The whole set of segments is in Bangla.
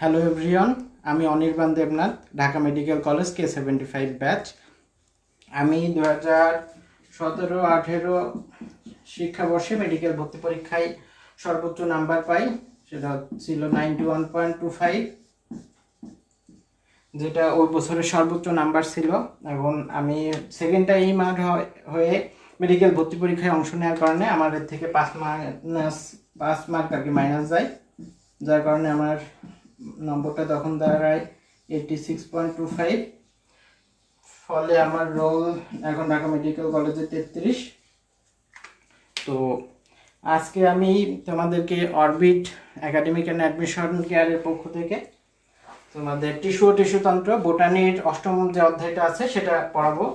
হ্যালো এভরিওয়ান, আমি Anirban Debnath, Dhaka medical college K75 batch. আমি 2017-18 শিক্ষাবর্ষে মেডিকেল ভর্তি পরীক্ষায় সর্বোচ্চ নাম্বার পাই, সেটা ছিল 91.25, যেটা ওই বছরের সর্বোচ্চ নাম্বার ছিল। এবং আমি সেকেন্ড টাইম হয়ে মেডিকেল ভর্তি পরীক্ষায় অংশ নেওয়ার কারণে আমার এর থেকে 5 মার্ক আর কি মাইনাস যায়, যার কারণে আমার নম্বরটা তখন দাঁড়ায় 86.25। ফলে আমার রোল এখন ঢাকা মেডিকেল কলেজে 33। তো আজকে আমি তোমাদেরকে অরবিট একাডেমিক অ্যান্ড অ্যাডমিশন কেয়ারের পক্ষ থেকে তোমাদের টিস্যু ও টিস্যুতন্ত্র বোটানির অষ্টম যে অধ্যায়টা আছে সেটা পড়াবো।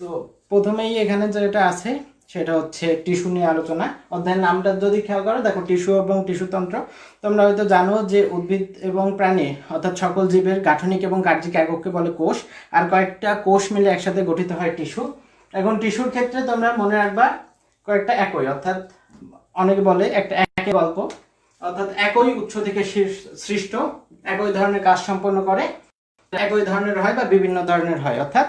তো প্রথমেই এখানে যেটা আছে সেটা হচ্ছে টিস্যু নিয়ে আলোচনা। অধ্যায়ের নামটা যদি খেয়াল করো, দেখো টিস্যু এবং টিস্যুতন্ত্র। তোমরা হয়তো জানো যে উদ্ভিদ এবং প্রাণী অর্থাৎ সকল জীবের গাঠনিক এবং কার্যিক একককে বলে কোষ, আর কয়েকটা কোষ মিলে একসাথে গঠিত হয় টিস্যু। এখন টিস্যুর ক্ষেত্রে তোমরা মনে রাখবা কয়েকটা একই, অর্থাৎ অনেকে বলে একটা একই গল্প, অর্থাৎ একই উৎস থেকে সৃষ্ট, একই ধরনের কাজ সম্পন্ন করে, একই ধরনের হয় বা বিভিন্ন ধরনের হয়। অর্থাৎ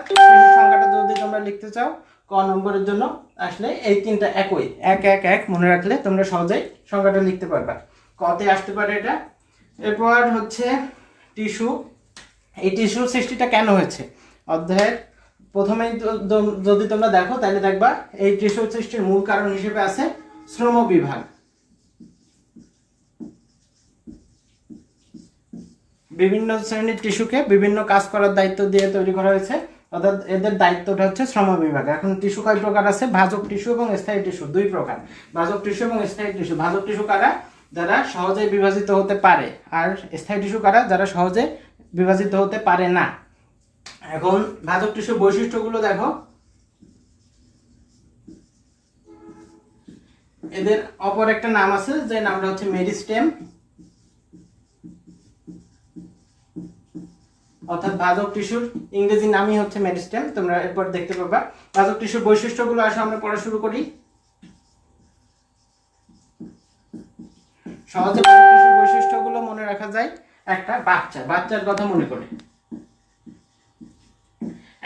সংখ্যাটা যদি তোমরা লিখতে চাও ক নম্বরের জন্য আসলে এই তিনটা একই, 1 1 1 মনে রাখলে তোমরা সহজেই সংখ্যাটা লিখতে পারবা। কতে আসতে পারে এটা। এরপর হচ্ছে টিস্যু। এই টিস্যু সৃষ্টিটা কেন হয়েছে অধ্যায়ের প্রথমেই যদি তোমরা দেখো তাহলে দেখবা এই টিস্যু সৃষ্টির মূল কারণ হিসেবে আছে শ্রম বিভাগ। বিভিন্ন শ্রেণীর টিস্যুকে বিভিন্ন কাজ করার দায়িত্ব দিয়ে তৈরি করা হয়েছে, অর্থাৎ এদের দায়িত্বটা হচ্ছে শ্রম বিভাগ। এখন টিস্যু কয় প্রকার আছে? ভাজক টিস্যু এবং স্থায়ী টিস্যু, দুই প্রকার, ভাজক টিস্যু এবং স্থায়ী টিস্যু। ভাজক টিস্যু কারা? যারা সহজে বিভাজিত হতে পারে, আর স্থায়ী টিস্যু কারা? যারা সহজে বিভাজিত হতে পারে না। এখন ভাজক টিস্যুর বৈশিষ্ট্যগুলো দেখো। এদের অপর একটা নাম আছে, যে নামটা হচ্ছে মেরিস্টেম, অর্থাৎ ভাজক টিস্যুর ইংরেজি নামই হচ্ছে মেরিস্টেম। তোমরা এরপর দেখতে পাবা। ভাজক টিস্যুর বৈশিষ্ট্যগুলো আসলে আমরা পড়া শুরু করি। সহজে ভাজক টিস্যুর বৈশিষ্ট্যগুলো মনে রাখা যায় একটা বাচ্চার কথা মনে করে।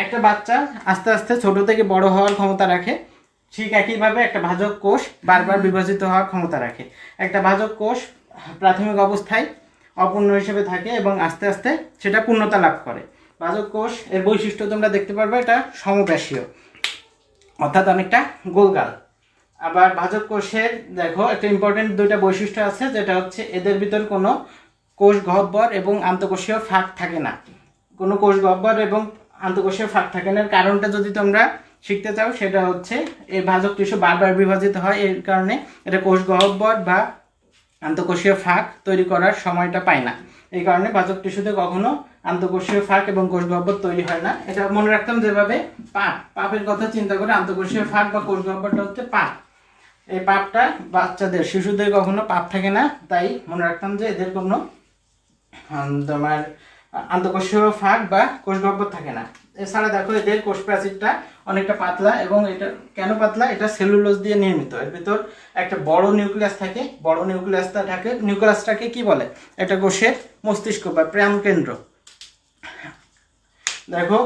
একটা বাচ্চা আস্তে আস্তে ছোট থেকে বড় হওয়ার ক্ষমতা রাখে, ঠিক একইভাবে একটা ভাজক কোষ বারবার বিভাজিত হওয়ার ক্ষমতা রাখে। একটা ভাজক কোষ প্রাথমিক অবস্থায় অপূর্ণ হিসেবে থাকে এবং আস্তে আস্তে সেটা পূর্ণতা লাভ করে। ভাজক কোষ এর বৈশিষ্ট্য তোমরা দেখতে পারবে, এটা সমপ্যাশীয়, অর্থাৎ অনেকটা গোলগাল। আবার ভাজক কোষের দেখো একটা ইম্পর্টেন্ট দুইটা বৈশিষ্ট্য আছে, যেটা হচ্ছে এদের ভিতর কোনো কোষ গহ্বর এবং আন্তঃকোষীয় ফাঁক থাকে না। কোনো কোষ গহ্বর এবং আন্তঃকোষীয় ফাঁক থাকে না। কারণটা যদি তোমরা শিখতে চাও সেটা হচ্ছে এই ভাজক টিস্যু বারবার বিভাজিত হয়, এর কারণে এটা কোষ গহ্বর বা আন্তঃকোষীয় ফাঁক তৈরি করার সময়টা পায় না। এই কারণে ভাজক টিস্যুতে কখনো আন্তঃকোষীয় ফাঁক এবং কোষ গহ্বর তৈরি হয় না। এটা মনে রাখতাম যেভাবে পাপের কথা চিন্তা করে আন্তঃকোষীয় ফাঁক বা কোষ গহ্বরটা হচ্ছে পাপ। এই পাপটা বাচ্চাদের শিশুদের কখনো পাপ থাকে না, তাই মনে রাখতাম যে এদের কোনো তোমার আন্তঃকোষীয় ফাঁক বা কোষ গহ্বর থাকে না। এছাড়া দেখো এদের কোষ প্রাচীরটা অনেকটা পাতলা, এবং এটা কেন পাতলা? এটা সেলুলোজ দিয়ে নির্মিত। এর ভিতর একটা বড় নিউক্লিয়াস থাকে, বড় নিউক্লিয়াসটা থাকে, নিউক্লিয়াসটাকে কি বলে? একটা কোষের মস্তিষ্ক বা প্রাণ কেন্দ্র। দেখো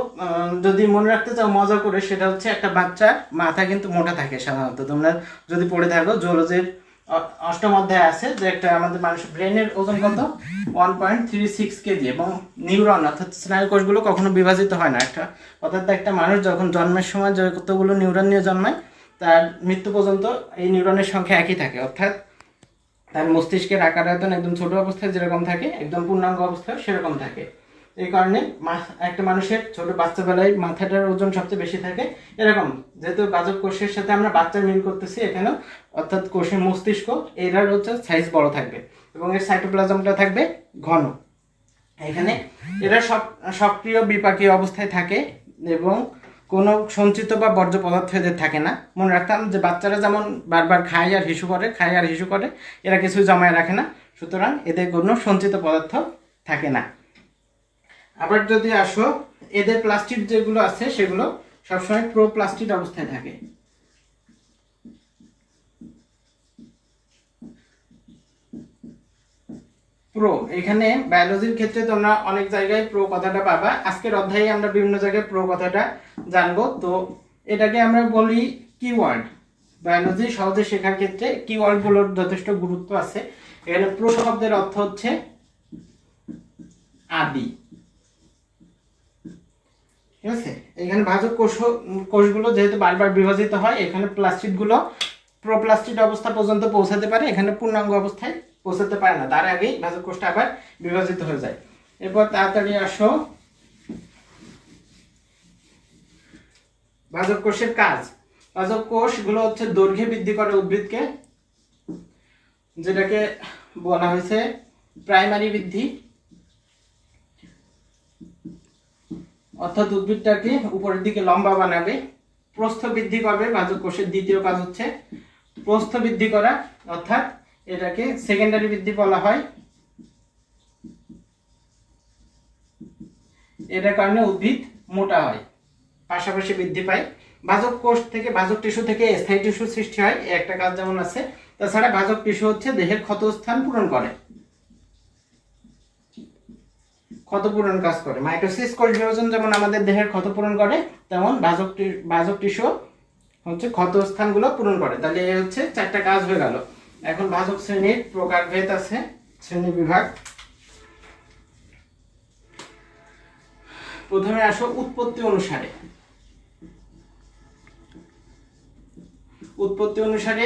যদি মনে রাখতে চাও মজা করে, সেটা হচ্ছে একটা বাচ্চার মাথা কিন্তু মোটা থাকে সাধারণত। তোমরা যদি পড়ে থাকো জুলজির অষ্টম অধ্যায় আছে যে একটা আমাদের মানুষের ব্রেনের ওজন কত 1.36 কেজি, এবং নিউরন অর্থাৎ স্নায়ু কোষগুলো কখনো বিভাজিত হয় না। অর্থাৎ একটা মানুষ যখন জন্মের সময় যতগুলো নিউরন নিয়ে জন্মায়, তার মৃত্যু পর্যন্ত এই নিউরনের সংখ্যা একই থাকে। অর্থাৎ তার মস্তিষ্কের আকার আয়তন একদম ছোট অবস্থায় যেরকম থাকে, একদম পূর্ণাঙ্গ অবস্থায় সেরকম থাকে। এই কারণে একটা মানুষের ছোট বাচ্চাবেলায় মাথাটার ওজন সবচেয়ে বেশি থাকে। এরকম যেহেতু ভাজক কোষের সাথে আমরা বাচ্চার মিল করতেছি এখানেও, অর্থাৎ কোষের মস্তিষ্ক এটার হচ্ছে সাইজ বড় থাকবে এবং এর সাইটোপ্লাজমটা থাকবে ঘন। এখানে এরা সক্রিয় বিপাকীয় অবস্থায় থাকে এবং কোনো সঞ্চিত বা বর্জ্য পদার্থ এদের থাকে না। মনে রাখতাম যে বাচ্চারা যেমন বারবার খায় আর হিসু করে, এরা কিছু জমায় রাখে না, সুতরাং এদের কোনো সঞ্চিত পদার্থ থাকে না। আবার যদি আসো, এদের প্লাস্টিড যেগুলো আছে সেগুলো সবসময় প্রোপ্লাস্টিড অবস্থায় থাকে। প্রো, এখানে বায়োলজির ক্ষেত্রে তোমরা অনেক জায়গায় প্রো কথাটা পাবা। আজকের অধ্যায়ে আমরা বিভিন্ন জায়গায় প্রো কথাটা জানবো। তো এটাকে আমরা বলি কিওয়ার্ড। বায়োলজি সহজে শেখার ক্ষেত্রে কিওয়ার্ডগুলোর যথেষ্ট গুরুত্ব আছে। এখানে প্রো শব্দের অর্থ হচ্ছে আদি, ঠিক আছে। এখানে ভাজক কোষগুলো যেহেতু বারবার বিভাজিত হয়, এখানে প্লাস্টিডগুলো প্রোপ্লাস্টিড অবস্থা পর্যন্ত পৌঁছাতে পারে, এখানে পূর্ণাঙ্গ অবস্থায় পৌঁছাতে পারে না, তার আগেই ভাজক কোষটা আবার বিভাজিত হয়ে যায়। এরপর তাড়াতাড়ি আসো, ভাজক কোষের কাজ। ভাজক কোষগুলো হচ্ছে দৈর্ঘ্যে বৃদ্ধি করে উদ্ভিদকে, যেটাকে বলা হয়েছে প্রাইমারি বৃদ্ধি, অর্থাৎ উদ্ভিদটাকে উপরের দিকে লম্বা বানাবে। প্রস্থ বৃদ্ধি করবে, ভাজক কোষের দ্বিতীয় কাজ হচ্ছে প্রস্থ বৃদ্ধি করা, অর্থাৎ এটাকে সেকেন্ডারি বৃদ্ধি বলা হয়। এটার কারণে উদ্ভিদ মোটা হয়, পাশাপাশি বৃদ্ধি পায়। ভাজক কোষ থেকে, ভাজক টিস্যু থেকে স্থায়ী টিস্যু সৃষ্টি হয়, একটা কাজ যেমন আছে। তাছাড়া ভাজক টিস্যু হচ্ছে দেহের ক্ষতস্থান পূরণ করে, ক্ষত পূরণ কাজ করে। মাইটোসিস কোষ বিভাজন যেমন আমাদের দেহের ক্ষত পূরণ করে, তেমন ভাজক টিস্যু হচ্ছে ক্ষতস্থানগুলো পূরণ করে। তাহলে এই হচ্ছে 4টা কাজ হয়ে গেল। এখন ভাজক শ্রেণীর প্রকারভেদ আছে, শ্রেণী বিভাগ। প্রথমে আসো উৎপত্তি অনুসারে। উৎপত্তি অনুসারে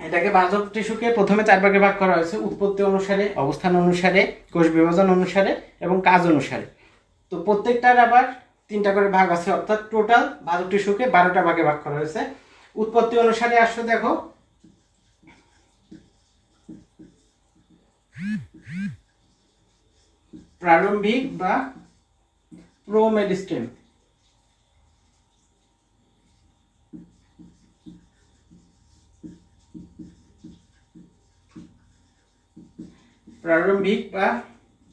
এটাকে ভাজক টিস্যুকে প্রথমে 4 ভাগে ভাগ করা হয়েছে: উৎপত্তি অনুসারে, অবস্থান অনুসারে, কোষ বিভাজন অনুসারে এবং কাজ অনুসারে। তো প্রত্যেকটার আবার 3টা করে ভাগ আছে, অর্থাৎ টোটাল ভাজক টিস্যুকে 12টা ভাগে ভাগ করা হয়েছে। উৎপত্তি অনুসারে আসো, দেখো প্রারম্ভিক বা প্রোমেরিস্টেম। প্রারম্ভিক বা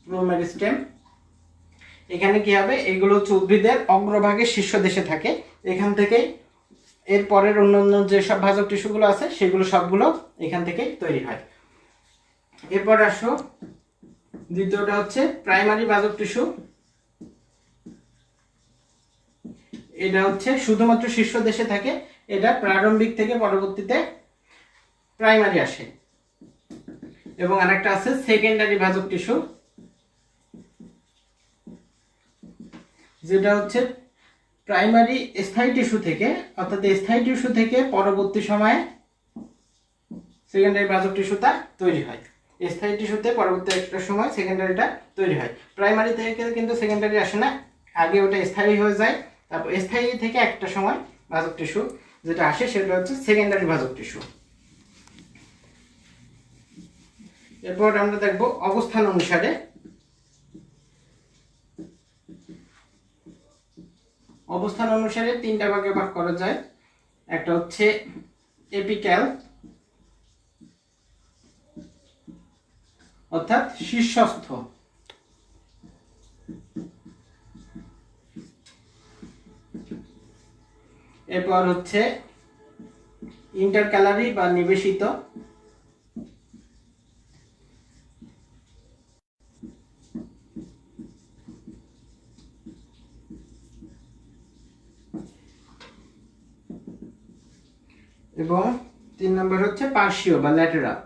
প্রোমেরিস্টেম, এখানে কি হবে, এগুলো হচ্ছে উদ্ভিদের অগ্রভাগে শীর্ষ দেশে থাকে। এখান থেকে এর পরের অন্যান্য যেসব ভাজক টিস্যুগুলো আছে সেগুলো সবগুলো এখান থেকে তৈরি হয়। এরপর আসো, দ্বিতীয়টা হচ্ছে প্রাইমারি ভাজক টিস্যু। এটা হচ্ছে শুধুমাত্র শীর্ষ দেশে থাকে, এটা প্রারম্ভিক থেকে পরবর্তীতে প্রাইমারি আসে। এবং আরেকটা আছে সেকেন্ডারি ভাজক টিস্যু, যেটা হচ্ছে প্রাইমারি স্থায়ী টিস্যু থেকে, অর্থাৎ স্থায়ী টিস্যু থেকে পরবর্তী সময়ে সেকেন্ডারি ভাজক টিস্যুটা তৈরি হয়। স্থায়ী টিস্যুতে পরবর্তী একটা সময় সেকেন্ডারিটা তৈরি হয়। প্রাইমারি থেকে কিন্তু সেকেন্ডারি আসে না, আগে ওটা স্থায়ী হয়ে যায়, তারপর স্থায়ী থেকে একটা সময় ভাজক টিস্যু যেটা আসে সেটা হচ্ছে সেকেন্ডারি ভাজক টিস্যু। এরপর আমরা দেখব অবস্থান অনুসারে। অবস্থান অনুসারে 3টা ভাগে ভাগ করা যায়। একটা হচ্ছে এপিক্যাল, অর্থাৎ শীর্ষস্থ। এরপর হচ্ছে ইন্টারক্যালারি বা নিবেশিত। এবং 3 নম্বর হচ্ছে পার্শ্বীয় বা ল্যাটেরাল।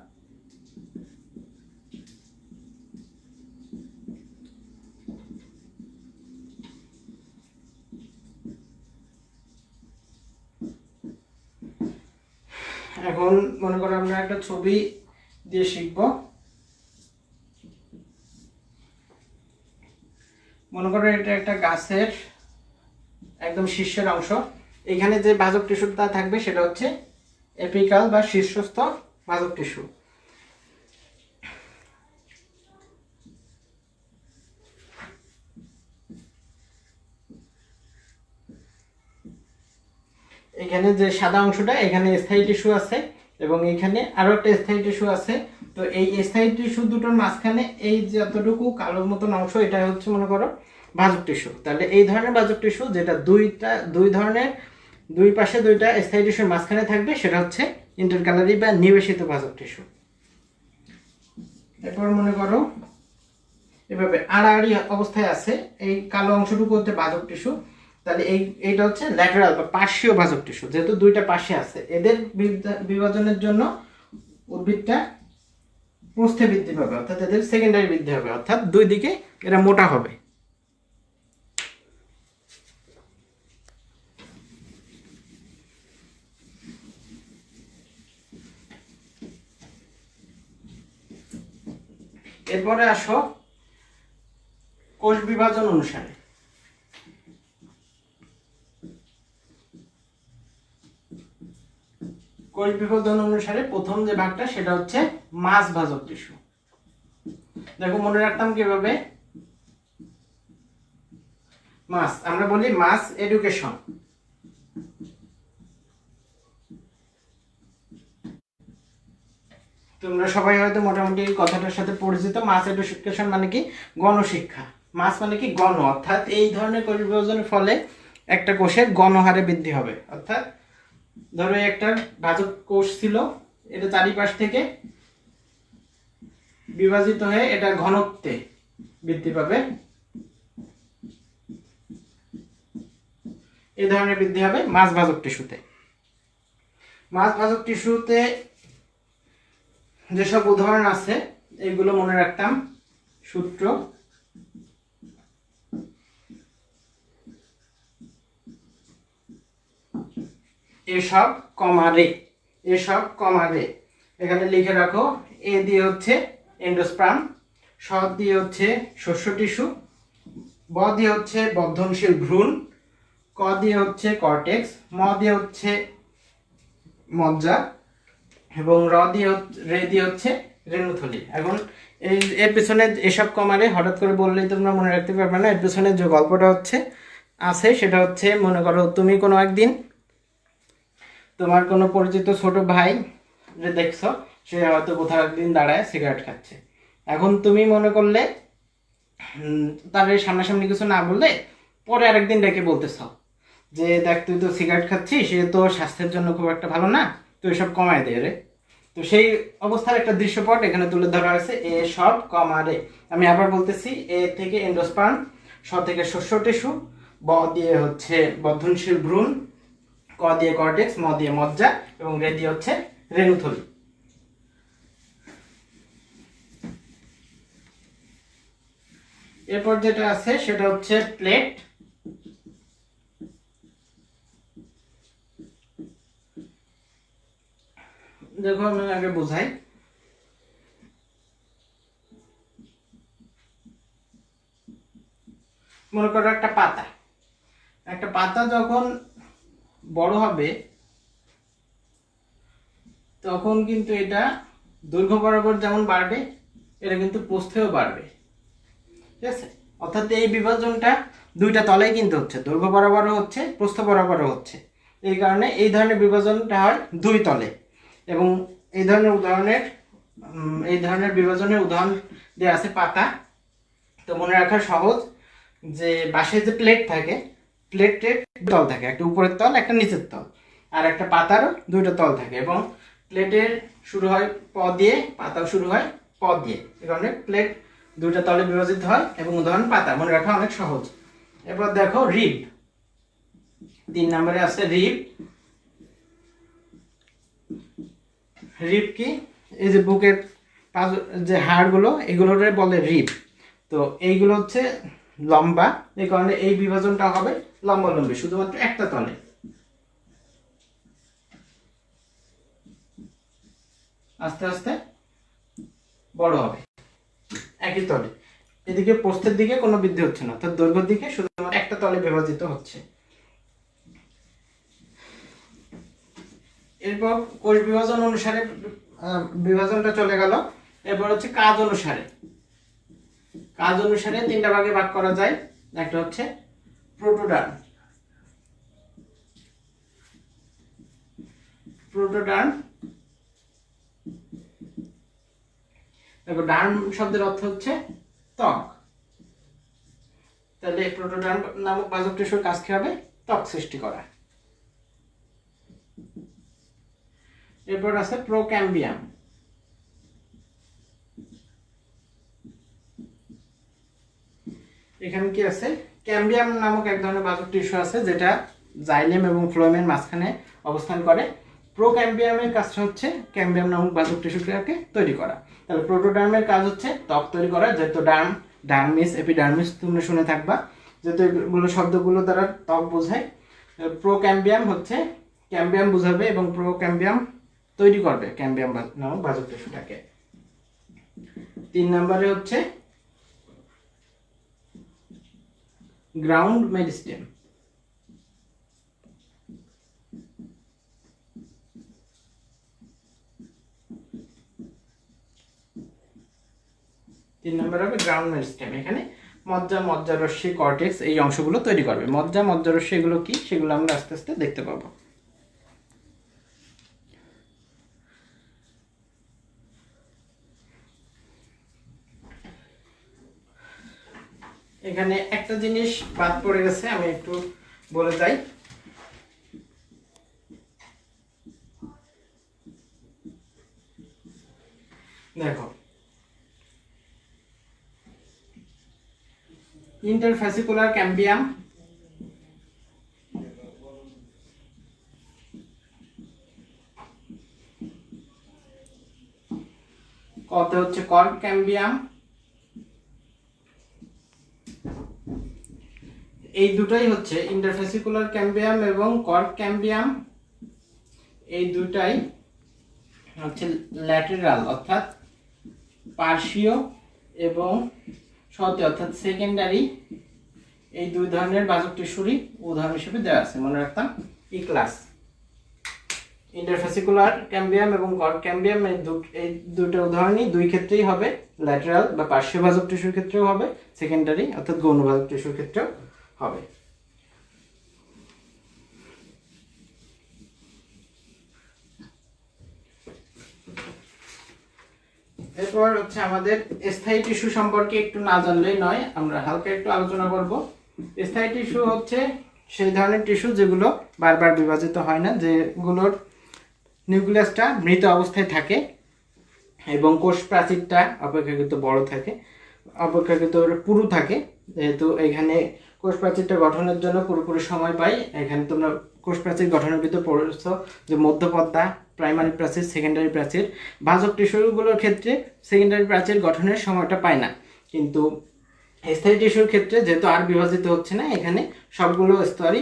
এখন মনে করো আমরা একটা ছবি দিয়ে শিখব। মনে করো এটা একটা গাছের একদম শীর্ষের অংশ। এখানে যে ভাজক টিস্যুটা থাকবে সেটা হচ্ছে এপিক্যাল বা শীর্ষস্থ ভাজক টিস্যু। এখানে যে সাদা অংশটা, এখানে স্থায়ী টিস্যু আছে এবং এখানে আরো একটা স্থায়ী টিস্যু আছে, তো এই স্থায়ী টিস্যু দুটোর মাঝখানে এই যতটুকু কালোর মতন অংশ, এটা হচ্ছে মনে করো ভাজক টিস্যু। তাহলে এই ধরনের ভাজক টিস্যু যেটা দুই ধরনের, দুই পাশে দুইটা স্থায়ী টিস্যুর মাঝখানে থাকবে, সেটা হচ্ছে ইন্টারক্যালারি বা নিবেশিত ভাজক টিস্যু। এরপর মনে করো এভাবে আড়াআড়ি অবস্থায় আছে, এই কালো অংশটুকু হচ্ছে ভাজক টিস্যু। তাহলে এইটা হচ্ছে ল্যাটেরাল বা পার্শ্বীয় ভাজক টিস্যু, যেহেতু দুইটা পাশে আছে, এদের বিভাজনের জন্য উদ্ভিদটা প্রস্থে বৃদ্ধি পাবে, অর্থাৎ এদের সেকেন্ডারি বৃদ্ধি হবে, অর্থাৎ দুই দিকে এরা মোটা হবে। এরপরে আসো কোষ বিভাজন অনুসারে। কোষ বিভাজন অনুসারে প্রথম যে ভাগটা সেটা হচ্ছে মাস ভাজক টিস্যু। দেখো মনে রাখতাম কিভাবে, মাস আমরা বলি মাস এডুকেশন। তোমরা সবাই হয়তো মোটামুটি এই কথাটার সাথে পরিচিত। মাস এডুকেশন মানে কি? গণশিক্ষা। মাস মানে কি? গণ, অর্থাৎ এই ধরনের কোষ বিভাজনের ফলে একটা কোষের গণহারে বৃদ্ধি হবে। অর্থাৎ ধরো একটা ভাজক কোষ ছিল, এটা চারিপাশ থেকে বিভাজিত হয়ে এটা ঘনত্বে বৃদ্ধি পাবে, এই ধরনের বৃদ্ধি হবে মাছ ভাজক টিস্যুতে। মাছ ভাজক টিস্যুতে যেসব উদাহরণ আছে এইগুলো মনে রাখতাম। সূত্র, এসব কমারে, এসব কমারে এখানে লিখে রাখো। এ দিয়ে হচ্ছে এন্ডোস্পার্ম, স দিয়ে হচ্ছে শস্য টিস্যু, ব দিয়ে হচ্ছে বর্ধনশীল ভ্রূণ, ক দিয়ে হচ্ছে কর্টেক্স, ম দিয়ে হচ্ছে মজ্জা এবং রে দিয়ে হচ্ছে রেণুথলি। এখন এর পেছনে এসব কমারে হঠাৎ করে বললেই তোমরা মনে রাখতে পারবে না। এর পেছনে যে গল্পটা আছে সেটা হচ্ছে, মনে করো তুমি কোনো একদিন তোমার কোনো পরিচিত ছোট ভাই যে দেখছো, সে হয়তো কোথাও একদিন দাঁড়ায় সিগারেট খাচ্ছে। এখন তুমি মনে করলে তার সামনাসামনি কিছু না বললে পরে আরেকদিন ডেকে বলতেছ যে দেখ, তুই তো সিগারেট খাচ্ছিস, সে তো স্বাস্থ্যের জন্য খুব একটা ভালো না, তুই এসব কমায় দে রে। তো সেই অবস্থার একটা দৃশ্যপট এখানে তুলে ধরা হয়েছে, এ সব কমারে। আমি আবার বলতেছি, এ থেকে এন্ডোস্পার্ম, স থেকে শস্য টিস্যু, ব দিয়ে হচ্ছে বর্ধনশীল ভ্রূণ, ক দিয়ে কর্টেক্স, ম দিয়ে মজ্জা এবং রে দিয়ে হচ্ছে রেণুথলি। এরপর যেটা আছে সেটা হচ্ছে প্লেট। দেখো আমি আগে বোঝাই। মনে করো একটা পাতা যখন বড় হবে তখন কিন্তু এটা দৈর্ঘ্য বরাবর যেমন বাড়বে, এটা কিন্তু প্রস্থেও বাড়বে, ঠিক আছে? অর্থাৎ এই বিভাজনটা দুইটা তলেই কিন্তু হচ্ছে, দৈর্ঘ্য বরাবরও হচ্ছে, প্রস্থ বরাবরও হচ্ছে। এই কারণে এই ধরনের বিভাজনটা হয় দুই তলে। এবং এই ধরনের বিভাজনের উদাহরণ দেওয়া আছে পাতা। তো মনে রাখা সহজ যে বাঁশের যে প্লেট থাকে, প্লেটের তল থাকে, একটা উপরের তল একটা নিচের তল, আর একটা পাতারও দুইটা তল থাকে। এবং প্লেটের শুরু হয় প দিয়ে, পাতাও শুরু হয় প দিয়ে। এই কারণে প্লেট দুইটা তলে বিভাজিত হয়। এবং উদাহরণ পাতা, মনে রাখা অনেক সহজ। এরপর দেখো রিব, 3 নম্বরে আছে রিব। রিব কি? এই যে বুকের যে হাড়গুলো, এগুলোরে বলে রিব। তো এইগুলো হচ্ছে লম্বা, এই কারণে এই বিভাজনটা হবে লম্বালম্বী, শুধুমাত্র একটা তলে। আস্তে আস্তে বড় হবে একই তলে। এদিকে প্রস্থের দিকে কোনো বৃদ্ধি হচ্ছে না, অর্থাৎ দৈর্ঘ্যের দিকে শুধুমাত্র একটা তলে বিভাজিত হচ্ছে। এরপর কোষ বিভাজন অনুসারে বিভাজনটা চলে গেল। এরপর হচ্ছে কাজ অনুসারে। কাজ অনুসারে 3টা ভাগে ভাগ করা যায়। একটা হচ্ছে প্রোটোডার্ম, দেখো ডার্ম শব্দের অর্থ হচ্ছে ত্বক, তাহলে প্রোটোডার্ম নামক বাজক টিস্যুর কাজ কি হবে? ত্বক সৃষ্টি করা। এরপর আছে প্রোক্যাম্বিয়াম। এখানে কি আছে? ক্যাম্বিয়াম নামক এক ধরনের বাজক টিস্যু আছে যেটা জাইলেম এবং ফ্লোয়েমের মাঝখানে অবস্থান করে। প্রোক্যাম্বিয়ামের কাজটা হচ্ছে ক্যাম্বিয়াম নামক বাজক টিস্যুটাকে তৈরি করা। তাহলে প্রোটোডার্মের কাজ হচ্ছে ত্বক তৈরি করা, যেহেতু ডার্ম, ডার্মিস, এপিডার্মিস তোমরা শুনে থাকবা, যেহেতু এগুলো শব্দগুলো দ্বারা ত্বক বোঝায়। প্রোক্যাম্বিয়াম হচ্ছে ক্যাম্বিয়াম বোঝাবে এবং প্রোক্যাম্বিয়াম তৈরি করবে ক্যাম্বিয়াম নামক বাজক টিস্যুটাকে। 3 নম্বরে হচ্ছে গ্রাউন্ড মেরিস্টেম। তিন নম্বর হবে গ্রাউন্ড মেরিস্টেম। এখানে মজ্জা, মজ্জারশ্মি, কর্টেক্স এই অংশগুলো তৈরি করবে। মজ্জা, মজ্জারশ্মি এগুলো কি, সেগুলো আমরা আস্তে আস্তে দেখতে পাবো। এখানে একটা জিনিস বাদ পড়ে গেছে, আমি একটু বলে যাই। দেখো, ইন্টারফ্যাসিকুলার ক্যাম্বিয়াম, কত হচ্ছে কর্ক ক্যাম্বিয়াম। এই দুটাই হচ্ছে ইন্টারফ্যাসিকুলার ক্যাম্বিয়াম এবং কর্ক ক্যাম্বিয়াম, এই দুটাই হচ্ছে ল্যাটেরাল অর্থাৎ পার্শ্বীয় এবং সতে অর্থাৎ সেকেন্ডারি, এই দুই ধরনের বাজক টিস্যুরই উদাহরণ হিসেবে দেওয়া আছে, মনে রাখতাম ই ক্লাস। ইন্টারফ্যাসিকুলার ক্যাম্বিয়াম এবং কর্ক ক্যাম্বিয়াম এই দুটো উদাহরণই দুই ক্ষেত্রেই হবে, ল্যাটেরাল বা পার্শ্বীয় বাজক টিস্যুর ক্ষেত্রেও হবে, সেকেন্ডারি অর্থাৎ গৌণ বাজক টিস্যুর ক্ষেত্রেও হবে। এরপর হচ্ছে আমাদের স্থায়ী টিস্যু সম্পর্কে একটু না জানলেই নয়, আমরা হালকা একটু আলোচনা করব। স্থায়ী টিস্যু হচ্ছে সেই ধরনের টিস্যু যেগুলো বারবার বিভাজিত হয় না, যেগুলোর নিউক্লিয়াসটা মৃত অবস্থায় থাকে এবং কোষ প্রাচীরটা অপেক্ষাকৃত বড় থাকে, অপেক্ষাকৃত পুরু থাকে। যেহেতু এখানে কোষ প্রাচীরটা গঠনের জন্য পুরোপুরি সময় পাই, এখানে তোমরা কোষ প্রাচীর গঠনের ভিতর পড়েছ যে মধ্যপর্দা, প্রাইমারি প্রাচীর, সেকেন্ডারি প্রাচীর। ভাজক টিস্যুগুলোর ক্ষেত্রে সেকেন্ডারি প্রাচীর গঠনের সময়টা পায় না, কিন্তু স্থায়ী টিস্যুর ক্ষেত্রে যেহেতু আর বিভাজিত হচ্ছে না, এখানে সবগুলো স্তরই,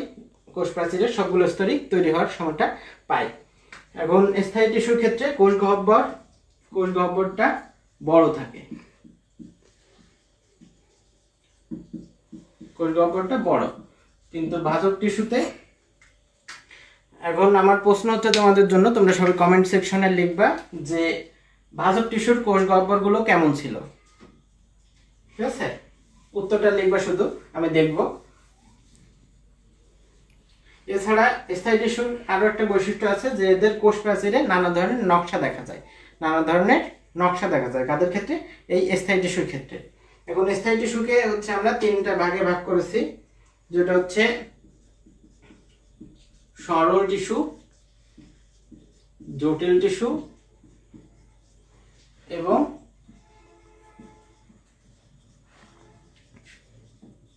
কোষ প্রাচীরের সবগুলো স্তরই তৈরি হওয়ার সময়টা পায়। এখন স্থায়ী টিস্যুর ক্ষেত্রে কোষ গহ্বরটা বড় থাকে, কোষ গহ্বরটা বড়, কিন্তু ভাজক টিস্যুতে। এখন আমার প্রশ্ন হচ্ছে তোমাদের জন্য, তোমরা সবাই কমেন্ট সেকশনে লিখবা যে ভাজক টিস্যুর কোষ গহ্বরগুলো কেমন ছিল, ঠিক আছে? উত্তরটা লিখবা শুধু, আমি দেখব। এছাড়া স্থায়ী টিস্যুর আরো একটা বৈশিষ্ট্য আছে যে এদের কোষ প্রাচীরে নানা ধরনের নকশা দেখা যায়, কাদের ক্ষেত্রে? এই স্থায়ী টিস্যুর ক্ষেত্রে। এখন স্থায়ী টিস্যুকে হচ্ছে আমরা 3টা ভাগে ভাগ করেছি, যেটা হচ্ছে সরল টিস্যু, জটিল টিস্যু এবং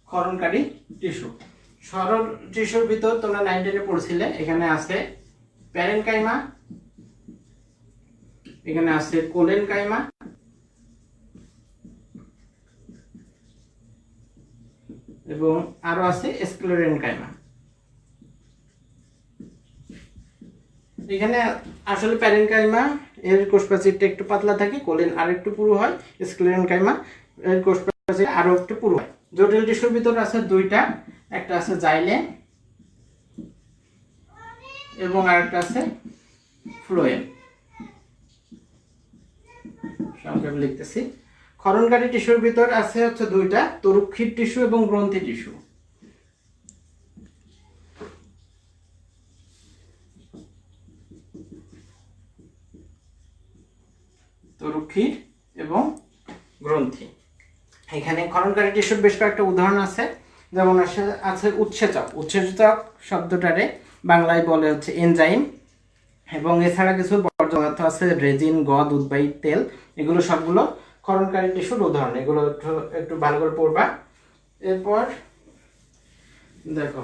ক্ষরণকারী টিস্যু। সরল টিস্যুর ভিতর তোমরা 9 10-এ পড়ছিলে, এখানে আছে প্যারেনকাইমা, এখানে আছে কোলেনকাইমা এবং আরো আছে স্ক্লেরেনকাইমা। এখানে আসলে প্যারেনকাইমা এর কোষপ্রাচীরটা একটু পাতলা থাকে, কোলেন আর একটু পুরু হয়, স্ক্লেরেনকাইমা এর কোষপ্রাচীর আরো একটু পুরু হয়। জটিল টিস্যুর ভিতর আছে দুইটা, একটা আছে জাইলেম এবং আরেকটা আছে ফ্লোয়েম। সংক্ষেপে লিখতেছি। ক্ষরণকারী টিস্যুর ভিতর আছে হচ্ছে দুইটা, তরুক্ষীর টিস্যু এবং গ্রন্থি টিস্যু। তরুক্ষীর এবং গ্রন্থি। এখানে ক্ষরণকারী টিস্যুর বেশ কয়েকটা উদাহরণ আছে, যেমন আছে উৎসেচক। উৎসেচক শব্দটারে বাংলায় বলে হচ্ছে এনজাইম, এবং এছাড়া কিছু বর্জ্য পদার্থ আছে, রেজিন, গদ, উদ্বায়ী তেল, এগুলো সবগুলো ক্ষরণকারী টিস্যুর উদাহরণ। এগুলো একটু ভালো করে পড়বা। এরপর দেখো,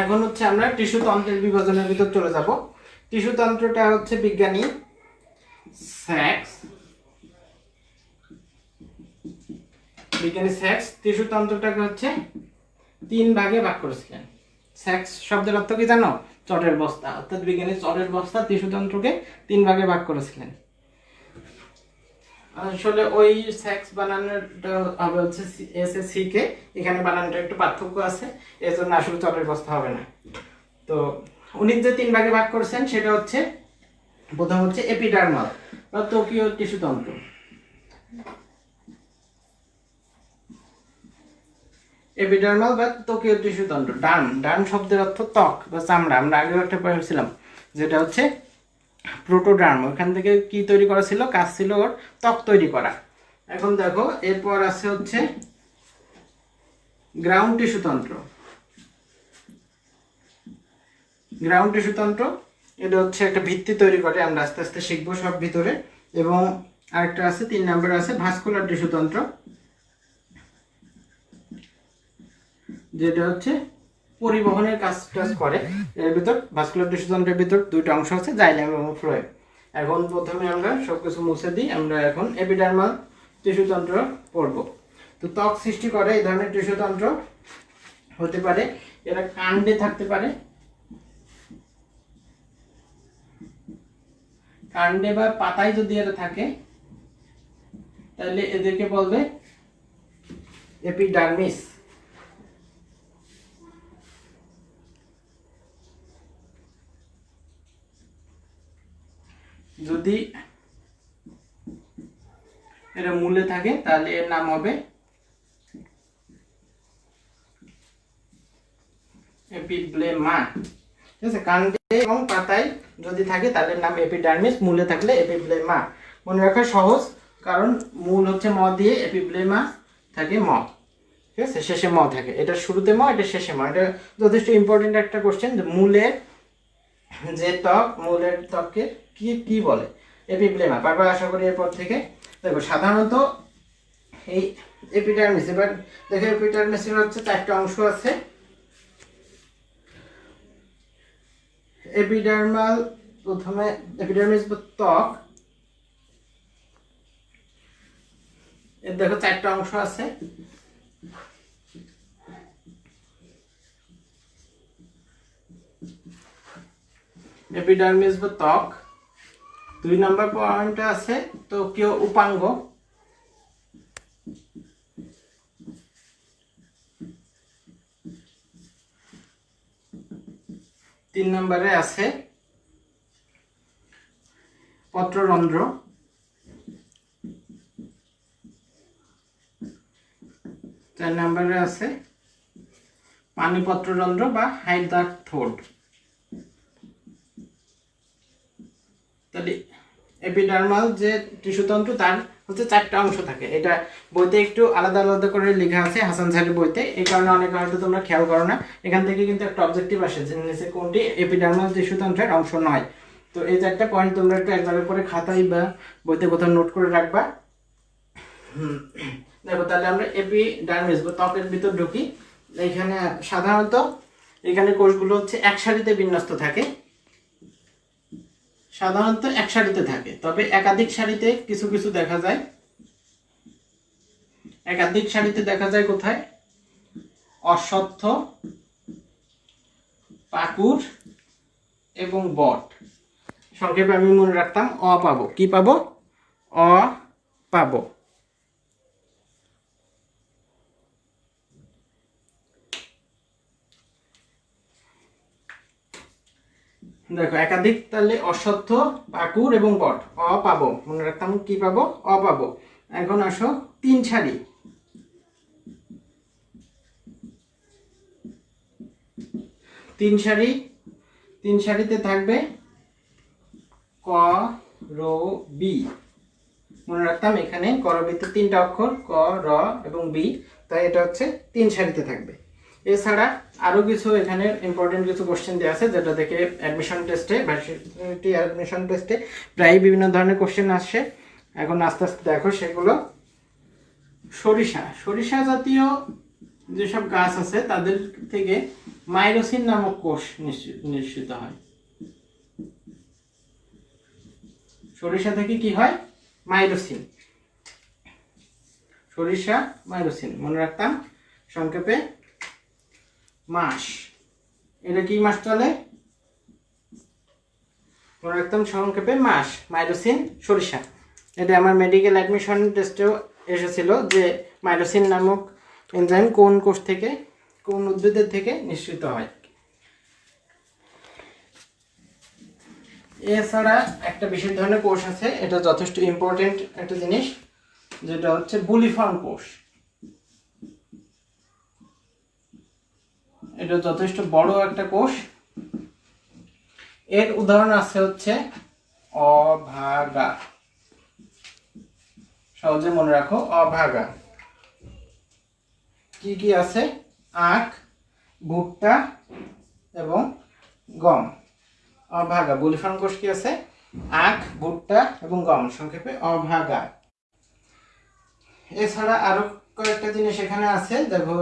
এখন হচ্ছে আমরা টিস্যু তন্ত্রের বিভাজনের ভিতর চলে যাব। টিস্যু তন্ত্রটা হচ্ছে বিজ্ঞানী স্যাক্স টিস্যু তন্ত্রটাকে হচ্ছে 3 ভাগে ভাগ করেছিলেন। স্যাক্স শব্দের অর্থ কি জানো? চটের বস্তা। অর্থাৎ বিজ্ঞানী চটের বস্তা টিস্যু তন্ত্রকে 3 ভাগে ভাগ করেছিলেন। আসলে ওই স্যাক্স বানানোটা হবে হচ্ছে SAC কে, এখানে বানানোটা একটু পার্থক্য আছে, এজন্য আসলে চটের বস্তা হবে না। তো উনি যে 3 ভাগে ভাগ করেছেন সেটা হচ্ছে, প্রথম হচ্ছে এপিডার্মাল বা ত্বকীয় টিস্যু তন্ত্র। এপিডার্মাল বা ত্বকীয় টিস্যু তন্ত্র। ডার্ম শব্দের অর্থ ত্বক বা চামড়া। আমরা আগেও একটা পড়েছিলাম, যেটা হচ্ছে প্রোটোডার্ম। ওখান থেকে কি তৈরি করা ছিল? কাজ ছিল ওর ত্বক তৈরি করা। এখন দেখো, এরপর আছে হচ্ছে গ্রাউন্ড টিস্যু তন্ত্র। গ্রাউন্ড টিস্যু তন্ত্র এটা হচ্ছে একটা ভিত্তি তৈরি করে, আমরা আস্তে আস্তে শিখবো সব ভিতরে। এবং আরেকটা আছে 3 নম্বরে আছে ভাস্কুলার টিস্যু তন্ত্র, যেটা হচ্ছে পরিবহনের কাজ করে। এর ভিতর ভাস্কুলার টিস্যু তন্ত্রের ভিতর 2টা অংশ আছে, জাইলেম এবং ফ্লোয়েম। এখন প্রথমে আমরা সবকিছু মুছে দিই, আমরা এখন এপিডার্মাল টিস্যু তন্ত্র পড়ব। তো ত্বক সৃষ্টি করে এই ধরনের টিস্যু তন্ত্র হতে পারে, এরা কাণ্ডে থাকতে পারে, কাণ্ডে বা পাতায় যদি এরা থাকে তাহলে এদেরকে বলবে এপিডার্মিস। যদি এরা মূলে থাকে তাহলে এর নাম হবে এপিব্লেমা। ঠিক আছে, কাণ্ডে এবং পাতায় যদি থাকে তাহলে নাম এপিডার্মিস, মূলে থাকলে এপিব্লেমা। মনে রাখা সহজ, কারণ মূল হচ্ছে ম দিয়ে, এপিব্লেমা থাকে ম। ঠিক আছে, শেষে ম থাকে। এটা শুরুতে ম, এটা শেষে ম। এটা যথেষ্ট ইম্পর্টেন্ট একটা কোশ্চেন, যে মূলের যে ত্বক, মূলের ত্বককে কি কি বলে? এপিব্লেমা। বারবার আশা করি এরপর থেকে। দেখো, সাধারণত এই এপিডার্মিস, এবার দেখো এপিডার্মিসের হচ্ছে 4টা অংশ আছে। এপিডার্মাল, প্রথমে এপিডার্মিস বা ত্বক, এর দেখো 4টা অংশ আছে। এপিডার্মিস বা ত্বক। 2 নম্বর পয়েন্টে আছে ত্বকীয় উপাঙ্গ। 3 নম্বরে আছে পত্ররন্ধ্র। 4 নম্বরে আছে পানিপত্ররন্ধ্র বা হাইড্রাক থ্রোট। তাহলে এপিডার্মাল যে টিস্যুতন্ত্র, তার হচ্ছে 4টা অংশ থাকে। এটা বইতে একটু আলাদা আলাদা করে লেখা আছে, হাসান স্যারের বইতে, এই কারণে অনেকে হয়তো তোমরা খেয়াল করো না। এখান থেকে কিন্তু একটা অবজেক্টিভ আসে যে নিচে কোনটি এপিডার্মাল টিস্যুতন্ত্রের অংশ নয়। তো এই 4টা পয়েন্ট তোমরা একটু একবার করে খাতায় বা বইতে কোথাও নোট করে রাখবা। দেখো, তাহলে আমরা এপিডার্মিস বা ত্বকের ভিতর ঢুকি। এখানে সাধারণত এখানে কোষগুলো হচ্ছে এক সারিতে বিন্যস্ত থাকে। সাধারণত এক সারিতে থাকে, তবে একাধিক সারিতে কিছু কিছু দেখা যায়। একাধিক সারিতে দেখা যায় কোথায়? অশ্বত্থ, পাকুড় এবং বট। সংক্ষেপে আমি মনে রাখতাম অ পাবো। কি পাবো? অ পাবো। দেখো, একাধিক, তাহলে অশ্বত্থ, পাকুড় এবং বট। অ পাবো, মনে রাখতাম কি পাবো? অ পাবো। এখন আসো 3 সারি। 3 সারি, 3 সারিতে থাকবে ক র বি। মনে রাখতাম এখানে করবিতে 3টা অক্ষর ক র এবং বি, তাই এটা হচ্ছে 3 সারিতে থাকবে। এছাড়া আরো কিছু এখানে ইম্পর্টেন্ট কিছু কোশ্চেন দেওয়া আছে, যেটা থেকে অ্যাডমিশন টেস্টে ভার্সিটি অ্যাডমিশন টেস্টে প্রায় বিভিন্ন ধরনের কোশ্চেন আসে। এখন আস্তে আস্তে দেখো সেগুলো। সরিষা জাতীয় যেসব গাছ আছে তাদের থেকে মাইরোসিন নামক কোষ নিঃসৃত হয়। সরিষা থেকে কি হয়? মাইরোসিন। সরিষা মাইরোসিন মনে রাখতাম সংক্ষেপে মাস। এটা কি মাস চলে? মনে রাখতাম সংক্ষেপে মাস, মাইরোসিন, সরিষা। এটা আমার মেডিকেল অ্যাডমিশন টেস্টেও এসেছিল যে মাইরোসিন নামক এনজাইম কোন কোষ থেকে, কোন উদ্ভিদের থেকে নিঃসৃত হয়। এছাড়া একটা বিশেষ ধরনের কোষ আছে, এটা যথেষ্ট ইম্পর্টেন্ট একটা জিনিস, যেটা হচ্ছে বুলিফর্ম কোষ। এটা যথেষ্ট বড় একটা কোষ। এর উদাহরণ আছে হচ্ছে অভাগা। সহজে মনে রাখো অভাগা। কি কি আছে? আখ, ভুট্টা এবং গম। অভাগা বুলিফর্ম কোষ কি আছে? আখ, ভুট্টা এবং গম, সংক্ষেপে অভাগা। এছাড়া আরো কয়েকটা জিনিস এখানে আছে, দেখো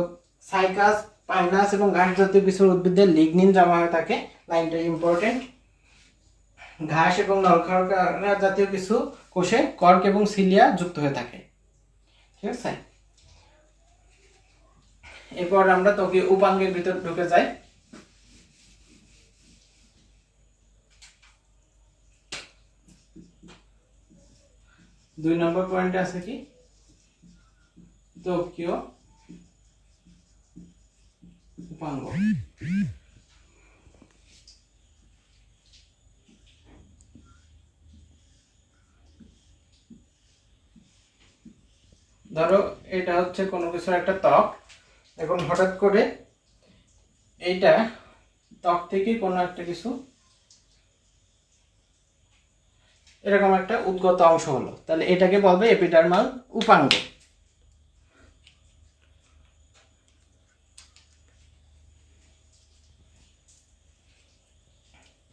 সাইকাস, পাইনাস এবং ঘাস জাতীয় কিছু উদ্ভিদের লিগনিন জমা হয়ে থাকে। লাইনটা ইম্পর্টেন্ট। ঘাস এবং নলখাগড়া জাতীয় কিছু কোষে কর্ক এবং সিলিয়া যুক্ত হয়ে থাকে। ঠিক আছে, এরপর আমরা তোকে উপাঙ্গের ভিতর ঢুকে যাই। দুই নম্বর পয়েন্টে আছে কি? ত্বকীয় উপাঙ্গ। ধরো এটা হচ্ছে কোনো কিছুর একটা ত্বক। এখন হঠাৎ করে এইটা ত্বক থেকে কোনো একটা কিছু এরকম একটা উদ্গত অংশ হলো, তাহলে এটাকে বলবে এপিডার্মাল উপাঙ্গ।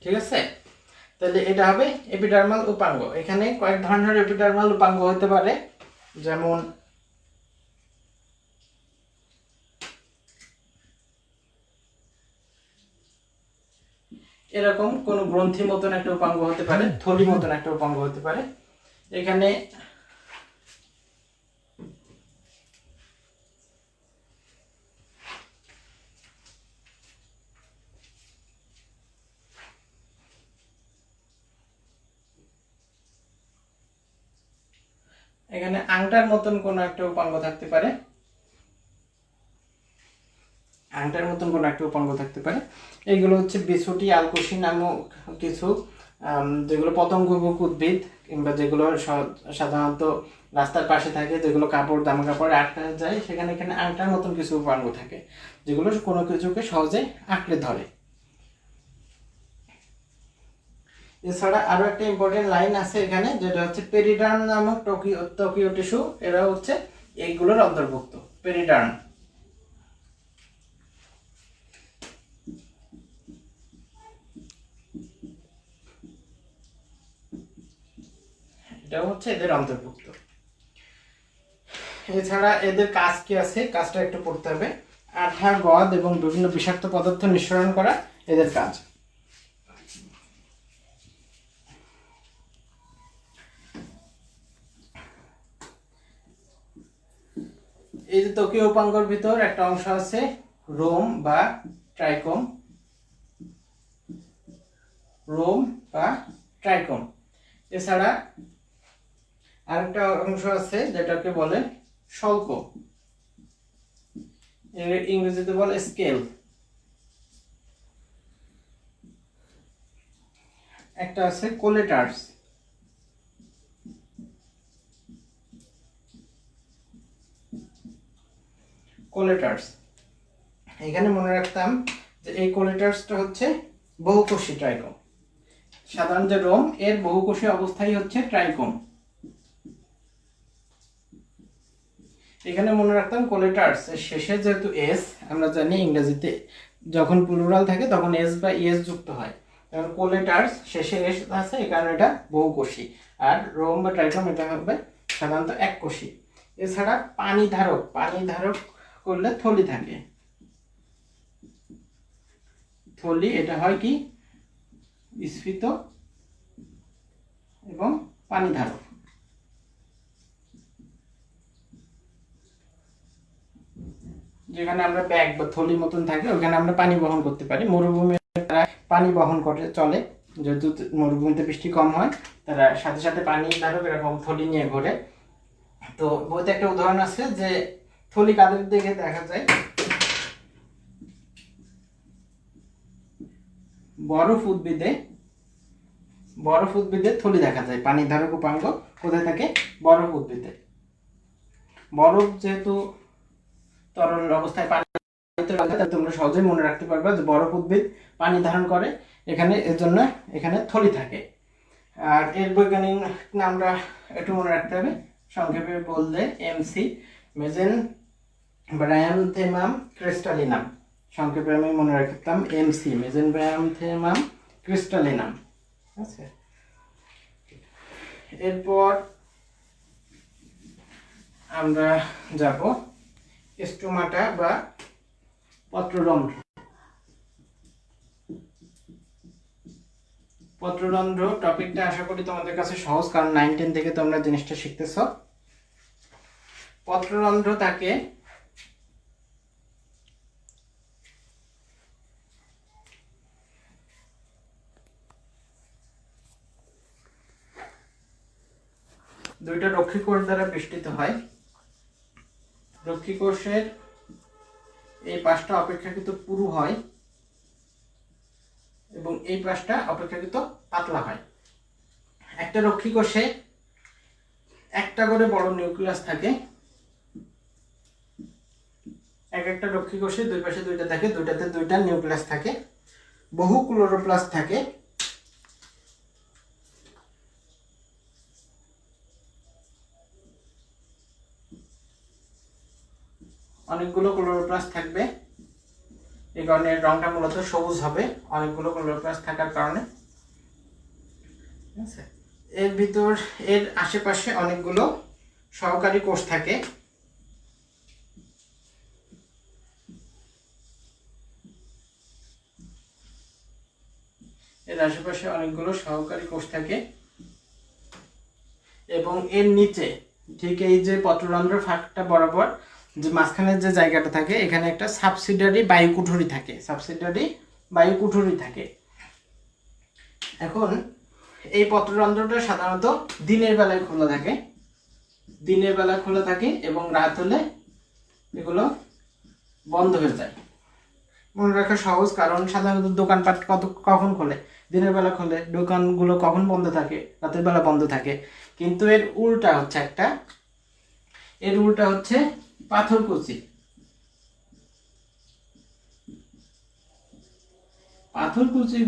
ঠিক আছে, তাহলে এটা হবে এপিডার্মাল উপাঙ্গ। এখানে কয়েক ধরনের এপিডার্মাল উপাঙ্গ হতে পারে, যেমন এরকম কোন গ্রন্থি মতন একটা উপাঙ্গ হতে পারে, থলি মতন একটা উপাঙ্গ হতে পারে। এখানে আংটার মতন কোন একটা উপাঙ্গ থাকতে পারে, আংটার মতন কোন একটা উপাঙ্গ থাকতে পারে। এইগুলো হচ্ছে বিছুটি, আলকুশি নামক কিছু, যেগুলো পতঙ্গভুক উদ্ভিদ কিংবা যেগুলো সাধারণত রাস্তার পাশে থাকে, যেগুলো কাপড় জামা কাপড়ে আটকা যায়, সেখানে এখানে আংটার মতন কিছু উপাঙ্গ থাকে, যেগুলো কোনো কিছুকে সহজে আঁকড়ে ধরে। এছাড়া আরো একটা ইম্পর্টেন্ট লাইন আছে এখানে, যেটা হচ্ছে পেরিডার্ম নামক ত্বকীয় টিস্যু। এরা হচ্ছে এইগুলোর অন্তর্ভুক্ত, পেরিডার্ম। এটা হচ্ছে এদের অন্তর্ভুক্ত। এছাড়া এদের কাজ কি আছে, কাজটা একটু পড়তে হবে। আঠা, গদ এবং বিভিন্ন বিষাক্ত পদার্থ নিঃসরণ করা এদের কাজ। এই যে ত্বকীয় উপাঙ্গের ভিতর একটা অংশ আছে রোম বা ট্রাইকোম। রোম বা ট্রাইকোম। এছাড়া আরেকটা অংশ আছে যেটাকে বলে শল্ক, ইংরেজিতে বলে স্কেল। একটা আছে কোলেটার্স। কোলেটার্স, এখানে মনে রাখতাম যে এই কোলেটার্সটা হচ্ছে বহুকোষী ট্রাইকোম। সাধারণ যে রোম এর বহুকোষী অবস্থাই হচ্ছে ট্রাইকোম। এখানে মনে রাখতাম কোলেটার্স এর শেষে যেহেতু এস, আমরা জানি ইংরেজিতে যখন প্লুরাল থাকে তখন এস বা ইএস যুক্ত হয়, কারণ কোলেটার্স শেষে এস আছে, এই কারণে এটা বহুকোষী। আর রোম বা ট্রাইকোম এটা হবে সাধারণত এককোষী। এছাড়া পানি ধারক করলে থলি থাকে, থলি এটা হয় কি স্ফীত এবং পানি ধারক। যেখানে আমরা ব্যাগ বা থলি মতন থাকে ওখানে আমরা পানি বহন করতে পারি। মরুভূমি পানি বহন করে চলে, যেহেতু মরুভূমিতে বৃষ্টি কম হয়, তারা সাথে সাথে পানি ধারক এরকম থলি নিয়ে ঘোরে। তো বইতে একটা উদাহরণ আছে যে থলি কাদের দিকে দেখা যায়, বরফ উদ্ভিদে থলি দেখা যায়। পানি ধারক উপাঙ্গ কোথায় থাকে? বরফ উদ্ভিদে। বরফ যেহেতু তরল অবস্থায় পানিতে রাখে, তাহলে তোমরা সহজেই মনে রাখতে পারবে যে বরফ উদ্ভিদ পানি ধারণ করে, এখানে এর জন্য এখানে থলি থাকে। আর এর বৈজ্ঞানিক নামটা একটু মনে রাখতে হবে, সংক্ষেপে বললে এমসি, মেসেনবায়ামথেমাম ক্রিস্টালিনাম। সংক্ষেপে আমি মনে রাখতাম এমসি, মেসেনবায়ামথেমাম ক্রিস্টালিনাম। আচ্ছা, এরপর আমরা যাব স্টোমাটা বা পত্ররন্ধ্র। পত্ররন্ধ্র টপিকটা আশা করি তোমাদের কাছে সহজ, কারণ 9-10 থেকে তোমরা জিনিসটা শিখতেছ। পত্ররন্ধ্র থাকে দুইটা রক্ষী কোষ দ্বারা বেষ্টিত হয়। রক্ষী কোষের এই পাশটা অপেক্ষাকৃত পুরু হয় এবং এই পাশটা অপেক্ষাকৃত পাতলা হয়। একটা রক্ষী কোষে একটা করে বড় নিউক্লিয়াস থাকে, একটা রক্ষী কোষে দুই পাশে দুইটা থাকে, দুইটাতে দুইটা নিউক্লিয়াস থাকে, বহু ক্লোরোপ্লাস্ট থাকে। অনেকগুলো ক্লোরোপ্লাস্ট থাকবে, এই কারণে রংটা মূলত সবুজ হবে, অনেকগুলো ক্লোরোপ্লাস্ট থাকার কারণে। ঠিক আছে, এর ভিতর এর আশেপাশে অনেকগুলো সহকারী কোষ থাকে। এর আশেপাশে অনেকগুলো সহকারী কোষ থাকে এবং এর নিচে ঠিক এই যে পত্ররন্ধ্র ফাঁকটা বরাবর যে মাঝখানের যে জায়গাটা থাকে, এখানে একটা সাবসিডিয়ারি বায়ুকুঠুরি থাকে। এখন এই পত্ররন্ধ্রটা সাধারণত দিনের বেলায় খোলা থাকে এবং রাত হলে এগুলো বন্ধ হয়ে যায়। মনে রাখা সহজ, কারণ সাধারণত দোকানপাট কখন খোলে? দিনের বেলা খোলে। দোকানগুলো কখন বন্ধ থাকে? রাতের বেলা বন্ধ থাকে। কিন্তু এর উল্টা হচ্ছে পাথরকুচি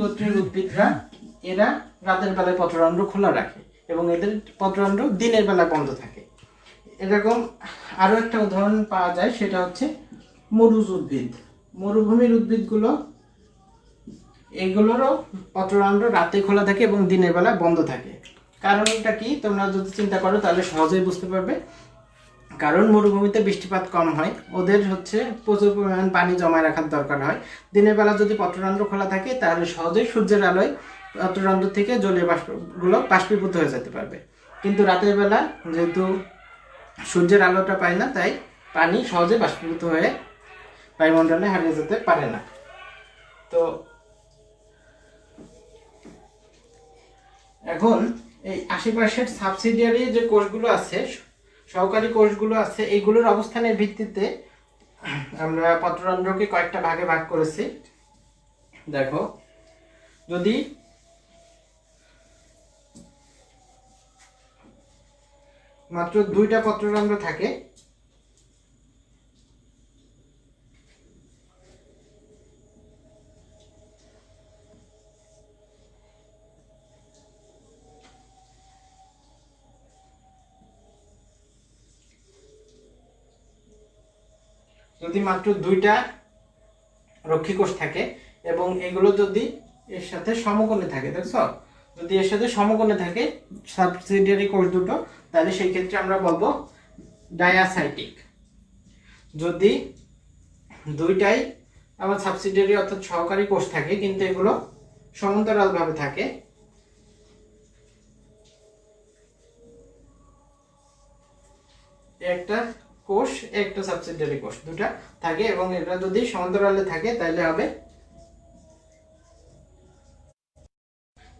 গোত্রের উদ্ভিদরা এরা রাতের বেলায় পত্ররন্ধ্র খোলা রাখে এবং এদের পত্ররন্ধ্র দিনের বেলা বন্ধ থাকে। এরকম আরো একটা উদাহরণ পাওয়া যায়, সেটা হচ্ছে মরুজ উদ্ভিদ। মরুভূমির উদ্ভিদগুলো, এগুলোরও পত্ররন্ধ্র রাতে খোলা থাকে এবং দিনের বেলা বন্ধ থাকে। কারণটা কি তোমরা যদি চিন্তা করো তাহলে সহজেই বুঝতে পারবে। কারণ মরুভূমিতে বৃষ্টিপাত কম হয়, ওদের হচ্ছে প্রচুর পরিমাণ পানি জমায় রাখার দরকার হয়। দিনের বেলা যদি পত্ররন্ধ্র খোলা থাকে তাহলে সহজেই সূর্যের আলোয় পত্ররন্ধ্র থেকে জলীয় বাষ্পগুলো বাষ্পীভূত হয়ে যেতে পারবে। কিন্তু রাতের বেলা যেহেতু সূর্যের আলোটা পায় না, তাই পানি সহজে বাষ্পীভূত হয়ে বায়ুমণ্ডলে হারিয়ে যেতে পারে না। তো এখন এই আশেপাশের সাবসিডিয়ারি যে কোষগুলো আছে, সহকারী কোষগুলো আছে, এইগুলোর অবস্থানের ভিত্তিতে আমরা পত্ররন্ধ্রকে কয়েকটা ভাগে ভাগ করেছি। দেখো, যদি মাত্র দুইটা পত্ররন্ধ্র থাকে, যদি মাত্র 2টা রক্ষী কোষ থাকে এবং এগুলো যদি এর সাথে সমকোণে থাকে, দেখছো, যদি এর সাথে সমকোণে থাকে সাবসিডিয়ারি কোষ দুটো, তাহলে সেই ক্ষেত্রে আমরা বলবো ডায়াসাইটিক। যদি দুইটাই আবার সাবসিডিয়ারি অর্থাৎ সহকারী কোষ থাকে কিন্তু এগুলো সমান্তরাল ভাবে থাকে, একটা কোষ একটা সাবসিডিয়ারি কোষ দুটা থাকে এবং এটা যদি সমান্তরালে থাকে তাহলে হবে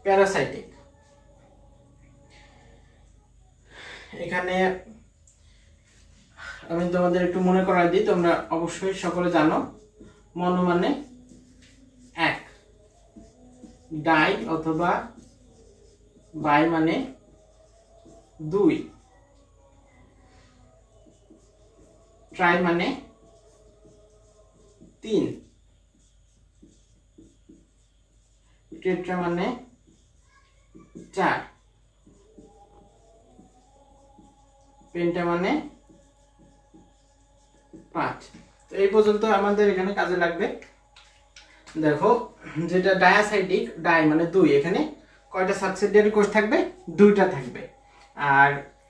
প্যারাসাইটিক। এখানে আমি তোমাদের একটু মনে করাই দিই, তোমরা অবশ্যই সকলে জানো মনো মানে এক, ডাই অথবা বাই মানে 2, ট্রাই মানে 3, টেট্রা মানে 4, পেন্টা মানে 5। তো এই পর্যন্ত আমাদের এখানে কাজে লাগবে। দেখো যেটা ডায়াসাইটিক, ডাই মানে 2, এখানে কয়টা সাবসিডিয়ারি কোষ থাকবে? 2টা থাকবে। আর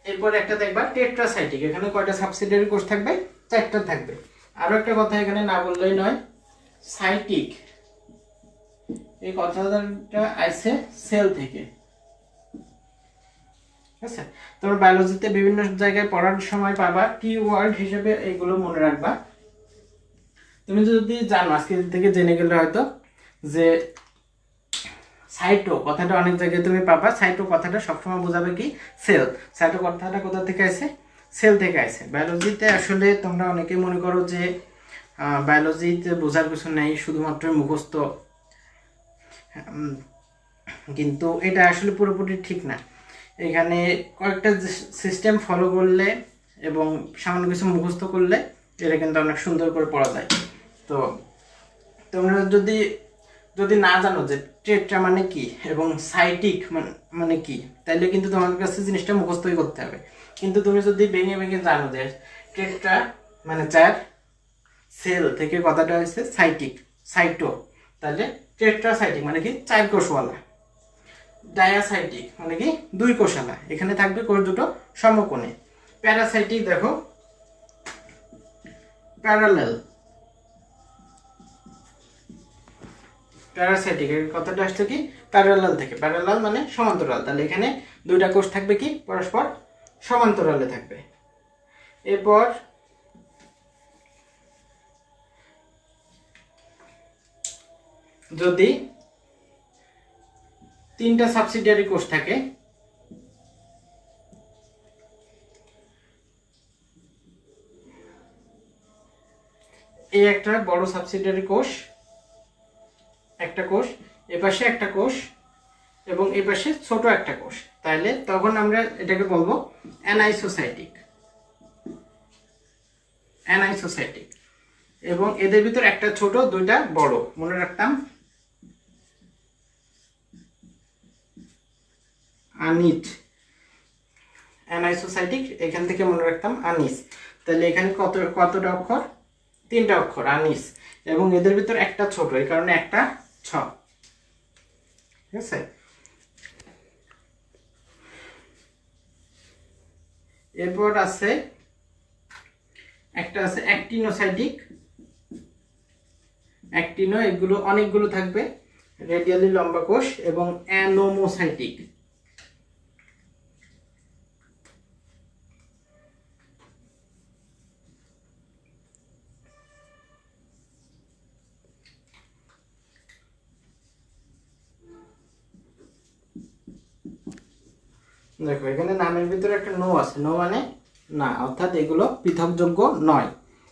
এরপর একটা দেখবা টেট্রাসাইটিক, এখানে কয়টা সাবসিডিয়ারি কোষ থাকবে? 4টা থাকবে। আরো একটা কথা এখানে না বললেই নয়, সাইটিক এই কথাটা আসছে সেল থেকে। আচ্ছা, তোমরা বায়োলজিতে বিভিন্ন জায়গায় পড়ার সময় পাবা, কিওয়ার্ড হিসেবে এগুলো মনে রাখবা। তুমি যদি জানো, আজকে থেকে জেনে গেলে হয়তো যে সাইটো কথাটা অনেক জায়গায় তুমি পাবা। সাইটো কথাটা সবসময় বোঝাবে কি? সেল। সাইটো কথাটা কোথা থেকে আসে? সেল থেকে আসে। বায়োলজিতে আসলে তোমরা অনেকেই মনে করো যে বায়োলজিতে বোঝার কিছু নেই, শুধুমাত্র মুখস্থ, কিন্তু এটা আসলে পুরোপুরি ঠিক না। এখানে কয়েকটা সিস্টেম ফলো করলে এবং সামান্য কিছু মুখস্থ করলে এটা কিন্তু অনেক সুন্দর করে পড়া যায়। তো তোমরা যদি না জানো যে টেট্রা মানে কি এবং সাইটিক মানে কি, তাহলে কিন্তু তোমার কাছে জিনিসটা মুখস্থই করতে হবে। কিন্তু তুমি যদি ভেঙে ভেঙে জানো যে টেট্রা মানে 4, সেল থেকে কথাটা হচ্ছে সাইটিক, সাইটো, তাহলে টেট্রাসাইটিক মানে কি? 4 কোষওয়ালা। ডায়াসাইটিক মানে কি? 2 কোষওয়ালা। এখানে থাকবে কোষ দুটো সমকোণে। প্যারাসাইটিক দেখো প্যারালাল, প্যারাসাইটিক এর কথাটা আসছে কি? প্যারালাল থেকে। প্যারালাল মানে সমান্তরাল, তাহলে এখানে 2টা কোষ থাকবে কি? পরস্পর সমান্তরালে থাকবে। এরপর যদি 3টা সাবসিডিয়ারি কোষ থাকে, এই একটা বড় সাবসিডিয়ারি কোষ, একটা কোষ, এপাশে একটা কোষ এবং এপাশে ছোট একটা কোষ, তাহলে তখন আমরা এটাকে বলবো অ্যানাইসোসাইটিক। অ্যানাইসোসাইটিক এবং এদের ভিতর একটা ছোট 2টা বড়, মনে রাখতাম আনিট। অ্যানাইসোসাইটিক এখান থেকে মনে রাখতাম আনিস। তাহলে এখানে কতটা অক্ষর? 3টা অক্ষর, আনিস। এবং এদের ভিতর একটা ছোট, এই কারণে একটা 6। ঠিক আছে? এরপর আছে একটা আছে অ্যাক্টিনোসাইটিক। অ্যাক্টিনো এগুলো অনেকগুলো থাকবে, রেডিয়ালি লম্বা কোষ। এবং অ্যানোমোসাইটিক, দেখো এখানে নামের ভিতরে একটা নো আছে, নো মানে না, অর্থাৎ এগুলো পৃথকযোগ্য নয়।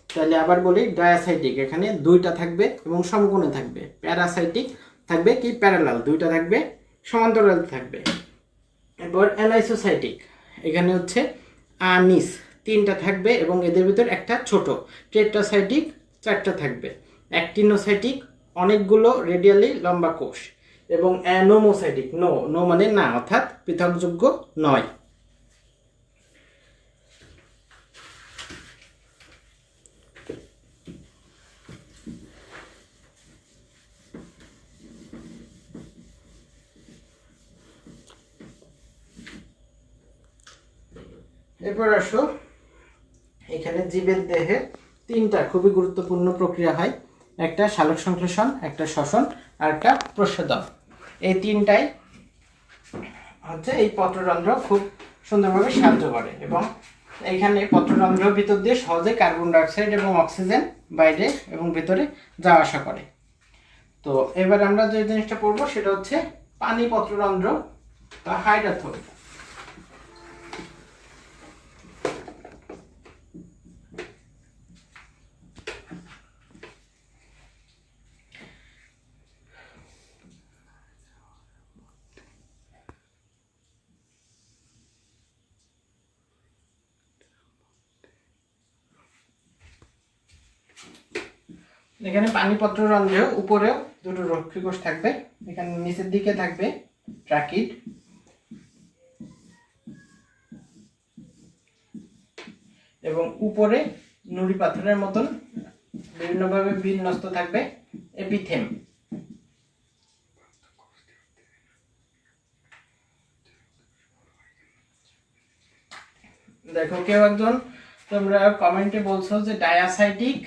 তাহলে আবার বলি, ডায়াসাইটিক এখানে 2টা থাকবে এবং সমকোণে থাকবে। প্যারাসাইটিক থাকবে কি? প্যারালাল, 2টা থাকবে, সমান্তরাল থাকবে। এরপর অ্যানাইসোসাইটিক এখানে হচ্ছে আনিস, 3টা থাকবে এবং এদের ভিতর একটা ছোট। টেট্রাসাইটিক 4টা থাকবে। অ্যাক্টিনোসাইটিক অনেকগুলো রেডিয়ালি লম্বা কোষ। এবং অ্যানোমোসাইটিক নো মানে না, অর্থাৎ পৃথকযোগ্য নয়। এরপর আসো, এখানে জীবের দেহে তিনটা খুবই গুরুত্বপূর্ণ প্রক্রিয়া হয়, একটা সালোক সংশ্লেষণ, একটা শ্বসন, আর একটা প্রস্বেদন। এই তিনটাই হচ্ছে এই পত্ররন্ধ্র খুব সুন্দরভাবে সাহায্য করে, এবং এইখানে পত্ররন্ধ্রের ভিতর দিয়ে সহজে কার্বন ডাইঅক্সাইড এবং অক্সিজেন বাইরে এবং ভেতরে যাওয়া আসা করে। তো এবার আমরা যে জিনিসটা পড়বো সেটা হচ্ছে পানি পত্ররন্ধ্র বা হাইড্রোথোর। এখানে পানিপত্র রন্ধ্রেও উপরেও দুটো রক্ষী কোষ থাকবে। এখানে নিচের দিকে থাকবে ট্রাকিড, এবং উপরে নুড়ি পাথরের মতন বিভিন্নভাবে বিন্যস্ত থাকবে এপিথেম। দেখো কেউ একজন তোমরা কমেন্টে বলছো যে ডায়াসাইটিক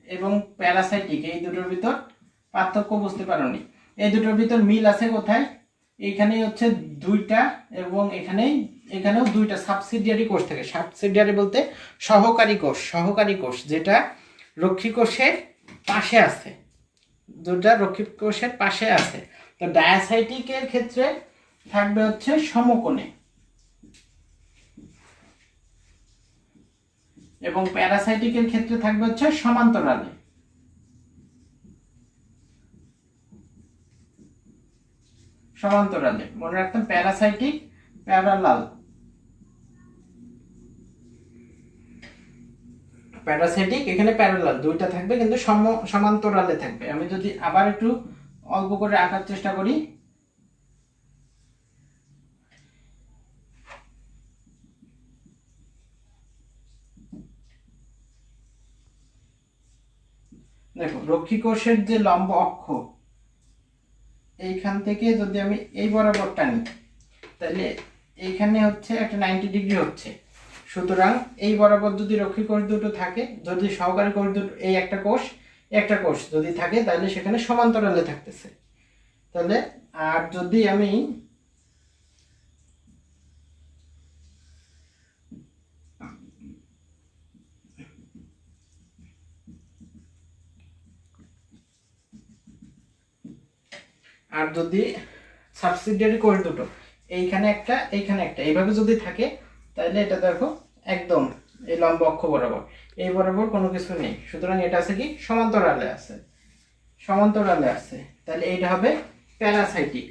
এবং প্যারাসাইটিক এই দুটোর ভিতর পার্থক্য বুঝতে পারোনি। এই দুটোর ভিতর মিল আছে কোথায়? এখানে হচ্ছে দুইটা, এবং এখানেও দুইটা সাবসিডিয়ারি কোষ থাকে। সাবসিডিয়ারি বলতে সহকারী কোষ যেটা রক্ষী কোষের পাশে আছে, যেটা রক্ষী কোষের পাশে আছে। তো ডায়াসাইটিকের ক্ষেত্রে থাকবে হচ্ছে সমকোণে, এবং প্যারাসাইটিকের ক্ষেত্রে থাকবে হচ্ছে সমান্তরালে। মনে রাখতাম, প্যারাসাইটিক প্যারালাল, প্যারাসাইটিক এখানে প্যারালাল দুইটা থাকবে, কিন্তু সমান্তরালে থাকবে। আমি যদি আবার একটু অল্প করে আঁকার চেষ্টা করি, দেখো রক্ষী কোষের যে লম্ব অক্ষ, এইখান থেকে যদি আমি এই বরাবর টানি তাহলে এইখানে হচ্ছে একটা 90 ডিগ্রি হচ্ছে। সুতরাং এই বরাবর যদি রক্ষী কোষ দুটো থাকে, যদি সহকারী কোষ দুটো, এই একটা কোষ যদি থাকে, তাহলে সেখানে সমান্তরালে থাকতেছে। তাহলে আর যদি আমি সাবসিডিয়ারি কোষ দুটো এইখানে একটা এইভাবে যদি থাকে, তাহলে এটা দেখো একদম এই লম্ব অক্ষ বরাবর, এই বরাবর কোনো কিছু নেই। সুতরাং এটা আছে কি সমান্তরালে আছে। তাহলে এইটা হবে প্যারাসাইটিক,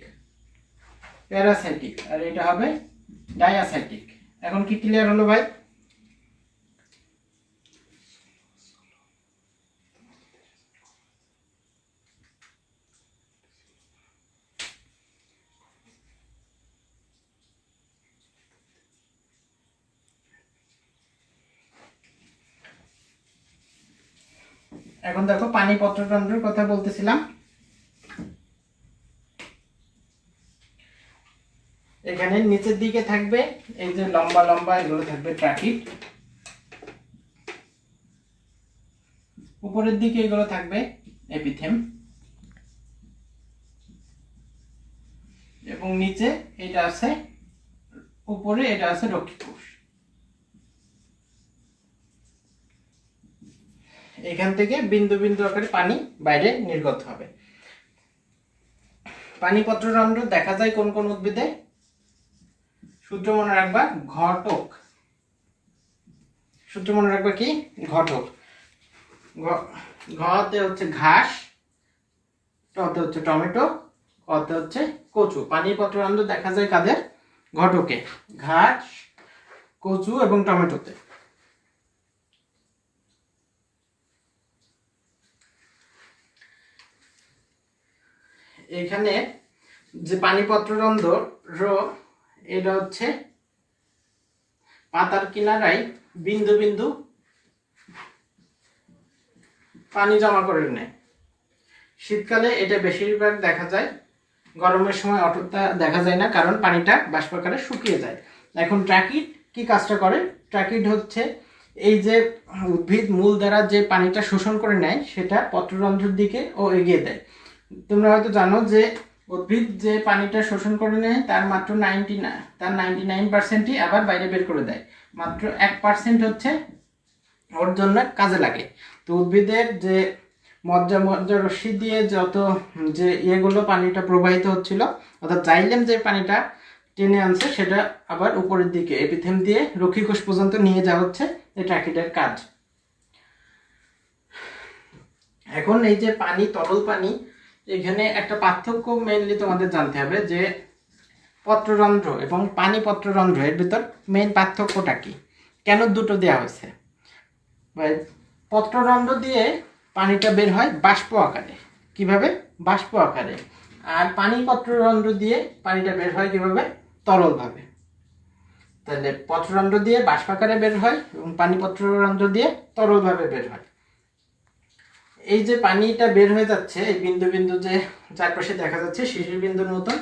আর এটা হবে ডায়াসাইটিক। এখন কি ক্লিয়ার হলো ভাই? এখন দেখো পানি পত্রতন্ত্রের কথা বলতেছিলাম। এখানে নিচের দিকে থাকবে এই যে লম্বা লম্বা এগুলো থাকবে ট্রাকিড, উপরের দিকে এগুলো থাকবে এপিথেম, এবং নিচে এটা আছে, উপরে এটা আছে রক্ষী কোষ। এখান থেকে বিন্দু বিন্দু আকারে পানি বাইরে নির্গত হবে। পানি পত্ররন্ধ্র দেখা যায় কোন কোন উদ্ভিদে? সূত্র মনে রাখবা, ঘটক। সূত্র মনে রাখবা কি? ঘটক। ঘতে হচ্ছে ঘাস, টতে হচ্ছে টমেটো, কতে হচ্ছে কচু। পানি পত্ররন্ধ্র দেখা যায় কাদের? ঘটকে, ঘাস, কচু এবং টমেটোতে। এখানে যে পানি পত্ররন্ধ্র এটা হচ্ছে পাতার কিনারায় বিন্দু বিন্দু পানি জমা করে নেয়। শীতকালে এটা বেশিরভাগ দেখা যায়, গরমের সময় অতটা দেখা যায় না, কারণ পানিটা বাষ্পাকারে শুকিয়ে যায়। এখন ট্রাকিড কি কাজটা করে? ট্রাকিড হচ্ছে এই যে উদ্ভিদ মূল দ্বারা যে পানিটা শোষণ করে নেয় সেটা পত্ররন্ধ্রের দিকে ও এগিয়ে দেয়। তোমরা হয়তো জানো যে উদ্ভিদ যে পানিটা শোষণ করে নেয় তার মাত্র 99%ই আবার বাইরে বের করে দেয়, মাত্র 1% হচ্ছে ওর জন্য কাজে লাগে। তো উদ্ভিদের যে মজ্জা রশ্মি দিয়ে যত যে ইয়েগুলো পানিটা প্রবাহিত হচ্ছিল, অর্থাৎ জাইলেম যে পানিটা টেনে আনছে সেটা আবার উপরের দিকে এপিথেম দিয়ে রক্ষীকোষ পর্যন্ত নিয়ে যাওয়া হচ্ছে এই ট্রাকিডের কাজ। এখন এই যে পানি, তরল পানি, এখানে একটা পার্থক্য মেইনলি তোমাদের জানতে হবে যে পত্ররন্ধ্র এবং পানি পত্ররন্ধ্র এর ভিতর মেইন পার্থক্যটা কি, কেন দুটো দেওয়া হয়েছে। পত্ররন্ধ্র দিয়ে পানিটা বের হয় বাষ্প আকারে। কিভাবে? বাষ্প আকারে। আর পানি পত্ররন্ধ্র দিয়ে পানিটা বের হয় কিভাবে? তরলভাবে। তাহলে পত্ররন্ধ্র দিয়ে বাষ্প আকারে বের হয় এবং পানি পত্ররন্ধ্র দিয়ে তরলভাবে বের হয়। এই যে পানিটা বের হয়ে যাচ্ছে, এই বিন্দু বিন্দু যে চারপাশে দেখা যাচ্ছে শিশির বিন্দুর মতন,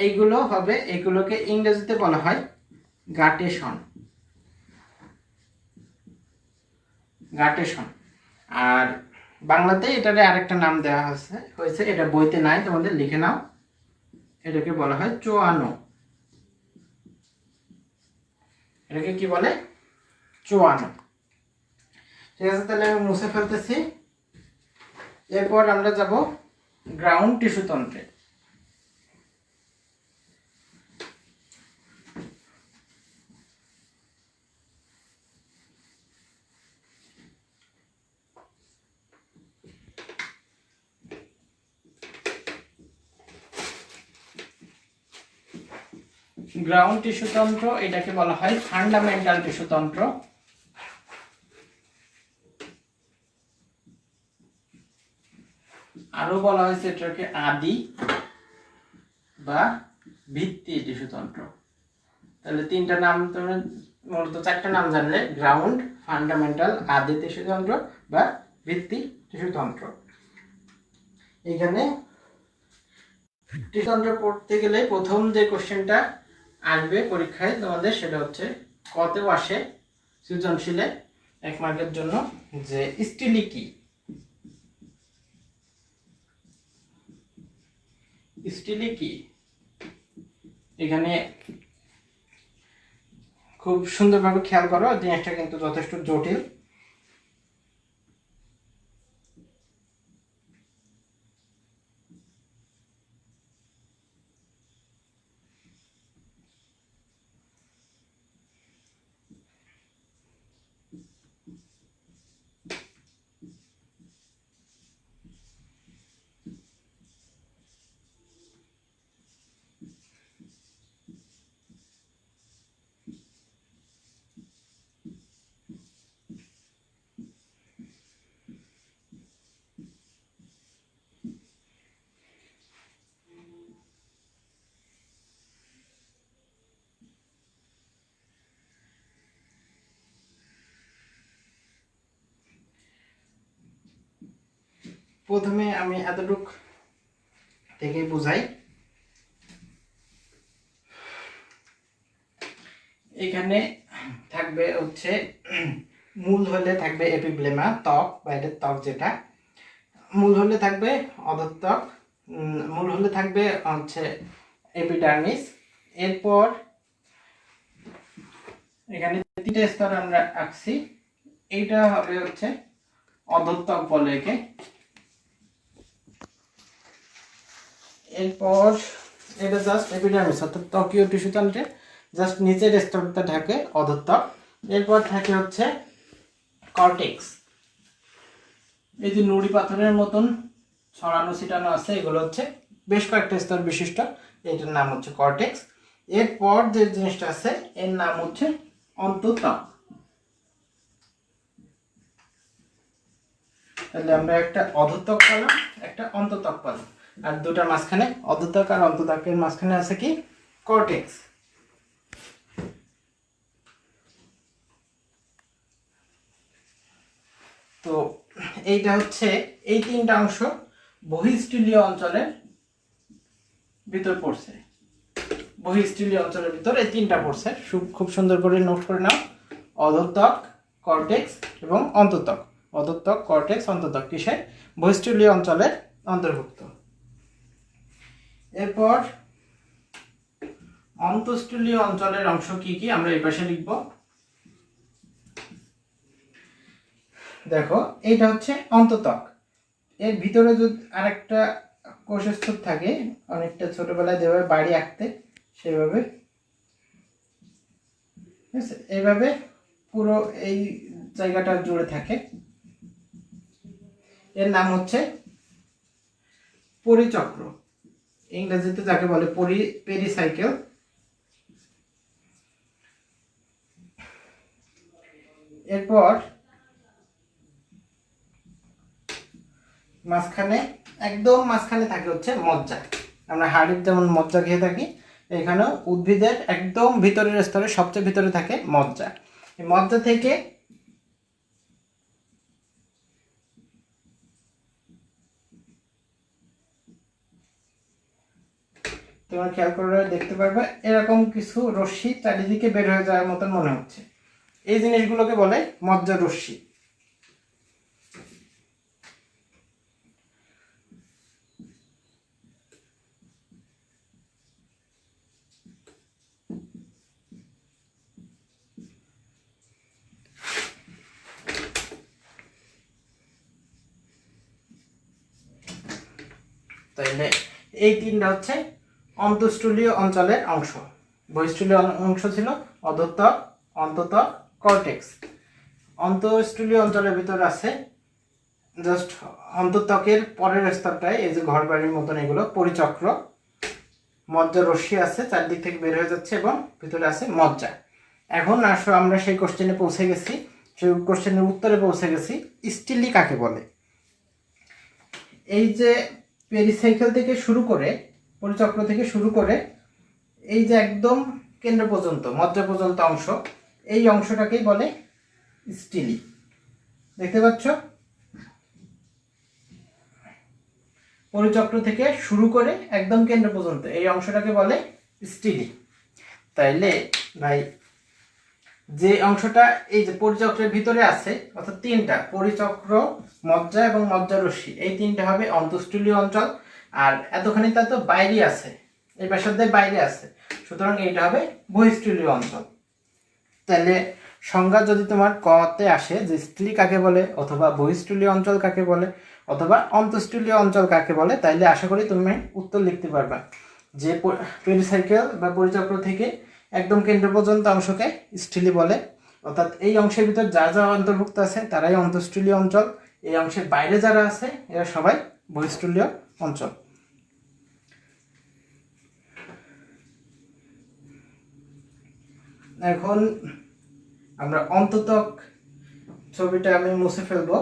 এইগুলো হবে, এইগুলোকে ইংরেজিতে বলা হয় গাটেশন। গাটেশন। আর বাংলাতে এটারে আরেকটা নাম দেওয়া হয়েছে, এটা বইতে নাই, তোমাদের লিখে নাও। এটাকে বলা হয় চোয়ানো। এটাকে কি বলে? চোয়ানো। ঠিক আছে, তাহলে আমি মুছে ফেলতেছি। এরপর আমরা যাব গ্রাউন্ড টিস্যু তন্ত্রে। গ্রাউন্ড টিস্যু তন্ত্র, এটাকে বলা হয় ফান্ডামেন্টাল টিস্যু তন্ত্র। আরো বলা হয়েছে এটাকে আদি বা ভিত্তি টিস্যু তন্ত্র। তাহলে তিনটা নাম, তুমি মূলত চারটা নাম জানলে, গ্রাউন্ড, ফান্ডামেন্টাল, আদি টিস্যু তন্ত্র বা ভিত্তি টিস্যু তন্ত্র। এখানে টিস্যু তন্ত্র পড়তে গেলে প্রথম যে কোশ্চেনটা আসবে পরীক্ষায় তোমাদের, সেটা হচ্ছে কতেও আসে সৃজনশীলে 1 মার্কের জন্য, যে স্টিলি কি। স্টিলি কি, এখানে খুব সুন্দরভাবে খেয়াল করো, জিনিসটা কিন্তু যথেষ্ট জটিল। প্রথমে আমি এতটুক থেকে বুঝাই। এখানে থাকবে হচ্ছে মূল হলে থাকবে এপিব্লেমা, ত্বক, বাইরের ত্বক যেটা। মূল হলে থাকবে অধঃত্বক, মূল হলে থাকবে হচ্ছে এপিডার্মিস। এরপর এখানে 3টে স্তর আমরা আঁকছি, এইটা হবে হচ্ছে অধঃত্বক বলে একে। এরপর এটা জাস্ট এপিডার্মিস, অর্থাৎ ত্বকীয় টিস্যু তন্ত্রে জাস্ট নিচের স্তরটা ঢাকে অধঃত্বক। এরপর থাকে হচ্ছে কর্টেক্স। এই যে নুড়ি পাথরের মতন ছড়ানো ছিটানো আছে, এগুলো হচ্ছে বেশ কয়েকটা স্তর বিশিষ্ট, এটার নাম হচ্ছে কর্টেক্স। এরপর যে জিনিসটা আছে এর নাম হচ্ছে অন্তঃত্বক। তাহলে আমরা একটা অধঃত্বক পেলাম, একটা অন্তঃত্বক পেলাম, আর দুটার মাঝখানে, অধঃত্বক আর অন্তঃত্বকের মাঝখানে আছে কি? কর্টেক্স। তো এইটা হচ্ছে, এই 3টা অংশ বহিঃস্থলীয় অঞ্চলের ভিতর পড়ছে। বহিঃস্থলীয় অঞ্চলের ভিতর এই তিনটা পড়ছে, খুব সুন্দর করে নোট করে নাও। অধঃত্বক, কর্টেক্স এবং অন্তঃত্বক। অধঃত্বক, কর্টেক্স, অন্তঃত্বক কিসের? বহিঃস্থলীয় অঞ্চলের অন্তর্ভুক্ত। এরপর অন্তঃস্থলীয় অঞ্চলের অংশ কি কি আমরা এই পাশে লিখব। দেখো এইটা হচ্ছে অন্তঃত্বক। এর ভিতরে যদি আরেকটা কোষস্থর থাকে, অনেকটা ছোটবেলায় যেভাবে বাড়ি আঁকতে সেভাবে, এইভাবে পুরো এই জায়গাটা জুড়ে থাকে। এর নাম হচ্ছে পরিচক্র, ইংরেজিতে যাকে বলে পেরিসাইকেল। এরপর মাঝখানে, একদম মাঝখানে থাকে হচ্ছে মজ্জা। আমরা হাড়ির যেমন মজ্জা খেয়ে থাকি, এখানেও উদ্ভিদের একদম ভিতরের স্তরে সবচেয়ে ভিতরে থাকে মজ্জা। এই মজ্জা থেকে তোমরা খেয়াল করে দেখতে পারবে এরকম কিছু রশ্মি চারিদিকে বের হয়ে যাওয়ার মতন মনে হচ্ছে। এই জিনিসগুলোকে বলে মজ্জা রশ্মি। তাইলে এই তিনটা হচ্ছে অন্তঃস্থলীয় অঞ্চলের অংশ। বহিঃস্থলীয় অংশ ছিল অধঃত্বক, অন্তঃত্বক, কর্টেক্স। অন্তঃস্থলীয় অঞ্চলের ভিতর আছে জাস্ট অন্তঃত্বকের পরের স্তরটায়, এই যে ঘর বাড়ির মতন এগুলো পরিচক্র। মজ্জা রশ্মি আছে, চারদিক থেকে বের হয়ে যাচ্ছে এবং ভিতরে আছে মজ্জা। এখন আসো আমরা সেই কোশ্চেনে পৌঁছে গেছি, সেই কোশ্চেনের উত্তরে পৌঁছে গেছি। স্টিলি কাকে বলে? এই যে পেরিসাইকেল থেকে শুরু করে, পরিচক্র থেকে শুরু করে এই যে একদম কেন্দ্র পর্যন্ত, মজ্জা পর্যন্ত অংশ, এই অংশটাকেই বলে স্টিলি। দেখতে পাচ্ছ? পরিচক্র থেকে শুরু করে একদম কেন্দ্র পর্যন্ত এই অংশটাকে বলে স্টিলি। তাইলে ভাই যে অংশটা এই যে পরিচক্রের ভিতরে আছে, অর্থাৎ তিনটা, পরিচক্র, মজ্জা এবং মজ্জা রশ্মি, এই তিনটা হবে অন্তঃস্থলীয় অঞ্চল। আর এতখানি তা তো বাইরে আছে, এই ব্যাসার্ধের বাইরে আছে, সুতরাং এইটা হবে বহিঃস্থলীয় অঞ্চল। তাহলে সংজ্ঞা যদি তোমার কতে আসে যে স্টিলি কাকে বলে, অথবা বহিঃস্থলীয় অঞ্চল কাকে বলে, অথবা অন্তঃস্থলীয় অঞ্চল কাকে বলে, তাইলে আশা করি তুমি উত্তর লিখতে পারবা যে পেরিসাইকেল বা পরিচক্র থেকে একদম কেন্দ্র পর্যন্ত অংশকে স্টিলি বলে। অর্থাৎ এই অংশের ভিতর যা যা অন্তর্ভুক্ত আছে তারাই অন্তঃস্থলীয় অঞ্চল, এই অংশের বাইরে যারা আছে এরা সবাই বহিঃস্থলীয় অঞ্চল। এখন আমরা অন্তঃত্বক ছবিটা আমি মুছে ফেলবো।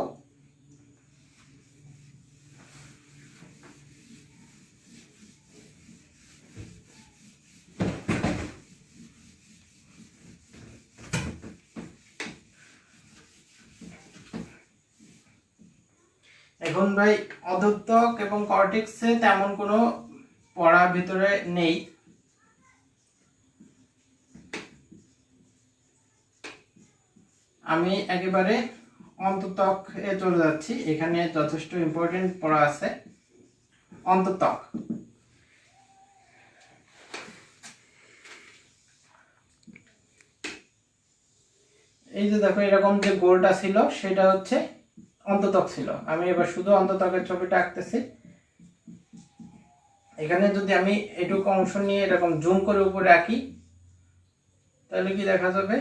এখন ভাই অধঃত্বক এবং কর্টেক্সে তেমন কোনো পড়া ভিতরে নেই। আমি একেবারে অন্তঃত্বক এ চলে যাচ্ছি, এখানে যথেষ্ট ইম্পর্টেন্ট পড়া আছে। অন্তঃত্বক, এই যে দেখো এরকম যে গোলটা ছিল সেটা হচ্ছে অন্তঃত্বক ছিল। আমি এবার শুধু অন্তঃত্বকের ছবিটা আঁকতেছি। এখানে যদি আমি এটুকু অংশ নিয়ে এরকম জুম করে উপরে আঁকি তাহলে কি দেখা যাবে?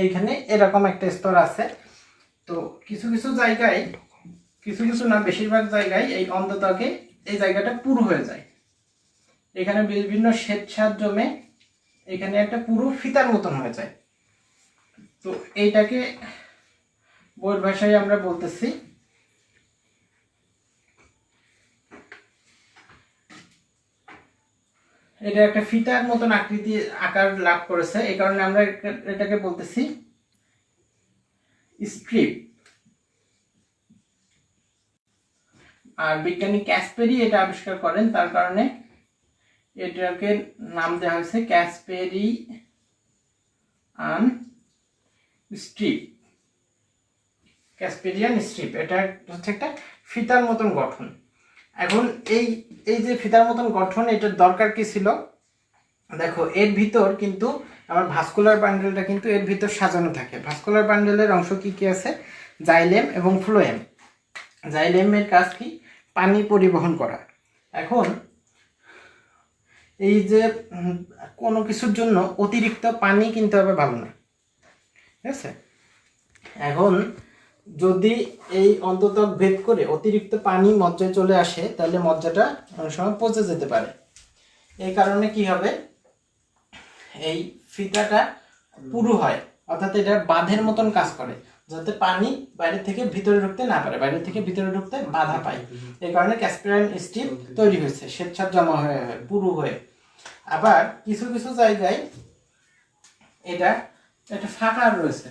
এইখানে এরকম একটা স্তর আছে। তো কিছু কিছু জায়গায়, কিছু কিছু না বেশিরভাগ জায়গায় এই অন্তঃত্বকে এই জায়গাটা পুরু হয়ে যায়, এখানে বিভিন্ন শ্বেতসার জমে এখানে একটা পুরো ফিতার মতন হয়ে যায়। তো এইটাকে বইয়ের ভাষায় আমরা বলতেছি এটা একটা ফিতার মতন আকৃতি আকার লাভ করেছে, এই কারণে আমরা এটাকে বলতেছি স্ট্রিপ। আর বিজ্ঞানী ক্যাসপেরি এটা আবিষ্কার করেন, তার কারণে এটাকে নাম দেওয়া হয়েছে ক্যাসপেরিয়ান স্ট্রিপ। ক্যাসপেরিয়ান স্ট্রিপ এটা হচ্ছে একটা ফিতার মতন গঠন। এখন এই এই যে ফিতার মতন গঠন, এটার দরকার কি ছিল? দেখো এর ভিতর কিন্তু আমার ভাস্কুলার বান্ডেলটা কিন্তু এর ভিতর সাজানো থাকে। ভাস্কুলার বান্ডেলের অংশ কি কি আছে? জাইলেম এবং ফ্লোয়েম। জাইলেমের কাজ কি? পানি পরিবহন করা। এখন এই যে কোনো কিছুর জন্য অতিরিক্ত পানি কিনতে হবে ভালো না, ঠিক আছে? এখন যদি এই অন্ততক ভেদ করে অতিরিক্ত পানি মজ্জায় চলে আসে, তাহলে মজ্জাটা অনেক সময় পচে যেতে পারে। এই কারণে কি হবে, এই ফিতাটা পুরু হয়, অর্থাৎ এটা বাঁধের মতন কাজ করে, যাতে পানি বাইরে থেকে ভিতরে ঢুকতে না পারে, বাইরে থেকে ভিতরে ঢুকতে বাধা পায়। এই কারণে ক্যাসপিয়ান স্ট্রিপ তৈরি হয়েছে, স্বেচ্ছার জমা হয়ে পুরু হয়ে। আবার কিছু কিছু জায়গায় এটা একটা ফাঁকা রয়েছে,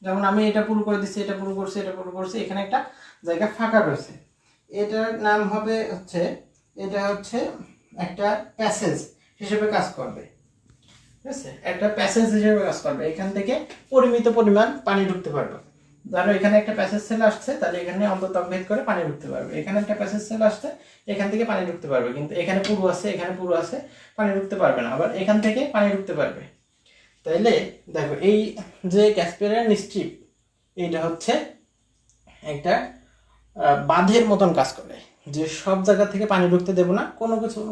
যেমন আমি এটা পুরো করে দিচ্ছি, এটা পুরো করছি, এটা পুরো করছি, এখানে একটা জায়গা ফাঁকা রয়েছে। এটার নাম হবে হচ্ছে, এটা হচ্ছে একটা প্যাসেজ হিসেবে কাজ করবে, ঠিক আছে? একটা প্যাসেজ হিসেবে কাজ করবে, এখান থেকে পরিমিত পরিমাণ পানি ঢুকতে পারবে। ধরো এখানে একটা প্যাসেজ সেল আসছে, তাহলে এখানে অন্ততক ভেদ করে পানি ঢুকতে পারবে। এখানে একটা প্যাসেজ সেল আসছে, এখান থেকে পানি ঢুকতে পারবে, কিন্তু এখানে পুরো আছে, এখানে পুরো আছে, পানি ঢুকতে পারবে না। আবার এখান থেকে পানি ঢুকতে পারবে। তাইলে দেখো এই যে ক্যাসপিয়ান স্ট্রিপ, এইটা হচ্ছে একটা বাঁধের মতন কাজ করে, যে সব জায়গা থেকে পানি ঢুকতে দেবো না,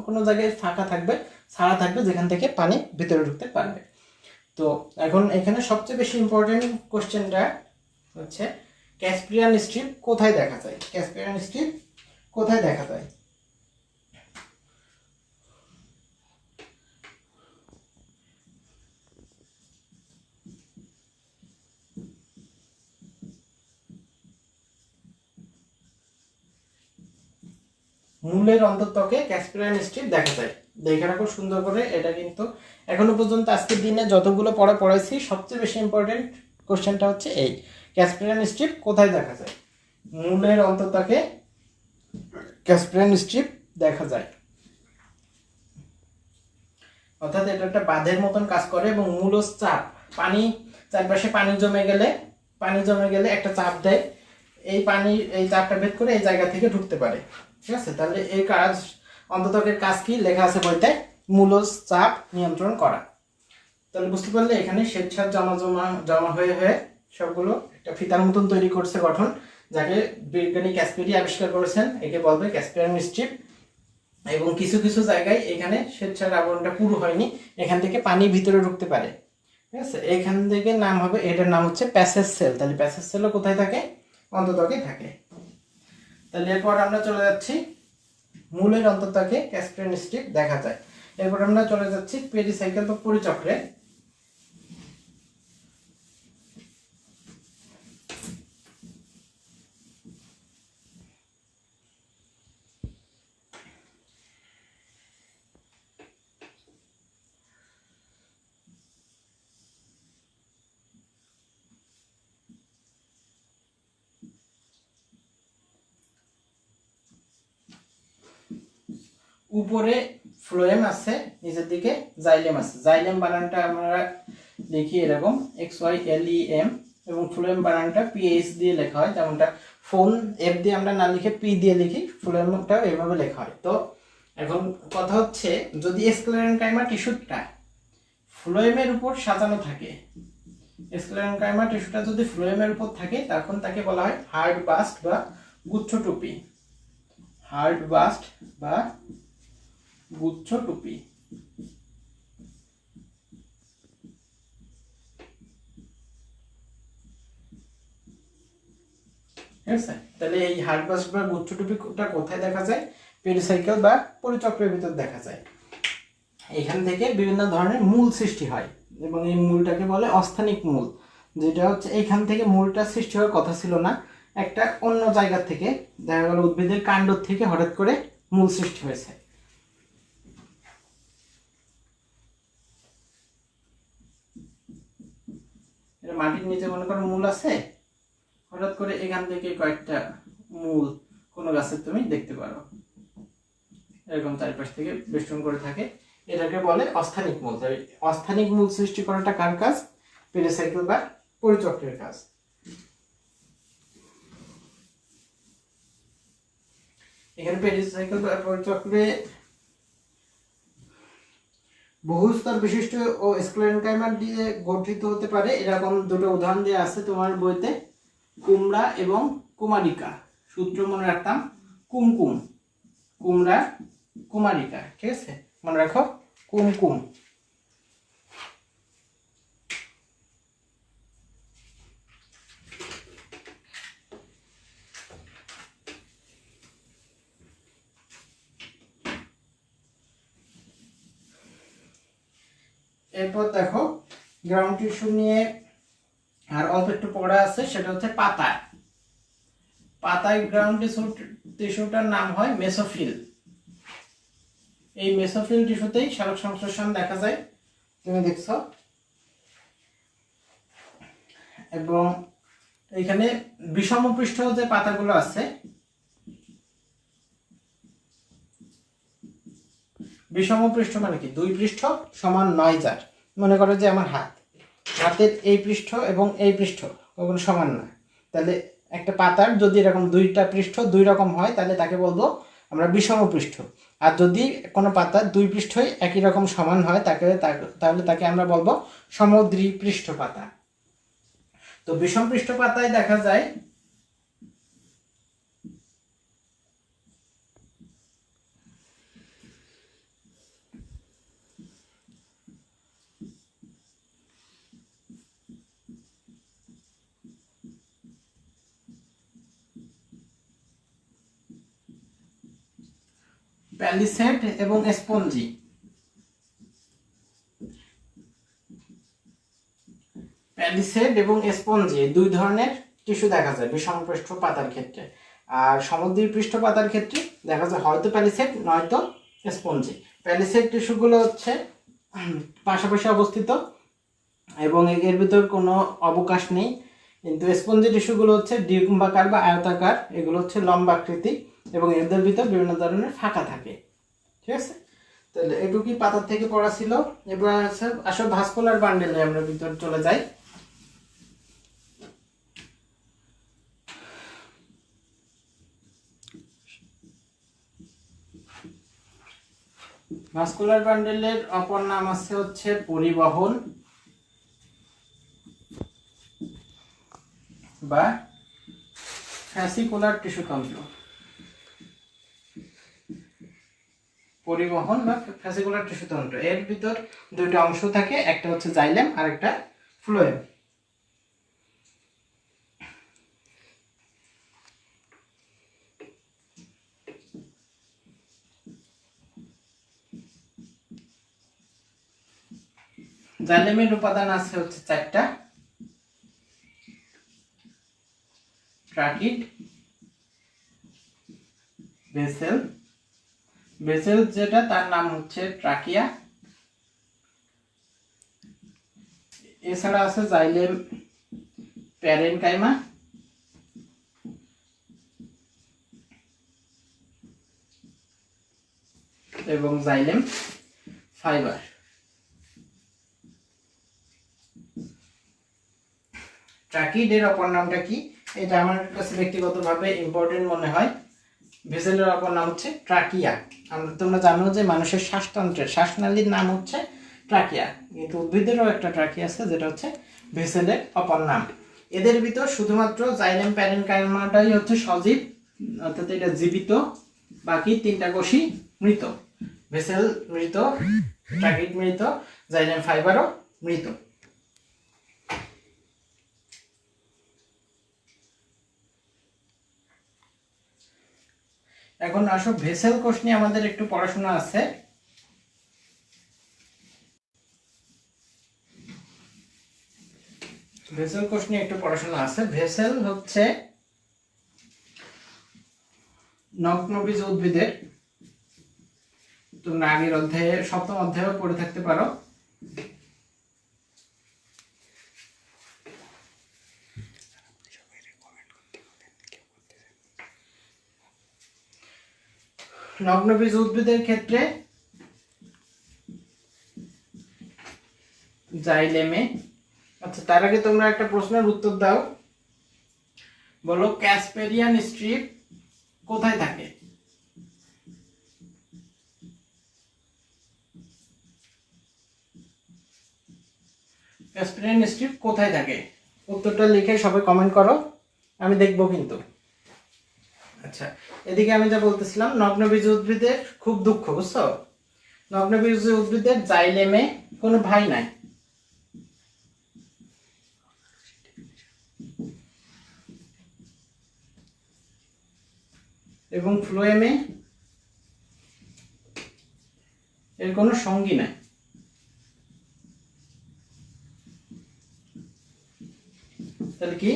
কোনো জায়গায় ফাঁকা থাকবে, ছাড়া থাকবে, যেখান থেকে পানি ভিতরে ঢুকতে পারবে। তো এখন এখানে সবচেয়ে বেশি ইম্পর্টেন্ট কোশ্চেনটা হচ্ছে ক্যাসপিয়ান স্ট্রিপ কোথায় দেখা যায়? ক্যাসপিয়ান স্ট্রিপ কোথায় দেখা যায়? মূলের অন্তর্ত্বকে ক্যাসপিয়ান স্ট্রিপ দেখা যায়। দেখে রাখো সুন্দর করে। এটা কিন্তু এখনো পর্যন্ত আজকের দিনে যতগুলো পড়াইছি সবচেয়ে বেশি ইম্পর্টেন্ট কোশ্চেনটা হচ্ছে এই, ক্যাসপিয়ান স্ট্রিপ কোথায় দেখা যায়? মূলের অন্তর্ত্বকে ক্যাসপিয়ান স্ট্রিপ দেখা যায়, অর্থাৎ এটা একটা বাঁধের মতন কাজ করে এবং মূলজ চাপ, পানি চারপাশে পানি জমে গেলে একটা চাপ দেয়, এই চাপটা ভেদ করে এই জায়গা থেকে ঢুকতে পারে, ঠিক আছে? তাহলে এই কাজ, অন্ততকের কাজ কি লেখা আছে বইতে? মূলজ চাপ নিয়ন্ত্রণ করা। তাহলে বুঝতে পারলে এখানে স্বেচ্ছার জমা হয়ে সবগুলো একটা ফিতার মতন তৈরি করছে গঠন, যাকে বিজ্ঞানী ক্যাসপেরি আবিষ্কার করেছেন। একে বলবে ক্যাসপিয়ান স্ট্রিপ। এবং কিছু কিছু জায়গায় এখানে স্বেচ্ছার আবরণটা পুরো হয়নি, এখান থেকে পানি ভিতরে ঢুকতে পারে, ঠিক আছে? এখান থেকে নাম হবে, এটার নাম হচ্ছে প্যাসেজ সেল। তাহলে প্যাসেজ সেলও কোথায় থাকে? অন্ততকে থাকে। তাহলে এরপর আমরা চলে যাচ্ছি মূলের অন্ততকে ক্যাসপিয়ান স্ট্রিপ দেখা যায়। এরপর আমরা চলে যাচ্ছি পেরিসাইকেল বা পরিচক্রে। উপরে ফ্লোয়েম আছে, নিচের দিকে জাইলেম আছে। জাইলেম বানানটা আমরা লিখি এরকম XYLEM, এবং ফ্লোয়েম বানানটা PH দিয়ে লেখা হয়, যেমনটা ফোন F দিয়ে আমরা না লিখে P দিয়ে লিখি, ফ্লোয়েমটাও এভাবে লেখা হয়। তো এখন কথা হচ্ছে, যদি স্ক্লেরেনকাইমা টিস্যুটা ফ্লোয়েমের উপর সাজানো থাকে, স্ক্লেরেনকাইমা টিস্যুটা যদি ফ্লোয়েমের উপর থাকে, তখন তাকে বলা হয় হার্ড বাস্ট বা গুচ্ছ টুপি। হার্ড বাস্ট বা গুচ্ছ টুপি। ঠিক আছে? তাহলে এই হার্ড বাস্ট বা গুচ্ছ টুপিটা কোথায় দেখা যায়? পেরিসাইকেল বা পরিচক্রের ভিতর দেখা যায়। এখান থেকে বিভিন্ন ধরনের মূল সৃষ্টি হয়, এবং এই মূলটাকে বলে অস্থানিক মূল, যেটা হচ্ছে এইখান থেকে মূলটা সৃষ্টি হওয়ার কথা ছিল না, একটা অন্য জায়গা থেকে, দেখা গেল উদ্ভিদের কাণ্ড থেকে হঠাৎ করে মূল সৃষ্টি হয়েছে। মাটির নিচে মনে করো মূল আছে, হঠাৎ করে এখান থেকে কয়েকটা মূল কোনো গাছের তুমি দেখতে পারো, এরকম চারিপাশ থেকে বেষ্টন করে থাকে, এটাকে বলে অস্থানিক মূল। অস্থানিক মূল সৃষ্টি করাটা কার কাজ? পেরিসাইকেল বা পরিচক্রের কাজ। এখানে পেরিসাইকেল বা পরিচক্রে বহুস্তর বিশিষ্ট ও স্ক্লেরেনকাইমা দিয়ে গঠিত হতে পারে। এরকম দুটো উদাহরণ দেওয়া আছে তোমার বইতে, কুমড়া এবং কুমারিকা। সূত্র মনে রাখতাম, কুমকুম, কুমড়া, কুমারিকা, ঠিক আছে, মনে রাখো, কুমকুম। এরপর দেখো গ্রাউন্ড টিস্যু নিয়ে আর অল্প একটু পড়া আছে, সেটা হচ্ছে পাতা। পাতায় গ্রাউন্ড টিস্যুটার নাম হয় মেসোফিল। এই মেসোফিল টিস্যুতেই সালোক সংশ্লেষণ দেখা যায়, তুমি দেখছো। এবং এখানে বিষম পৃষ্ঠ যে পাতাগুলো আছে, বিষম পৃষ্ঠ মানে কি? দুই পৃষ্ঠ সমান নয় যার। মনে করো যে আমার হাতের এই পৃষ্ঠ এবং এই পৃষ্ঠ কখনো সমান না, তাহলে একটা পাতার যদি এরকম দুইটা পৃষ্ঠ দুই রকম হয় তাহলে তাকে বলবো আমরা বিষম পৃষ্ঠ। আর যদি কোনো পাতার দুই পৃষ্ঠই একই রকম সমান হয় তাহলে তাকে আমরা বলবো সমদ্রি পৃষ্ঠ পাতা। তো বিষম পৃষ্ঠ পাতায় দেখা যায় প্যালিসেড এবং স্পঞ্জি। প্যালিসেড এবং স্পঞ্জি দুই ধরনের টিস্যু দেখা যায় বিষম পৃষ্ঠ পাতার ক্ষেত্রে। আর সমদ্রি পৃষ্ঠ পাতার ক্ষেত্রে দেখা যায় হয়তো প্যালিসেড নয়তো স্পঞ্জি। প্যালিসেড টিস্যুগুলো হচ্ছে পাশাপাশি অবস্থিত এবং এর ভিতর কোনো অবকাশ নেই, কিন্তু স্পঞ্জি টিস্যুগুলো হচ্ছে ডিম্বাকার বা আয়তাকার, এগুলো হচ্ছে লম্বাকৃতি এবং এদের ভিতর বিভিন্ন ধরনের ফাঁকা থাকে, ঠিক আছে। তাহলে এটুকুই পাতার থেকে পড়া ছিল। এবার আসলে ভাস্কুলার বান্ডেলে আমরা ভিতর চলে যাই। ভাস্কুলার বান্ডেলের অপর নাম আছে হচ্ছে পরিবহন বা ফ্যাসিকুলার টিস্যুতন্ত্র। পরিবহন বা ফ্যাসিকুলার টিস্যুতন্ত্র, এর ভিতর দুইটা অংশ থাকে, একটা হচ্ছে জাইলেম আর একটা ফ্লোয়েম। জাইলেমের উপাদান আছে হচ্ছে চারটা: ট্রাকিড, ভেসেল, ভেসেল যেটা তার নাম হচ্ছে ট্রাকিয়া, এছাড়া আছে জাইলেম প্যারেনকাইমা এবং জাইলেম ফাইবার। ট্রাকিডের অপর নামটা কি? এটা আমার কাছে ব্যক্তিগতভাবে ইম্পর্টেন্ট মনে হয়। ভেসেলের অপর নাম হচ্ছে ট্রাকিয়া। তোমরা জানো যে মানুষের শ্বাসতন্ত্রের শ্বাসনালীর নাম হচ্ছে ট্রাকিয়া, কিন্তু উদ্ভিদেরও একটা ট্রাকিয়া আছে যেটা হচ্ছে ভেসেলের অপর নাম। এদের ভিতর শুধুমাত্র জাইলেম প্যারেনকাইমাটাই হচ্ছে সজীব, অর্থাৎ এটা জীবিত, বাকি তিনটা কোষই মৃত। ভেসেল মৃত, ট্রাকিড মৃত, জাইলেম ফাইবারও মৃত। এখন আসো ভেসেল কোষ নিয়ে আমাদের একটু পড়াশোনা আছে। ভেসেল কোষ নিয়ে একটু পড়াশোনা আছে। ভেসেল হচ্ছে নগ্নবীজ উদ্ভিদের, তোমরা আগের অধ্যায়ে সপ্তম অধ্যায়ে পড়ে থাকতে পারো। নগ্নবীজ উদ্ভিদের ক্ষেত্রে জাইলেমে। আচ্ছা, তার আগে তোমরা একটা প্রশ্নের উত্তর দাও, বলো ক্যাসপেরিয়ান স্ট্রিপ কোথায় থাকে? ক্যাসপেরিয়ান স্ট্রিপ কোথায় থাকে? উত্তরটা লিখে সবাই কমেন্ট করো, আমি দেখবো কিন্তু। আচ্ছা, এদিকে আমি যা বলতেছিলাম, নগ্নবীজ উদ্ভিদের খুব দুঃখ, বুঝছো? নগ্নবীজ উদ্ভিদের জাইলেমে কোনো ভাই নাই, এবং ফ্লোয়েমে এর কোনো সঙ্গী নাই। তাহলে কি,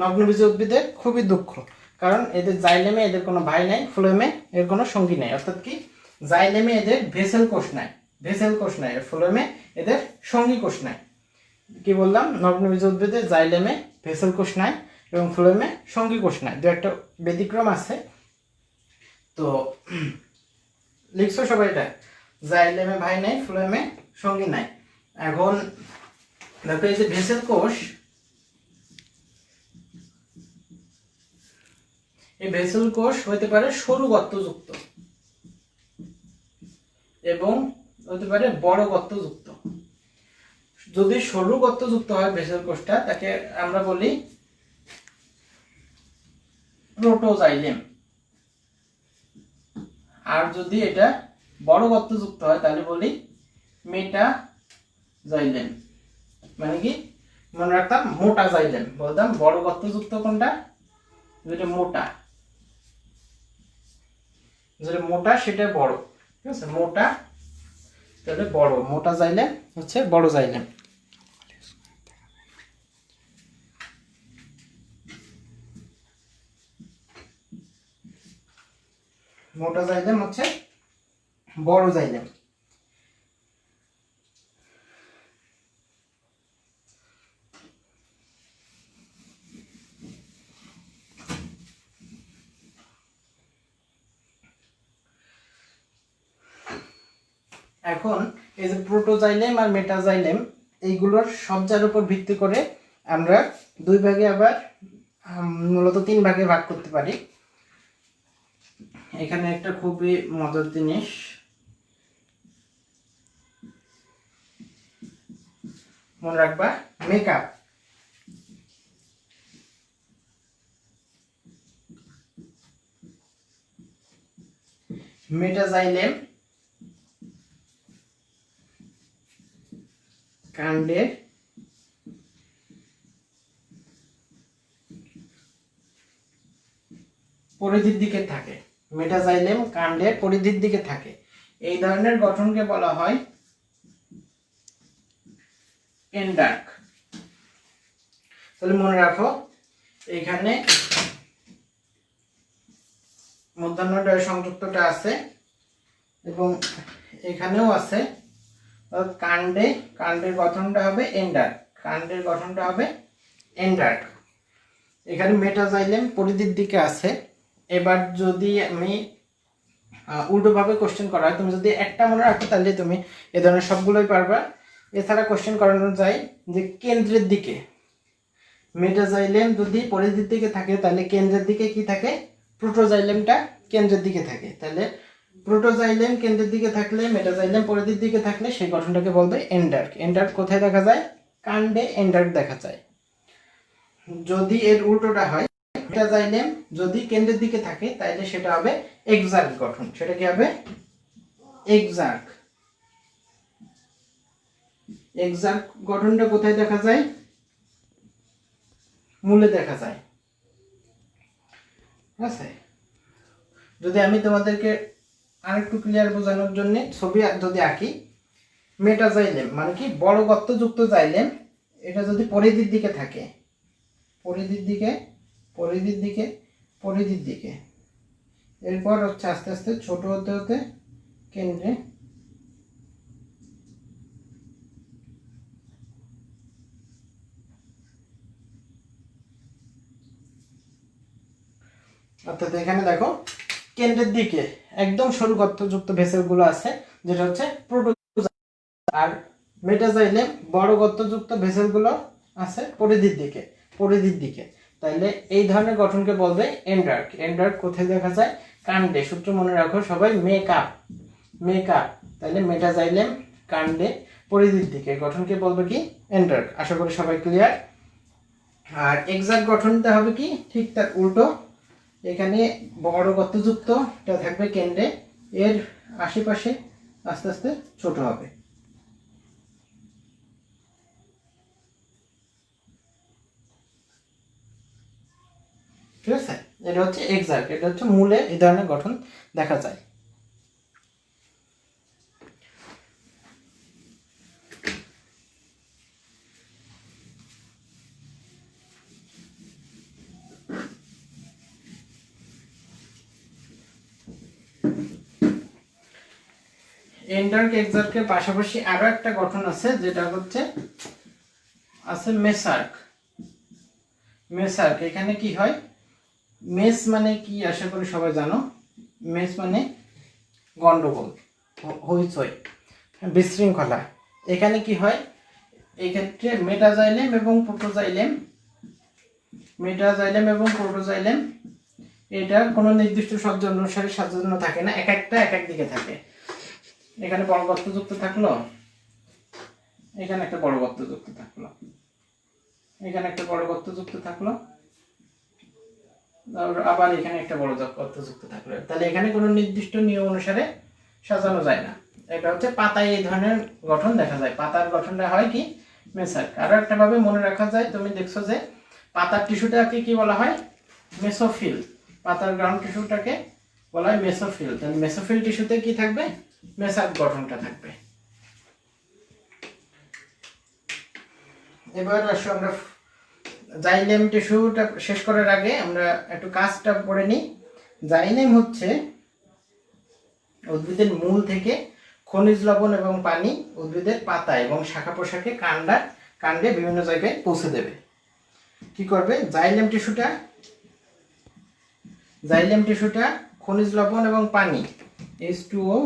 নগ্নবীজ উদ্ভিদের খুবই দুঃখ, কারণ এদের জাইলেমে এদের কোনো ভাই নাই, ফ্লোয়েমে এর কোনো সঙ্গী নাই। অর্থাৎ কি, জাইলেমে এদের ভেসেল কোষ নাই, আর ফ্লোয়েমে এদের সঙ্গী কোষ নাই। কি বললাম, নগ্নবীজ উদ্ভিদের জাইলেমে ভেসেল কোষ নাই এবং ফ্লোয়েমে সঙ্গী কোষ নাই, দু একটা ব্যতিক্রম আছে। তো লিখছো সবাই এটা, জাইলেমে ভাই নাই, ফ্লোয়েমে সঙ্গী নাই। এখন দেখো, এই যে ভেসেল কোষ, এই ভেসেল কোষ হতে পারে সরু গর্তযুক্ত এবং হতে পারে বড় গর্তযুক্ত। যদি সরু গর্তযুক্ত হয় ভেসেল কোষটা, তাকে আমরা বলি প্রোটোজাইলেম। আর যদি এটা বড় গর্তযুক্ত হয় তাহলে বলি মেটাজাইলেম। মানে কি, মনে রাখতাম মোটা জাইলেম, বলতাম বড় গর্তযুক্ত কোনটা, যেটা মোটা, যেটা মোটা সেটা বড়, ঠিক আছে? মোটা তাহলে বড়, মোটা জাইলেম হচ্ছে বড় জাইলেম। মোটা জাইলেম হচ্ছে বড় জাইলেম। এখন এই যে প্রোটোজাইলেম আর মেটাজাইলেম, এইগুলোর সজ্জার উপর ভিত্তি করে আমরা দুই ভাগে, আবার মূলত তিন ভাগে ভাগ করতে পারি। এখানে একটা খুবই মজার জিনিস, মনে রাখবা, মেকআপ। মেটাজাইলেম কাণ্ডের পরিধির দিকে থাকে, মেটাজাইলেম কাণ্ডের পরিধির দিকে থাকে। এই ধরনের গঠনকে বলা হয় এন্ডার্ক। তাহলে মনে রাখো, এখানে মধ্যাহ্নডয় সংযুক্তটা আছে এবং এখানেও আছে। কাণ্ডের গঠনটা হবে এন্ডার্ক, এখানে মেটাজাইলেম পরিধির দিকে আছে। এবার যদি আমি উল্টোভাবে কোশ্চেন করা হয়, তুমি যদি একটা মনে রাখো তাহলে তুমি এ ধরনের সবগুলোই পারবা। এছাড়া কোশ্চেন করানো যায় যে কেন্দ্রের দিকে, মেটাজাইলেম যদি পরিধির দিকে থাকে তাহলে কেন্দ্রের দিকে কি থাকে, প্রোটোজাইলেমটা কেন্দ্রের দিকে থাকে। তাহলে প্রোটোজাইলেম কেন্দ্রের দিকে থাকলে, মেটাজাইলেম পরিধির দিকে থাকলে সেই গঠনটাকে বলবে এন্ডার্ক। এন্ডার্ক কোথায় দেখা যায়, কাণ্ডে এন্ডার্ক দেখা যায়। যদি এর উল্টোটা হয়, মেটাজাইলেম যদি কেন্দ্রের দিকে থাকে তাহলে সেটা হবে এক্সার্ক গঠন। সেটা কি হবে, এক্সার্ক। এক্সার্ক গঠনটা কোথায় দেখা যায়, মূলে দেখা যায়, ঠিক আছে? যদি আমি তোমাদেরকে আরেকটু ক্লিয়ার বোঝানোর জন্য ছবি যদি আঁকি, মেটাজাইলেম মানে কি, বড় গর্তযুক্ত জাইলেম, এটা যদি পরিধির দিকে থাকে, পরিধির দিকে, এরপর হচ্ছে আস্তে আস্তে ছোট হতে হতে কেন্দ্রে, অর্থাৎ এখানে দেখো কেন্দ্রের দিকে একদম সরু গর্তযুক্ত ভেসেলগুলো আছে, যেটা হচ্ছে প্রোটোজাইলেম। আর মেটাজাইলেম বড় গর্তযুক্ত ভেসেলগুলো আছে পরিধির দিকে। তাহলে এই ধরনের গঠনকে বলবে এন্ডার্ক। এন্ডার্ক কোথায় দেখা যায়? কাণ্ডে। সূত্র মনে রাখো সবাই, মেকআপ। তাহলে মেটাজাইলেম কাণ্ডে পরিধির দিকে গঠনকে বলবে কি? এন্ডার্ক। আশা করি সবাই ক্লিয়ার। আর এক্সাক্ট গঠনটা হবে কি? ঠিক তার উল্টো। এখানে বড় গর্তযুক্তটা থাকবে কেন্দ্রে, এর আশেপাশে আস্তে আস্তে ছোট হবে। ঠিক আছে, এটা হচ্ছে এক্সাক্ট, এটা হচ্ছে মূলে এই ধরনের গঠন দেখা যায়। এন্ডার্ক এক্সার্কের পাশাপাশি আরো একটা গঠন আছে, যেটা হচ্ছে আছে মেসার্ক। এখানে কি হয়? মেস মানে কি আশা করি সবাই জানো। মেস মানে গন্ডগোল, হইচই, বিশৃঙ্খলা। এখানে কি হয়? এই ক্ষেত্রে মেটাজাইলেম এবং প্রোটোজাইলেম এটা কোনো নির্দিষ্ট শব্দ অনুসারে সাজানো থাকে না, এক একটা এক এক দিকে থাকে। এখানে বড় গর্তযুক্ত থাকলো, এখানে একটা বড় গর্তযুক্ত থাকলো, এখানে একটা বড় গর্তযুক্ত থাকলো, আবার এখানে একটা বড় গর্তযুক্ত থাকলো। তাহলে এখানে কোনো নির্দিষ্ট নিয়ম অনুসারে সাজানো যায় না। এটা হচ্ছে পাতায় এই ধরনের গঠন দেখা যায়। পাতার গঠনটা হয় কি? মেসার্ক। আরো একটা ভাবে মনে রাখা যায়, তুমি দেখছো যে পাতার টিস্যুটাকে কি বলা হয়? মেসোফিল। পাতার গ্রাউন্ড টিস্যুটাকে বলা হয় মেসোফিল। তাহলে মেসোফিল টিস্যুতে কি থাকবে? মেসার্ক গঠনটা থাকবে। এবার আসো আমরা জাইলেম টিস্যুটা শেষ করার আগে আমরা একটু কাজটা পড়ে নিই। জাইলেম হচ্ছে উদ্ভিদের মূল থেকে খনিজ লবণ এবং পানি উদ্ভিদের পাতা এবং শাখা প্রশাখে কাণ্ডে বিভিন্ন জায়গায় পৌঁছে দেবে। কি করবে? জাইলেম টিস্যুটা খনিজ লবণ এবং পানি H2O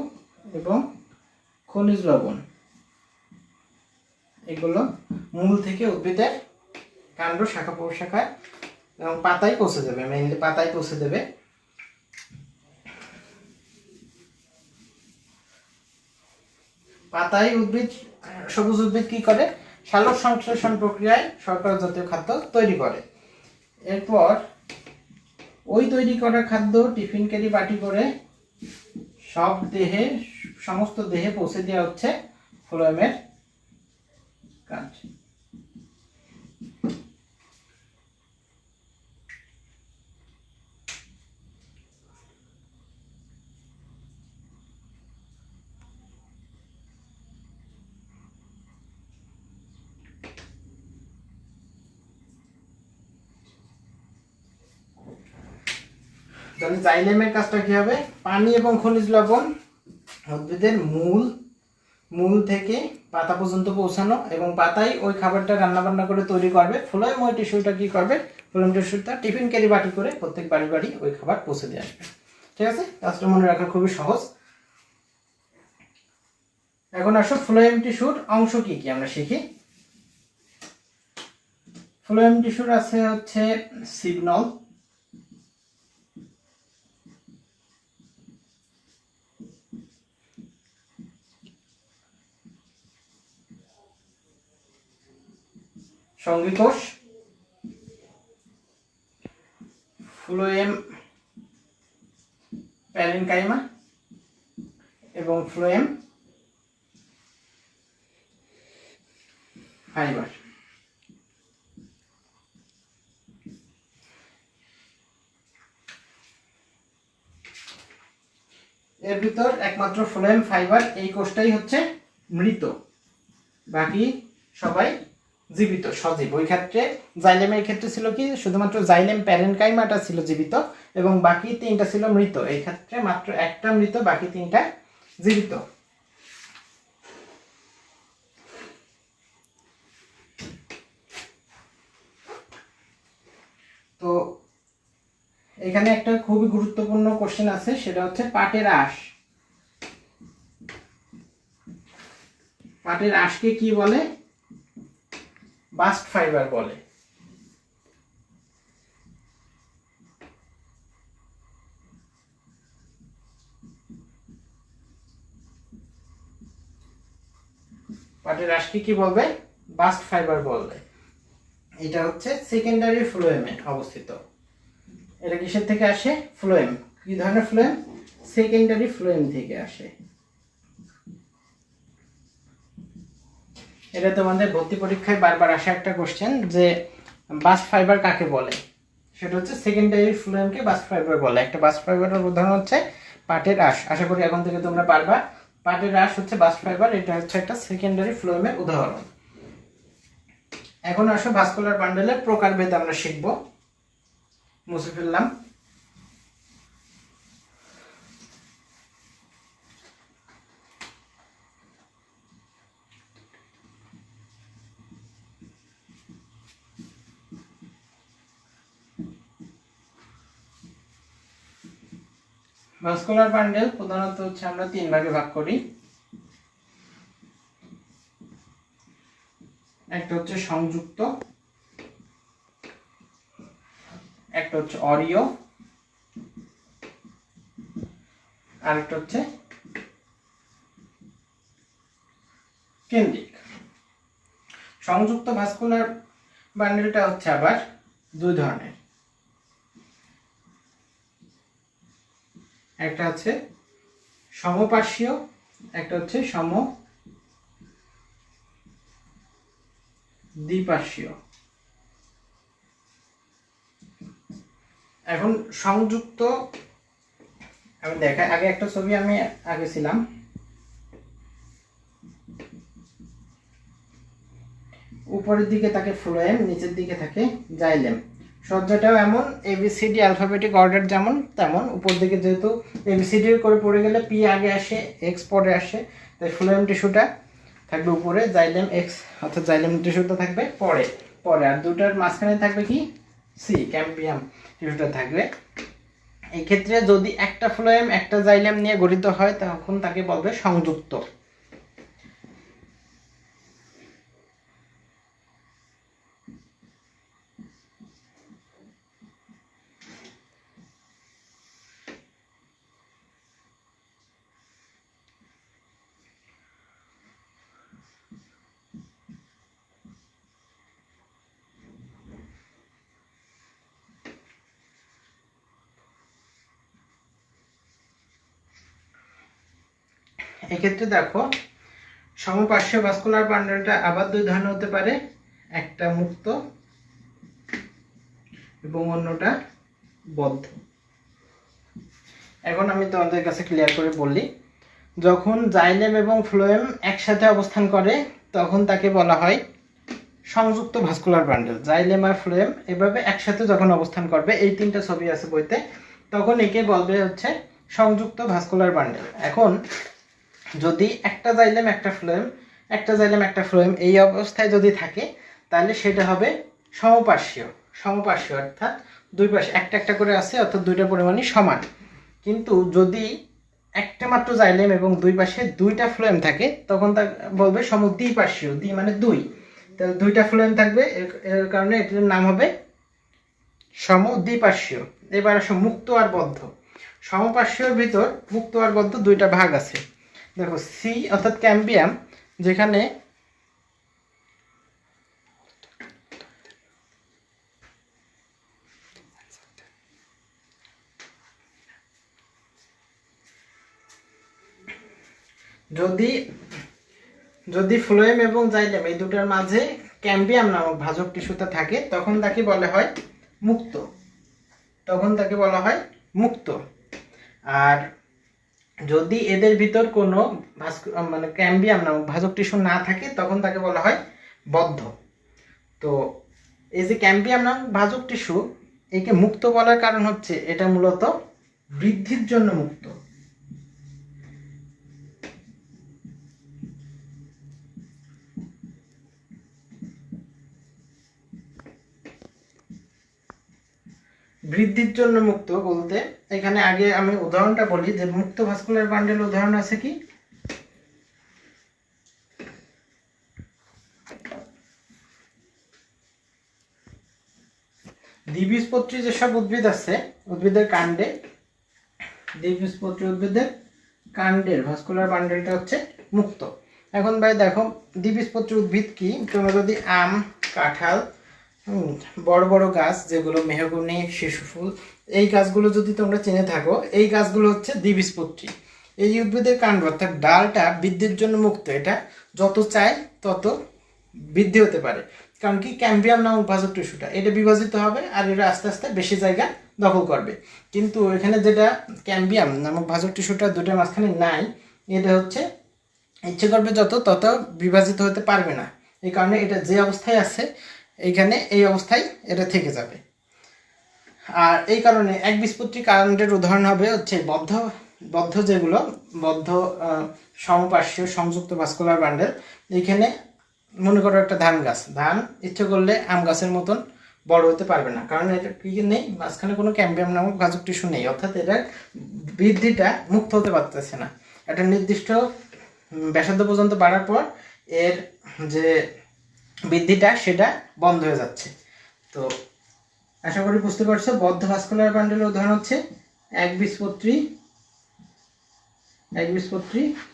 এবং খনিজ লবণ এগুলো মূল থেকে উদ্ভিদের কাণ্ড, শাখা প্রশাখা এবং পাতায় পৌঁছে দেবে। মেইনলি পাতায় পৌঁছে দেবে। পাতায় সবুজ উদ্ভিদ কি করে? সালোক সংশ্লেষণ প্রক্রিয়ায় শর্করা জাতীয় খাদ্য তৈরি করে। এরপর ওই তৈরি করা খাদ্য টিফিন ক্যারি বাটি করে সমস্ত দেহে পৌঁছে দেওয়া হচ্ছে ফ্লোয়েমের কাজ। তাহলে জাইলেমের কাজটা কি হবে? পানি এবং খনিজ লবণ উদ্ভিদের মূল থেকে পাতা পর্যন্ত পৌঁছানো, এবং পাতায় ওই খাবারটা রান্না বান্না করে তৈরি করবে। ফ্লোয়েম ওই টিস্যুটা কি করবে? ফ্লোয়েম টিস্যুটা টিফিন ক্যারি বাটি করে প্রত্যেক বাড়ি ওই খাবার পৌঁছে দিয়ে আসবে। ঠিক আছে, কাজটা মনে রাখা খুবই সহজ। এখন আসো ফ্লোয়েম টিস্যুর অংশ কি কি আমরা শিখি। ফ্লোয়েম টিস্যুর আছে হচ্ছে সিগনল, সঙ্গীকোষ, ফ্লোয়েম প্যারেনকাইমা এবং ফ্লোয়েম ফাইবার। এর ভিতর একমাত্র ফ্লোয়েম ফাইবার এই কোষটাই হচ্ছে মৃত, বাকি সবাই জীবিত, সজীব। ওই ক্ষেত্রে জাইলেমের ক্ষেত্রে ছিল কি? শুধুমাত্র জাইলেম প্যারেনকাইমাটা ছিল জীবিত এবং বাকি তিনটা ছিল মৃত। এই ক্ষেত্রে মাত্র একটা মৃত, বাকি তিনটা জীবিত। তো এখানে একটা খুবই গুরুত্বপূর্ণ কোশ্চেন আছে, সেটা হচ্ছে পাটের আঁশ। পাটের আঁশকে কি বলে? বাস্ট ফাইবার বলে। পাটের আঁশকে কি বলবে? বাস্ট ফাইবার বলবে। এটা হচ্ছে সেকেন্ডারি ফ্লোয়েমে অবস্থিত। এটা কিসের থেকে আসে? ফ্লোয়েম। কি ধরনের ফ্লোয়েম? সেকেন্ডারি ফ্লোয়েম থেকে আসে। এটা তোমাদের ভর্তি পরীক্ষায় বারবার আসা একটা কোশ্চেন, যে বাস্ট ফাইবার কাকে বলে। সেটা হচ্ছে সেকেন্ডারি ফ্লোয়েমকে বাস্ট ফাইবার বলে। একটা বাস্ট ফাইবারের উদাহরণ হচ্ছে পাটের আঁশ। আশা করি এখন থেকে তোমরা পারবা। পাটের আঁশ হচ্ছে বাস্ট ফাইবার, এটা হচ্ছে একটা সেকেন্ডারি ফ্লোয়েমের উদাহরণ। এখন আসো ভাস্কুলার বান্ডেলের প্রকারভেদ আমরা শিখব। মুছে ফেললাম। ভাস্কুলার বান্ডেল প্রধানত হচ্ছে আমরা 3 ভাগে ভাগ করি। একটা হচ্ছে সংযুক্ত, একটা হচ্ছে অরিয়, আর একটা হচ্ছে কেন্দ্রিক। সংযুক্ত ভাস্কুলার বান্ডেলটা হচ্ছে আবার 2 ধরনের। একটা হচ্ছে সমপার্শ্বীয়, একটা হচ্ছে দ্বিপার্শ্বীয়। এখন সংযুক্ত আমি দেখাই। আগে একটা ছবি আমি আগে ছিলাম। উপরের দিকে থাকে ফ্লোয়েম, নিচের দিকে থাকে জাইলেম। সজ্জাটাও এমন, এবিসিডি অ্যালফাবেটিক অর্ডার যেমন তেমন। উপর দিকে যেহেতু এবিসিডি করে পড়ে গেলে পি আগে আসে, এক্স পরে আসে, তাই ফ্লোয়েম টিস্যুটা থাকবে উপরে, জাইলেম এক্স অর্থাৎ জাইলেম টিস্যুটা থাকবে পরে। আর দুটার মাঝখানে থাকবে কি? সি, ক্যাম্বিয়াম টিস্যুটা থাকবে। এই ক্ষেত্রে যদি একটা ফ্লোয়েম একটা জাইলেম নিয়ে গঠিত হয় তখন তাকে বলবে সংযুক্ত। এক্ষেত্রে দেখো, সমপার্শ্বীয় ভাস্কুলার বান্ডেলটা আবার 2 ধরনের হতে পারে। একটা মুক্ত এবং অন্যটা বদ্ধ। এখন আমি তোমাদের কাছে ক্লিয়ার করে বলি, যখন জাইলেম এবং ফ্লোয়েম একসাথে অবস্থান করে তখন তাকে বলা হয় সংযুক্ত ভাস্কুলার বান্ডেল। জাইলেম আর ফ্লোয়েম এভাবে একসাথে যখন অবস্থান করবে, এই 3টা ছবি আছে বইতে, তখন একে বলবে হচ্ছে সংযুক্ত ভাস্কুলার বান্ডেল। এখন যদি একটা জাইলেম একটা ফ্লোয়েম, একটা জাইলেম একটা ফ্লোয়েম এই অবস্থায় যদি থাকে, তাহলে সেটা হবে সমপার্শ্বীয়। সমপার্শ্বীয় অর্থাৎ 2 পাশে একটা একটা করে আছে, অর্থাৎ 2টা পরিমাণই সমান। কিন্তু যদি একটা মাত্র জাইলেম এবং 2 পাশে 2টা ফ্লোয়েম থাকে, তখন তা বলবে সমদ্বিপার্শ্বীয়। দ্বি মানে 2, তাহলে 2টা ফ্লোয়েম থাকবে, এর কারণে এটার নাম হবে সমদ্বিপার্শ্বীয়। এবার আসো মুক্ত আর বদ্ধ। সমপার্শ্বীয়র ভিতর মুক্ত আর বদ্ধ 2টা ভাগ আছে। দেখো, সি অর্থাৎ ক্যাম্বিয়াম, যেখানে যদি ফ্লোয়েম এবং জাইলেম এই দুটার মাঝে ক্যাম্বিয়াম নামক ভাজক টিস্যুটা থাকে, তখন তাকে বলা হয় মুক্ত। আর যদি এদের ভিতর কোনো মানে ক্যাম্বিয়াম নামক ভাজক টিস্যু না থাকে, তখন তাকে বলা হয় বদ্ধ। তো এই যে ক্যাম্বিয়াম নামক ভাজক টিস্যু, একে মুক্ত বলার কারণ হচ্ছে এটা মূলত বৃদ্ধির জন্য মুক্ত। বৃদ্ধির জন্য মুক্ত বলতে এখানে আগে আমি উদাহরণটা বলি যে মুক্ত ভাস্কুলার বান্ডেল উদাহরণ আছে কি, দ্বিবীজপত্রী যেসব উদ্ভিদ আছে উদ্ভিদের কাণ্ডে, দ্বিবীজপত্রী উদ্ভিদের কাণ্ডের ভাস্কুলার বান্ডেলটা হচ্ছে মুক্ত। এখন ভাই দেখো দ্বিবীজপত্রী উদ্ভিদ কি, তোমরা যদি আম, কাঁঠাল, বড় বড় গাছ যেগুলো মেহগনি, শিশুফুল, এই গাছগুলো যদি তোমরা চিনে থাকো, এই গাছগুলো হচ্ছে দ্বিবীজপত্রী। এই উদ্ভিদের কাণ্ড অর্থাৎ ডালটা বৃদ্ধির জন্য মুক্ত, এটা যত চায় তত বৃদ্ধি হতে পারে। কারণ কি, ক্যাম্বিয়াম নামক ভাজক টিস্যুটা এটা বিভাজিত হবে আর এটা আস্তে আস্তে বেশি জায়গা দখল করবে। কিন্তু এখানে যেটা ক্যাম্বিয়াম নামক ভাজক টিস্যুটা দুটোর মাঝখানে নাই, এটা হচ্ছে ইচ্ছে করবে যত তত বিভাজিত হতে পারবে না। এই কারণে এটা যে অবস্থায় আছে এইখানে এই অবস্থায় এটা থেকে যাবে। আর এই কারণে একবীজপত্রী কাণ্ডের উদাহরণ হবে হচ্ছে বদ্ধ যেগুলো বদ্ধ সমপার্শ্বীয় সংযুক্ত ভাস্কুলার বান্ডেল। এইখানে মনে করো একটা ধান গাছ, ধান ইচ্ছে করলে আম গাছের মতন বড় হতে পারবে না, কারণ এটা কি নেই, মাঝখানে কোনো ক্যাম্বিয়াম নামক ভাজক টিস্যু নেই, অর্থাৎ এটার বৃদ্ধিটা মুক্ত হতে পারতেছে না। একটা নির্দিষ্ট ব্যাসার্ধ পর্যন্ত বাড়ার পর এর যে বৃদ্ধিটা সেটা বন্ধ হয়ে যাচ্ছে। তো আশা করি বুঝতে পারছো, বদ্ধ ভাস্কুলার বান্ডেলের উদাহরণ হচ্ছে একবীজপত্রী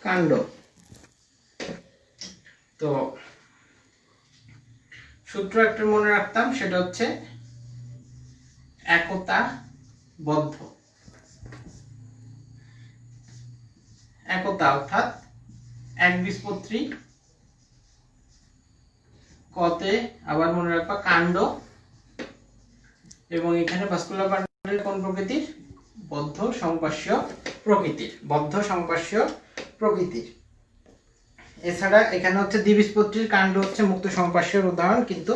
কাণ্ড। তো সূত্র একটা মনে রাখতাম, সেটা হচ্ছে একতা বদ্ধ। একতা অর্থাৎ একবীজপত্রী, কতে আবার মনে রাখবা কাণ্ড, এবং এখানে ভাস্কুলার বান্ডেল কোন প্রকৃতির, বদ্ধ সমপার্শ্বীয় প্রকৃতির, বদ্ধ সমপার্শ্বীয় প্রকৃতির। এছাড়া এখানে হচ্ছে দ্বিবীজপত্রীর কাণ্ড হচ্ছে মুক্ত সমপার্শ্বীয় উদাহরণ, কিন্তু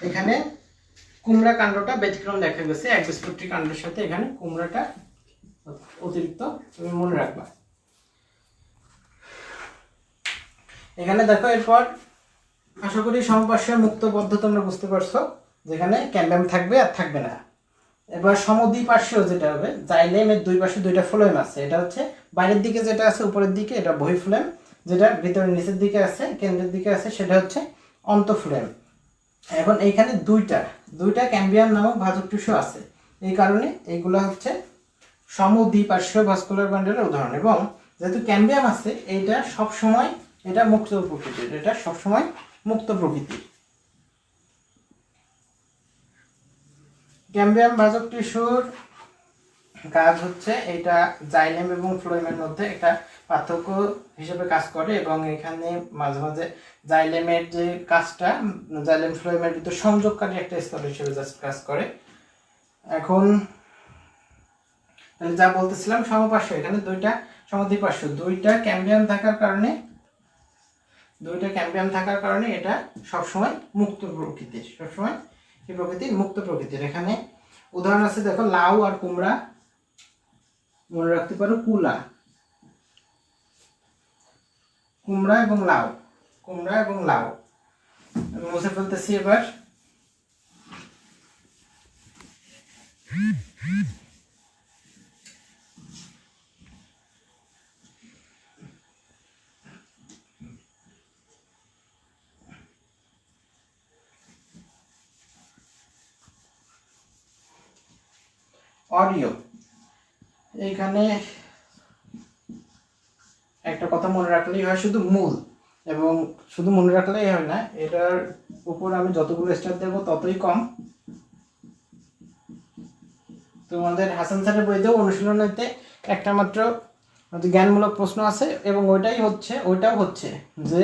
এখানে কুমড়া কাণ্ডটা ব্যতিক্রম দেখা গেছে একবীজপত্রী কাণ্ডের সাথে, এখানে কুমড়াটা অতিরিক্ত, তুমি মনে রাখবা। এখানে দেখো এরপর আশা করি সমপার্শ্বীয় মুক্ত বদ্ধ তোমরা বুঝতে পারছো, যেখানে ক্যাম্বিয়াম থাকবে আর থাকবে না। এবার সমদ্বিপার্শ্বীয় যেটা হবে, জাইলেমের দুই পাশে দুইটা ফ্লোয়েম আছে, এটা হচ্ছে বাইরের দিকে যেটা আছে উপরের দিকে এটা বহিঃফ্লোয়েম, যেটা ভিতরে নিচের দিকে আছে কেন্দ্রের দিকে আছে সেটা হচ্ছে অন্তঃফ্লোয়েম। এখন এইখানে দুইটা ক্যাম্বিয়াম নামক ভাজক টিস্যু আছে, এই কারণে এইগুলো হচ্ছে সমদ্বিপার্শ্বীয় ভাস্কুলার বান্ডেলের উদাহরণ। এবং যেহেতু ক্যাম্বিয়াম আছে, এইটা সবসময় এটা মুক্ত প্রকৃতির, এটা সবসময় মুক্ত প্রকৃতির। ক্যাম্বিয়াম ভাজক টিস্যুর কাজ হচ্ছে এটা জাইলেম এবং ফ্লোয়েমের মধ্যে একটা পার্থক্য হিসেবে কাজ করে, এবং এখানে মাঝে মাঝে জাইলেমের যে কাজটা জাইলেম ফ্লোয়েমের ভিতর সংযোগকারী একটা স্তর হিসেবে কাজ করে। এখন যা বলতেছিলাম সমপার্শ্ব, এখানে দুইটা সমদ্বিপার্শ্ব, দুইটা ক্যাম্বিয়াম থাকার কারণে এটা সবসময় মুক্ত প্রকৃতির, সবসময় কি প্রকৃতির, মুক্ত প্রকৃতির। এখানে উদাহরণ আছে দেখো, লাউ আর কুমড়া, মনে রাখতে পারো কুলা, কুমড়া এবং লাউ, আমি মুছে ফেলতেছি এবার। অডিও, এইখানে একটা কথা মনে রাখলেই হয়, শুধু মূল, এবং শুধু মনে রাখলেই হয় না, এটার উপর আমি যতগুলো স্টার দেবো ততই কম। তোমাদের হাসান স্যারের বইতেও অনুশীলনীতে একটা মাত্র জ্ঞানমূলক প্রশ্ন আছে, এবং ওইটাও হচ্ছে যে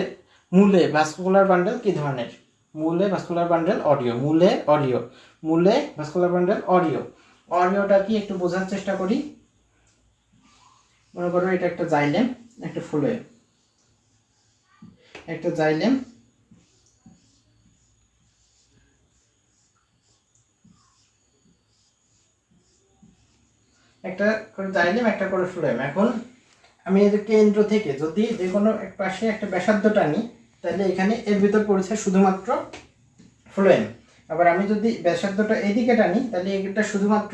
মূলে ভাস্কুলার বান্ডেল কি ধরনের, মূলে ভাস্কুলার বান্ডেল অডিও, মূলে ভাস্কুলার বান্ডেল অডিও। অডিওটা কি একটু বোঝার চেষ্টা করি। মনে করো এটা একটা জাইলেম, একটা ফ্লোয়েম, একটা জাইলেম, একটা করে জাইলেম, একটা করে ফ্লোয়েম। এখন আমি এর কেন্দ্র থেকে যদি যে কোনো এক পাশে একটা ব্যাসার্ধ টানি, তাহলে এখানে এর ভিতর পড়েছে শুধুমাত্র ফ্লোয়েম, আবার আমি যদি ব্যাসার্ধটা এদিকে টানি তাহলে এটা শুধুমাত্র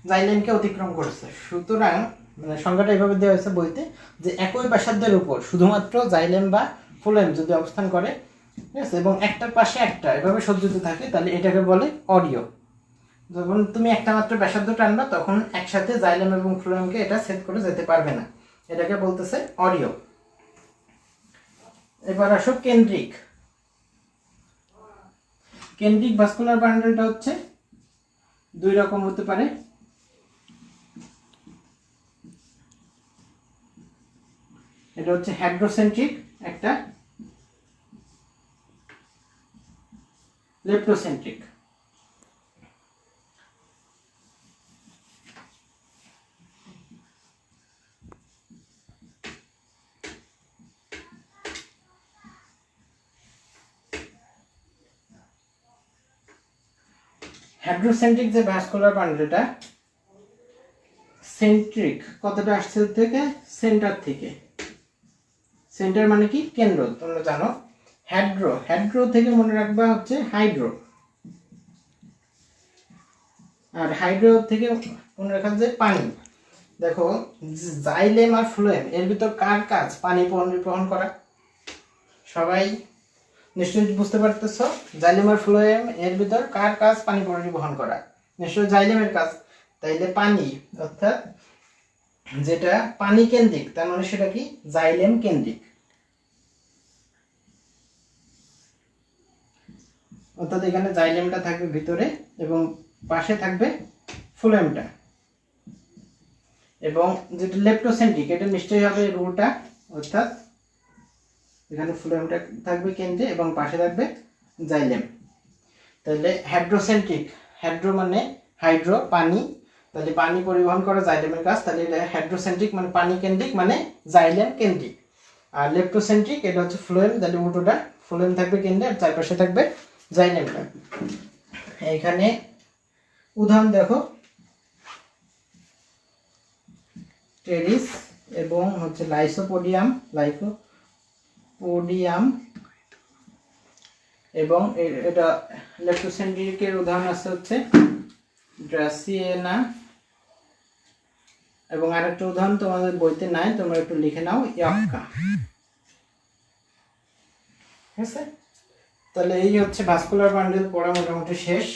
জাইলেমকে অতিক্রম করেছে। সুতরাং মানে সংখ্যাটা এভাবে দেওয়া হয়েছে বইতে যে একই ব্যাসার্ধের উপর শুধুমাত্র জাইলেম বা ফ্লোয়েম যদি অবস্থান করে, ঠিক আছে, এবং একটার পাশে একটা এভাবে সজ্জিত থাকে, তাহলে এটাকে বলে অডিও। যখন তুমি একটা মাত্র ব্যাসার্ধ টানবা তখন একসাথে জাইলেম এবং ফ্লোয়েমকে এটা সেট করে যেতে পারবে না, এটাকে বলতেছে অডিও। এবার আসো কেন্দ্রিক। কেন্দ্রিক ভাস্কুলার বান্ডেলটা হচ্ছে দুই রকম হতে পারে। এটা হচ্ছে হাইড্রোসেন্ট্রিক, একটা লেপ্টোসেন্ট্রিক। হাইড্রোসেন্ট্রিক যে ভাস্কুলার বান্ডেলটা, সেন্ট্রিক কতটা আসছে থেকে, সেন্টার থেকে। সেন্টার মানে কি কেন্দ্র, তোমরা জানো। হাইড্রো, হাইড্রো থেকে মনে রাখবা হচ্ছে হাইড্রো, আর হাইড্রো থেকে মনে রাখা যায় পানি। দেখো জাইলেম আর ফ্লোয়েম এর ভিতর কার কাজ পানি পরিবহন করা? সবাই নিশ্চয়ই বুঝতে পারতেছ, জাইলেম আর ফ্লোয়েম এর ভিতর কার কাজ পানি পরিবহন করা? নিশ্চয়ই জাইলেমের কাজ। তাইলে পানি অর্থাৎ যেটা পানি কেন্দ্রিক তার মানে সেটা কি জাইলেম কেন্দ্রিক। অর্থাৎ এখানে জাইলেমটা থাকবে ভিতরে এবং পাশে থাকবে ফ্লোয়েমটা। এবং যেটা লেপ্টোসেন্ট্রিক এটা নিশ্চয়ই হবে রুলটা, অর্থাৎ এখানে ফ্লোয়েমটা থাকবে কেন্দ্রে এবং পাশে থাকবে জাইলেম। তাহলে হাইড্রোসেন্ট্রিক, হাইড্রো মানে হাইড্রো পানি, তাহলে পানি পরিবহন করা জাইলেমের কাজ। তাহলে হাইড্রোসেন্ট্রিক মানে পানি কেন্দ্রিক মানে জাইলেম কেন্দ্রিক। আর লেপ্টোসেন্ট্রিক এটা হচ্ছে ফ্লোয়েম, তাহলে উল্টোটা, ফ্লোয়েম থাকবে কেন্দ্রে আর চারপাশে থাকবে জাইলেমটা। এখানে উদাহরণ দেখো, টেরিস এবং হচ্ছে লাইসোপোডিয়াম, লাইকোপোডিয়াম, এবং এটা লেপ্টোসেন্ট্রিকের উদাহরণ আছে হচ্ছে ড্রাসিয়েনা, এবং আরেকটা উদাহরণ তোমাদের বইতে নাই, তোমরা একটু লিখে নাও, ইয়াক্কা। ঠিক আছে, তাহলে এই হচ্ছে ভাস্কুলার বান্ডেল পড়া মোটামুটি শেষ।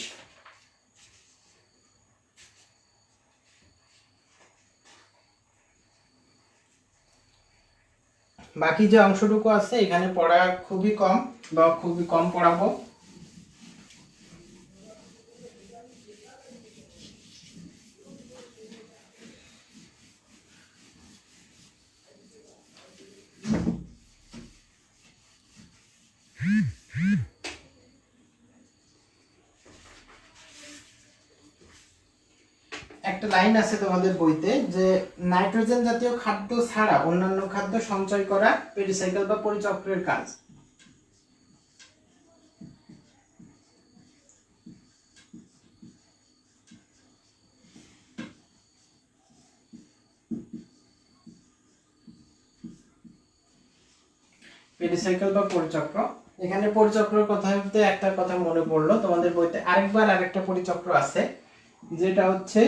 বাকি যে অংশটুকু আছে এখানে পড়া খুবই কম বা খুবই কম পড়াবো। একটা লাইন আছে তোমাদের বইতে যে নাইট্রোজেন জাতীয় খাদ্য ছাড়া অন্যান্য খাদ্য সঞ্চয় করা পেরিসাইকেল বা পরিচক্রের কাজ। পেরিসাইকেল বা পরিচক্র, এখানে পরিচক্রের কথা বলতে একটা কথা মনে পড়লো, তোমাদের বইতে আরেকটা পরিচক্র আছে যেটা হচ্ছে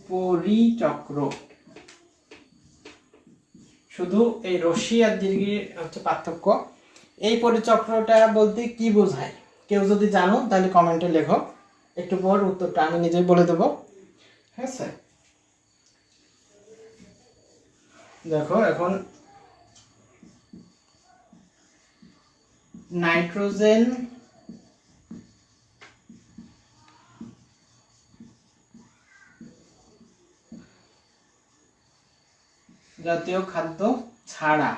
পরিচক্র। শুধু এই রশ্মি আর দীর্ঘের হচ্ছে পার্থক্য। এই পরিচক্রটা বলতে কি বোঝায় কেউ যদি জানো তাহলে কমেন্টে লেখো, একটু পর উত্তরটা আমি নিজেই বলে দেবো। হ্যাঁ স্যার, দেখো এখন নাইট্রোজেন জাতীয় খাদ্য ছাড়া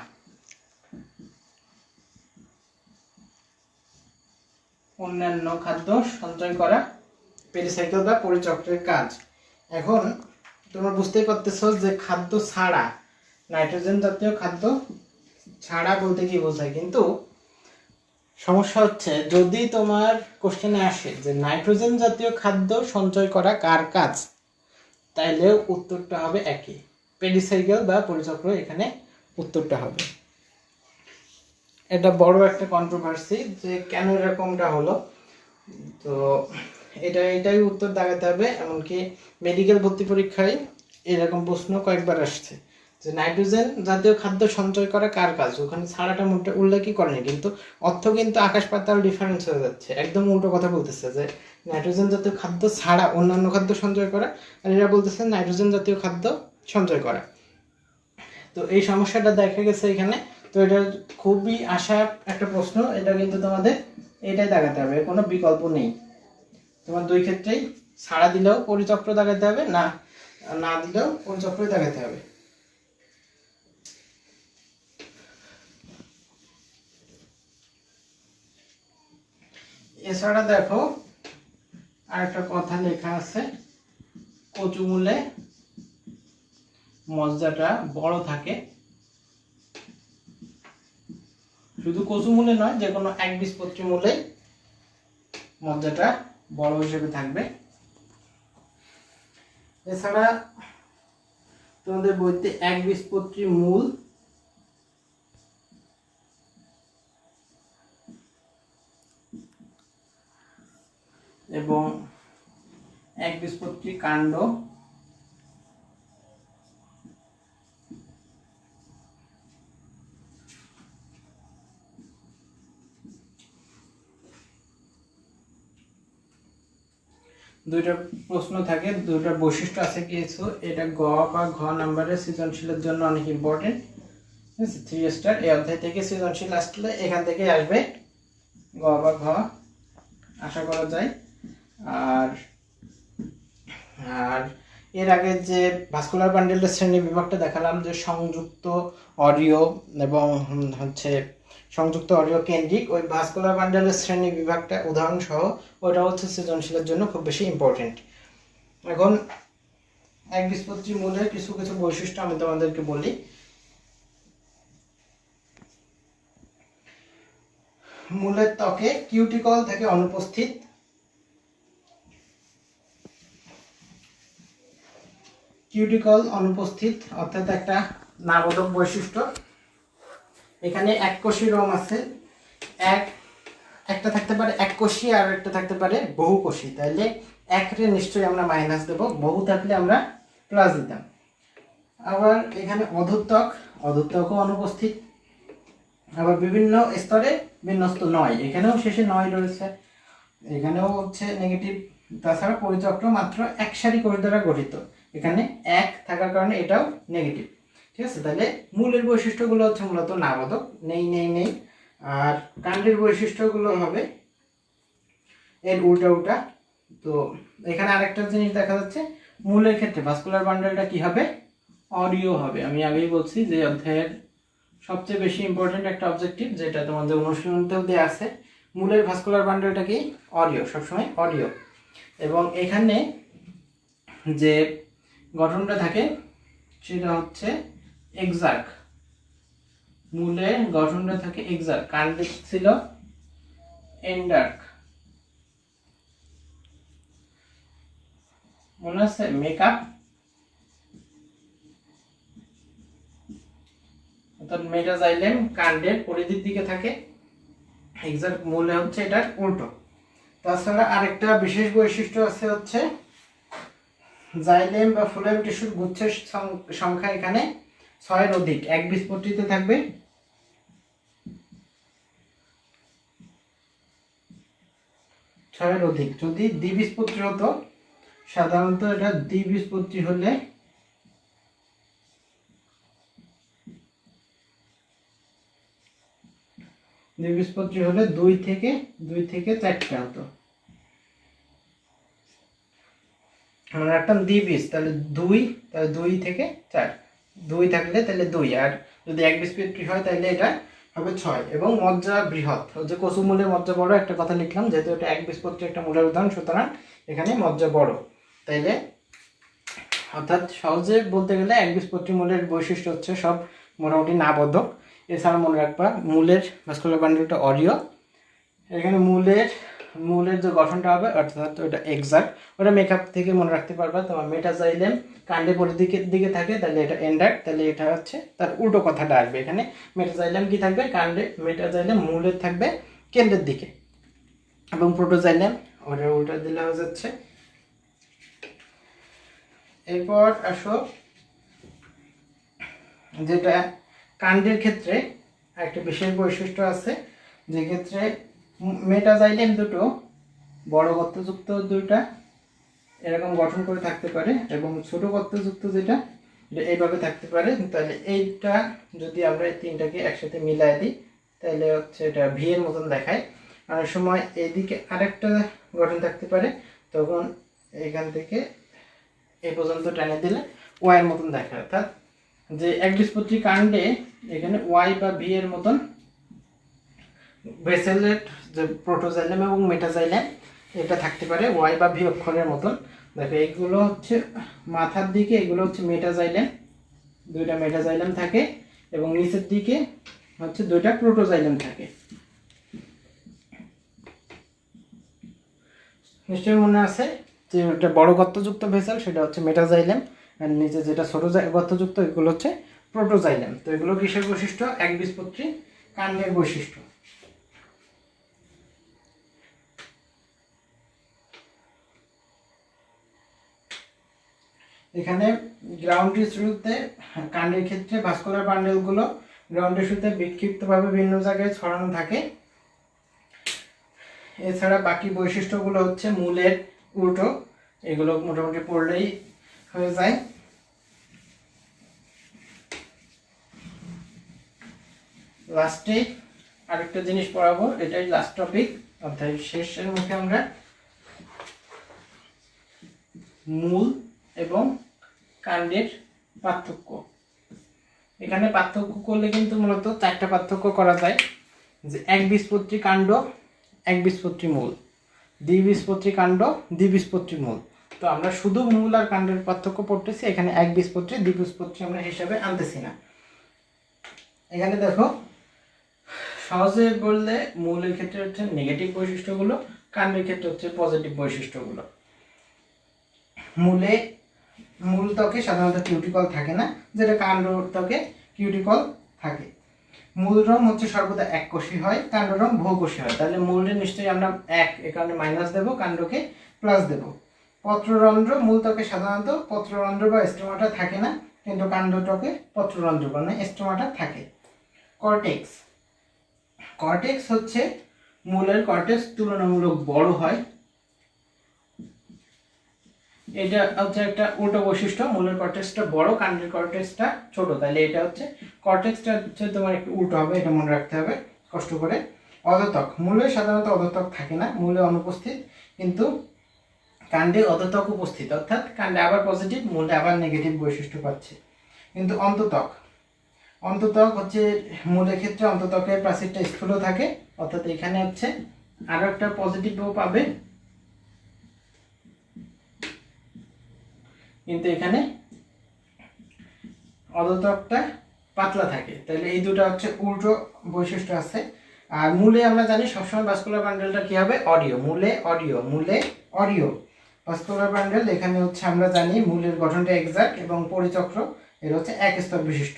অন্যান্য খাদ্য সঞ্চয় করা পেরিসাইকেল বা পরিচক্রের কাজ। এখন তোমরা বুঝতেই পারতেছো যে খাদ্য ছাড়া, নাইট্রোজেন জাতীয় খাদ্য ছাড়া বলতে কি বোঝায়, কিন্তু সমস্যা হচ্ছে যদি তোমার কোশ্চেনে আসে যে নাইট্রোজেন জাতীয় খাদ্য সঞ্চয় করা কার কাজ, তাইলে উত্তরটা হবে একই, পেরিসাইকেল বা পরিচক্র, এখানে উত্তরটা হবে। এটা বড় একটা কন্ট্রোভার্সি যে কেন এরকমটা হলো। তো এটাই উত্তর দাগাতে হবে। এমনকি মেডিকেল ভর্তি পরীক্ষায় এরকম প্রশ্ন কয়েকবার আসছে যে নাইট্রোজেন জাতীয় খাদ্য সঞ্চয় করা কার কাজ, ওখানে ছাড়াটা মোটে উল্লেখই করেনি, কিন্তু অর্থ কিন্তু আকাশ পাতাল ডিফারেন্স হয়ে যাচ্ছে, একদম উল্টো কথা বলতেছে যে নাইট্রোজেন জাতীয় খাদ্য ছাড়া অন্যান্য খাদ্য সঞ্চয় করা, আর এরা বলতেছে নাইট্রোজেন জাতীয় খাদ্য সঞ্চয় করা। তো এই সমস্যাটা দেখা গেছে এখানে। তো এটা খুবই আশা একটা প্রশ্ন, এটা কিন্তু তোমাদের এটাই দাগাতে হবে, কোনো বিকল্প নেই। তোমার দুই ক্ষেত্রেই ছাড়া দিলেও পরিচক্র দাগাতে হবে, না না দিলেও পরিচক্রই দাগাতে হবে। এছাড়া দেখো আরেকটা কথা লেখা আছে, কচু মূলে মজ্জাটা বড় থাকে। শুধু কচু মূলে নয়, যে কোনো একবীজপত্রী মূলে মজ্জাটা বড় হিসেবে থাকবে। এছাড়া তোমাদের বইতে একবীজপত্রী মূল এবং একবীজপত্রী কাণ্ড দুইটা প্রশ্ন থাকে, দুইটা বৈশিষ্ট্য আছে কিছু, এটা গ বা ঘ নাম্বারের সৃজনশীলের জন্য অনেক ইম্পর্টেন্ট। 3 স্টার এই অধ্যায় থেকে সৃজনশীল আসলে এখান থেকে আসবে গ বা ঘ, আশা করা যায়। আর আর এর আগে যে ভাস্কুলার বান্ডেলের শ্রেণী বিভাগটা দেখালাম, যে সংযুক্ত অডিও এবং হচ্ছে সংযুক্ত অডিও কেন্দ্রিক, ওই ভাস্কুলার বান্ডেলের শ্রেণী বিভাগটা উদাহরণ সহ ওটা হচ্ছে সৃজনশীলের জন্য খুব বেশি ইম্পর্টেন্ট। এখন একবীজপত্রী মূলের কিছু কিছু বৈশিষ্ট্য আমি তোমাদেরকে বলি। মূলের ত্বকে কিউটিকল থাকে অনুপস্থিত। কিউটিকল অনুপস্থিত অর্থাৎ একটা নাবোধক বৈশিষ্ট্য। এখানে এককোষী রোম আছে, একটা থাকতে পারে এককোষী আর একটা থাকতে পারে বহুকোষী, তাইলে একরে নিশ্চয়ই আমরা মাইনাস দেব, বহু থাকলে আমরা প্লাস দিতাম। আবার এখানে অধঃত্বকও অনুপস্থিত। আবার বিভিন্ন স্তরে বিন্যস্ত নয়, এখানেও শেষে নয় রয়েছে, এখানেও হচ্ছে নেগেটিভ। তাছাড়া পরিচক্র মাত্র এক সারি কোষ দ্বারা গঠিত, এখানে এক থাকার কারণে এটাও নেগেটিভ। ঠিক আছে, তাহলে মূলের বৈশিষ্ট্যগুলো হচ্ছে মূলত নাবোধক, নেই নেই নেই। আর কাণ্ডের বৈশিষ্ট্যগুলো হবে এর উল্টা। তো এখানে আরেকটা জিনিস দেখা যাচ্ছে, মূলের ক্ষেত্রে ভাস্কুলার বান্ডেলটা কি হবে, অডিও হবে। আমি আগেই বলছি যে অধ্যায়ের সবচেয়ে বেশি ইম্পর্টেন্ট একটা অবজেক্টিভ, যেটা তোমাদের অনুশীলনতেও দেওয়া আছে, মূলের ভাস্কুলার বান্ডেলটা কি অডিও, সবসময় অডিও। এবং এখানে যে গঠনটা থাকে সেটা হচ্ছে এক্সার্ক, মূলের গঠনটা থাকে এক্সার্ক, কাণ্ডে ছিল এন্ডার্ক, মনে আছে মেকআপ, অর্থাৎ মেটাজাইলেম কাণ্ডের পরিধির দিকে থাকে, এক্সাক্ট মূলে হচ্ছে এটার উল্টো। তাছাড়া আরেকটা বিশেষ বৈশিষ্ট্য আছে হচ্ছে জাইলেম বা ফ্লোয়েম টিস্যুর গুচ্ছের সংখ্যা এখানে 6-এর অধিক, একবীজপত্রীতে থাকবে 6-এর অধিক। যদি দ্বিবীজপত্রী হতো, সাধারণত এটা দ্বিবীজপত্রী হলে দুই থেকে 4টা হতো। মানে একটা দ্বিবীজ, তাহলে 2 থেকে 4, 2 থাকলে তাহলে 2, আর যদি একবীজপত্রী হয় তাহলে এটা হবে 6। এবং মজ্জা বৃহৎ, যে কচু মূলের মজ্জা বড়, একটা কথা লিখলাম, যেহেতু এটা একবীজপত্রী একটা মূলের উদাহরণ, সুতরাং এখানে মজ্জা বড়। তাইলে অর্থাৎ সহজে বলতে গেলে একবীজপত্রী মূলের বৈশিষ্ট্য হচ্ছে সব মোটামুটি নাবোধক। এছাড়া মনে রাখবা মূলের ভাস্কুলার বান্ডেলটা অডিও। এখানে মূলের যে গঠনটা হবে অর্থাৎ ওটা এক্সাক্ট, ওটা মেকআপ থেকে মনে রাখতে পারবা। তোমার মেটাজাইলেম কাণ্ডে পরিধির দিকে থাকে, তাহলে এটা এন্ডার্ক, তাহলে এটা হচ্ছে তার উল্টো কথাটা আসবে। এখানে মেটাজাইলেম কি থাকবে কাণ্ডে, মেটাজাইলেম মূলের থাকবে কেন্দ্রের দিকে। এবং প্রোটোজাইলেম, ওটা উল্টা দিলে হয়ে যাচ্ছে। এরপর আসো যেটা কাণ্ডের ক্ষেত্রে একটা বিশেষ বৈশিষ্ট্য আছে, যে ক্ষেত্রে মেটাজাইলেম দুটো বড় গর্তযুক্ত দুইটা এরকম গঠন করে থাকতে পারে, এবং ছোট গর্তযুক্ত যেটা এইভাবে থাকতে পারে। তাহলে এইটা যদি আমরা এই তিনটাকে একসাথে মিলাই দিই তাহলে হচ্ছে এটা ভি এর মতন দেখায়। অনেক সময় এইদিকে আরেকটা গঠন থাকতে পারে, তখন এখান থেকে এই পর্যন্ত টেনে দিলে ওয়াই এর মতন দেখায়। অর্থাৎ যে একবীজপত্রী কাণ্ডে এখানে ওয়াই বা ভি এর মতন ভেসেলের যে প্রোটোজাইলেম এবং মেটাজাইলেম এটা থাকতে পারে ওয়াই বা ভি অক্ষরের মতন। দেখো এইগুলো হচ্ছে মাথার দিকে, এগুলো হচ্ছে মেটাজাইলেম, দুইটা মেটাজাইলেম থাকে, এবং নিচের দিকে হচ্ছে দুইটা প্রোটোজাইলেম থাকে। নিশ্চয়ই মনে আছে যে ওটা বড় গর্তযুক্ত ভেসেল সেটা হচ্ছে মেটাজাইলেম, আর নিচে যেটা ছোট গর্তযুক্ত এগুলো হচ্ছে প্রোটোজাইলেম। তো এগুলো কিসের বৈশিষ্ট্য? একবীজপত্রী কাণ্ডের বৈশিষ্ট্য। এখানে গ্রাউন্ডের শুরুতে কাণ্ডের ক্ষেত্রে ভাস্কুলার বান্ডেলগুলো গ্রাউন্ডের শুরুতে বিক্ষিপ্তভাবে বিভিন্ন জায়গায় ছড়ানো থাকে। এছাড়া বাকি বৈশিষ্ট্যগুলো হচ্ছে মূলের উল্টো, এগুলো মোটামুটি পড়লেই হয়ে যায়। লাস্টে আরেকটা জিনিস পড়াবো, এটাই লাস্ট টপিক, অর্থাৎ শেষের মুখে আমরা মূল এবং কাণ্ডের পার্থক্য। এখানে পার্থক্য করলে কিন্তু মূলত চারটা পার্থক্য করা যায়, যে একবীজপত্রী কাণ্ড, একবীজপত্রী মূল, দ্বিবীজপত্রী কাণ্ড, দ্বিবীজপত্রী মূল। তো আমরা শুধু মূল আর কাণ্ডের পার্থক্য পড়তেছি, এখানে একবীজপত্রী দ্বিবীজপত্রী আমরা হিসাবে আনতেছি না। এখানে দেখো সহজে বললে মূলের ক্ষেত্রে হচ্ছে নেগেটিভ বৈশিষ্ট্যগুলো, কাণ্ডের ক্ষেত্রে হচ্ছে পজিটিভ বৈশিষ্ট্যগুলো। মূল ত্বকে সাধারণত কিউটিকল থাকে না, যেটা কাণ্ড ত্বকে কিউটিকল থাকে। মূল রং হচ্ছে সর্বদা এককোষী হয়, কাণ্ড রং বহুকোষী হয়। তাহলে মূলে নিশ্চয়ই আমরা এক, এ কারণে মাইনাস দেবো, কাণ্ডকে প্লাস দেব। পত্ররন্ধ্র, মূল ত্বকে সাধারণত পত্ররন্ধ্র বা স্টোমাটা থাকে না, কিন্তু কাণ্ড ত্বকে পত্ররন্ধ্র মানে স্টোমাটা থাকে। কর্টেক্স, কর্টেক্স হচ্ছে মূলের কর্টেক্স তুলনামূলক বড় হয়, এটা হচ্ছে একটা উল্টো বৈশিষ্ট্য, মূলের কর্টেক্সটা বড়, কাণ্ডের কর্টেক্সটা ছোট। তাহলে এটা হচ্ছে কর্টেক্সটা হচ্ছে তোমার একটু উল্টো হবে, এটা মনে রাখতে হবে কষ্ট করে। অধঃত্বক, মূলে সাধারণত অধঃত্বক থাকে না, মূলে অনুপস্থিত, কিন্তু কাণ্ডে অধঃত্বক উপস্থিত, অর্থাৎ কাণ্ডে আবার পজিটিভ, মূলে আবার নেগেটিভ বৈশিষ্ট্য পাচ্ছে। কিন্তু অন্তত্বক, অন্তত্বক হচ্ছে মূলের ক্ষেত্রে অন্তত্বকের প্রাচীরটা স্থূল থাকে, অর্থাৎ এখানে হচ্ছে আরো একটা পজিটিভও পাবে, কিন্তু এখানে অধঃত্বকটা পাতলা থাকে। তাহলে এই দুটো হচ্ছে উল্টো বৈশিষ্ট্য আছে। আর মূলে আমরা জানি সবসময় ভাস্কুলার বান্ডেলটা কি হবে? অডিও, মূলে অডিও, মূলে অডিও। ভাস্কুলার বান্ডেল এখানে হচ্ছে আমরা জানি মূলের গঠনটা এক্সাক্ট, এবং পরিচক্র এর হচ্ছে এক স্তর বিশিষ্ট,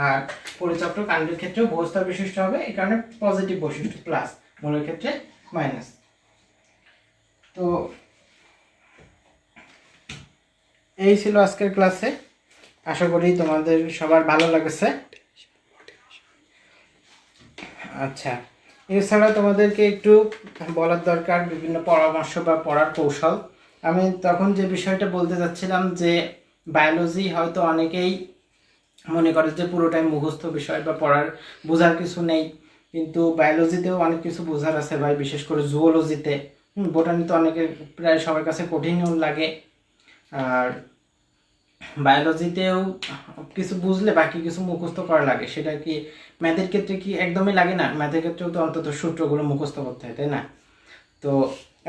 আর পরিচক্র কাণ্ডের ক্ষেত্রেও বহু স্তর বিশিষ্ট হবে, এই কারণে পজিটিভ বৈশিষ্ট্য প্লাস, মূলের ক্ষেত্রে মাইনাস। তো এই ছিল আজকের ক্লাসে, আশা করি তোমাদের সবার ভালো লাগছে। আচ্ছা, এছাড়া তোমাদেরকে একটু বলার দরকার বিভিন্ন পরামর্শ বা পড়ার কৌশল। আমি তখন যে বিষয়টা বলতে চাচ্ছিলাম যে বায়োলজি হয়তো অনেকেই মনে করে যে পুরোটাই মুখস্থ বিষয় বা পড়ার বোঝার কিছু নেই, কিন্তু বায়োলজিতেও অনেক কিছু বোঝার আছে ভাই, বিশেষ করে জুওলজিতে। বোটানি তো অনেকের প্রায় সবার কাছে কঠিনও লাগে, আর বায়োলজিতেও কিছু বুঝলে বাকি কিছু মুখস্থ করা লাগে। সেটা কি ম্যাথের ক্ষেত্রে কি একদমই লাগে না? ম্যাথের ক্ষেত্রেও তো অন্তত সূত্রগুলো মুখস্থ করতে হয়, তাই না? তো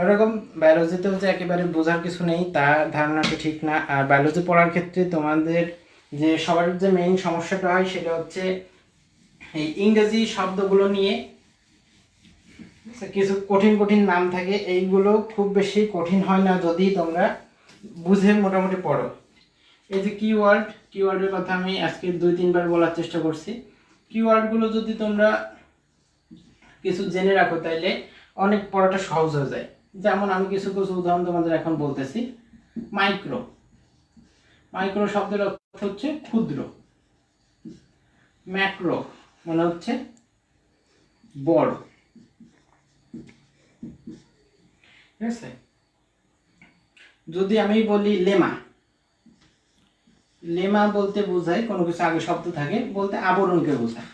এরকম বায়োলজিতেও যে একেবারে বোঝার কিছু নেই তার ধারণাটা ঠিক না। আর বায়োলজি পড়ার ক্ষেত্রে তোমাদের যে সবার যে মেইন সমস্যাটা হয় সেটা হচ্ছে এই ইংরেজি শব্দগুলো নিয়ে কিছু কঠিন কঠিন নাম থাকে, এইগুলো খুব বেশি কঠিন হয় না যদি তোমরা বুঝে মোটামুটি পড়ো। এই যে কিওয়ার্ডের কথা আমি আজকে 2-3 বার বলার চেষ্টা করছি। কিওয়ার্ডগুলো যদি তোমরা কিছু জেনে রাখো তাইলে অনেক পড়াটা সহজ হয়ে যায়। যেমন আমি কিছু কিছু উদাহরণ তোমাদের এখন বলতেছি। মাইক্রো, মাইক্রো শব্দের অর্থ হচ্ছে ক্ষুদ্র। ম্যাক্রো মানে হচ্ছে বড়, ঠিক আছে। যদি আমি বলি লেমা, লেমা বলতে বোঝায় কোনো কিছু আগে শব্দ থাকে, বলতে আবরণকে বোঝায়।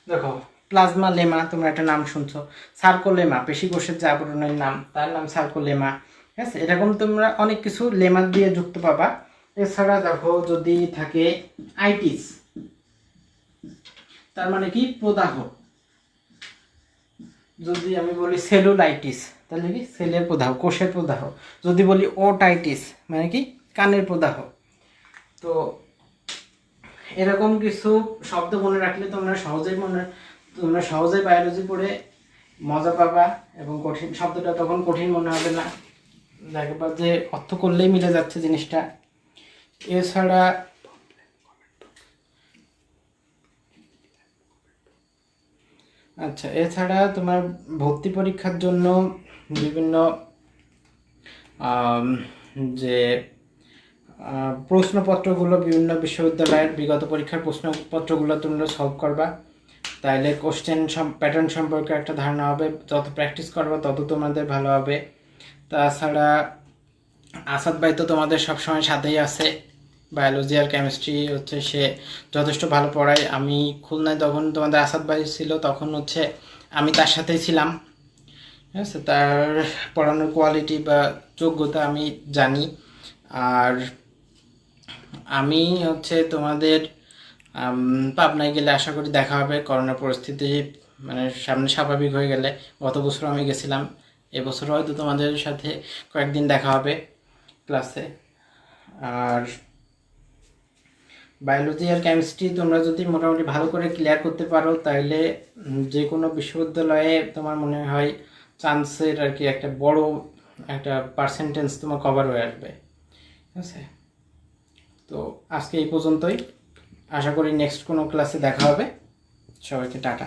দেখো প্লাজমা লেমা, তোমরা একটা নাম শুনছো। সার্কোলেমা, পেশিকোষের যে আবরণের নাম, তার নাম সার্কোলেমা, ঠিক আছে। এরকম তোমরা অনেক কিছু লেমা দিয়ে যুক্ত পাবা। এছাড়া দেখো যদি থাকে আইটিস, তার মানে কি প্রদাহ। যদি আমি বলি সেলুলাইটিস, তাহলে কি সেলের প্রদাহ, কোষের প্রদাহ। যদি বলি ওটাইটিস মানে কি কানের প্রদাহ। তো এরকম কিছু শব্দ মনে রাখলে তোমরা সহজেই বায়োলজি পড়ে মজা পাবা, এবং কঠিন শব্দটা তখন কঠিন মনে হবে না, দেখবা যে অর্থ করলেই মিলে যাচ্ছে জিনিসটা। এছাড়া এছাড়া তোমার ভর্তি পরীক্ষার জন্য বিভিন্ন যে প্রশ্নপত্রগুলো, বিভিন্ন বিশ্ববিদ্যালয়ের বিগত পরীক্ষার প্রশ্নপত্রগুলো তোমরা সলভ করবা, তাইলে কোশ্চেন প্যাটার্ন সম্পর্কে একটা ধারণা হবে। যত প্র্যাকটিস করবা তত তোমাদের ভালো হবে। তাছাড়া আসাদ ভাই তো তোমাদের সবসময় সাথেই আছে, বায়োলজি আর কেমিস্ট্রি হচ্ছে সে যথেষ্ট ভালো পড়ায়। আমি খুলনায় তখন তোমাদের আসাদ ভাই ছিল, তখন হচ্ছে আমি তার সাথেই ছিলাম, ঠিক আছে। তার পড়ানোর কোয়ালিটি বা যোগ্যতা আমি জানি। আর আমি হচ্ছে তোমাদের পাবনায় গেলে আশা করি দেখা হবে, করোনা পরিস্থিতি মানে সামনে স্বাভাবিক হয়ে গেলে। গত বছর আমি গেছিলাম, এবছর হয়তো তোমাদের সাথে কয়েকদিন দেখা হবে ক্লাসে। আর বায়োলজি আর কেমিস্ট্রি তোমরা যদি মোটামুটি ভালো করে ক্লিয়ার করতে পারো, তাহলে যে কোনো বিশ্ববিদ্যালয়ে তোমার মনে হয় চান্সের আর কি একটা বড় একটা পার্সেন্টেজ তোমার কভার হয়ে আসবে, ঠিক আছে। তো আজকে এই পর্যন্তই, আশা করি নেক্সট কোনো ক্লাসে দেখা হবে। সবাইকে টাটা।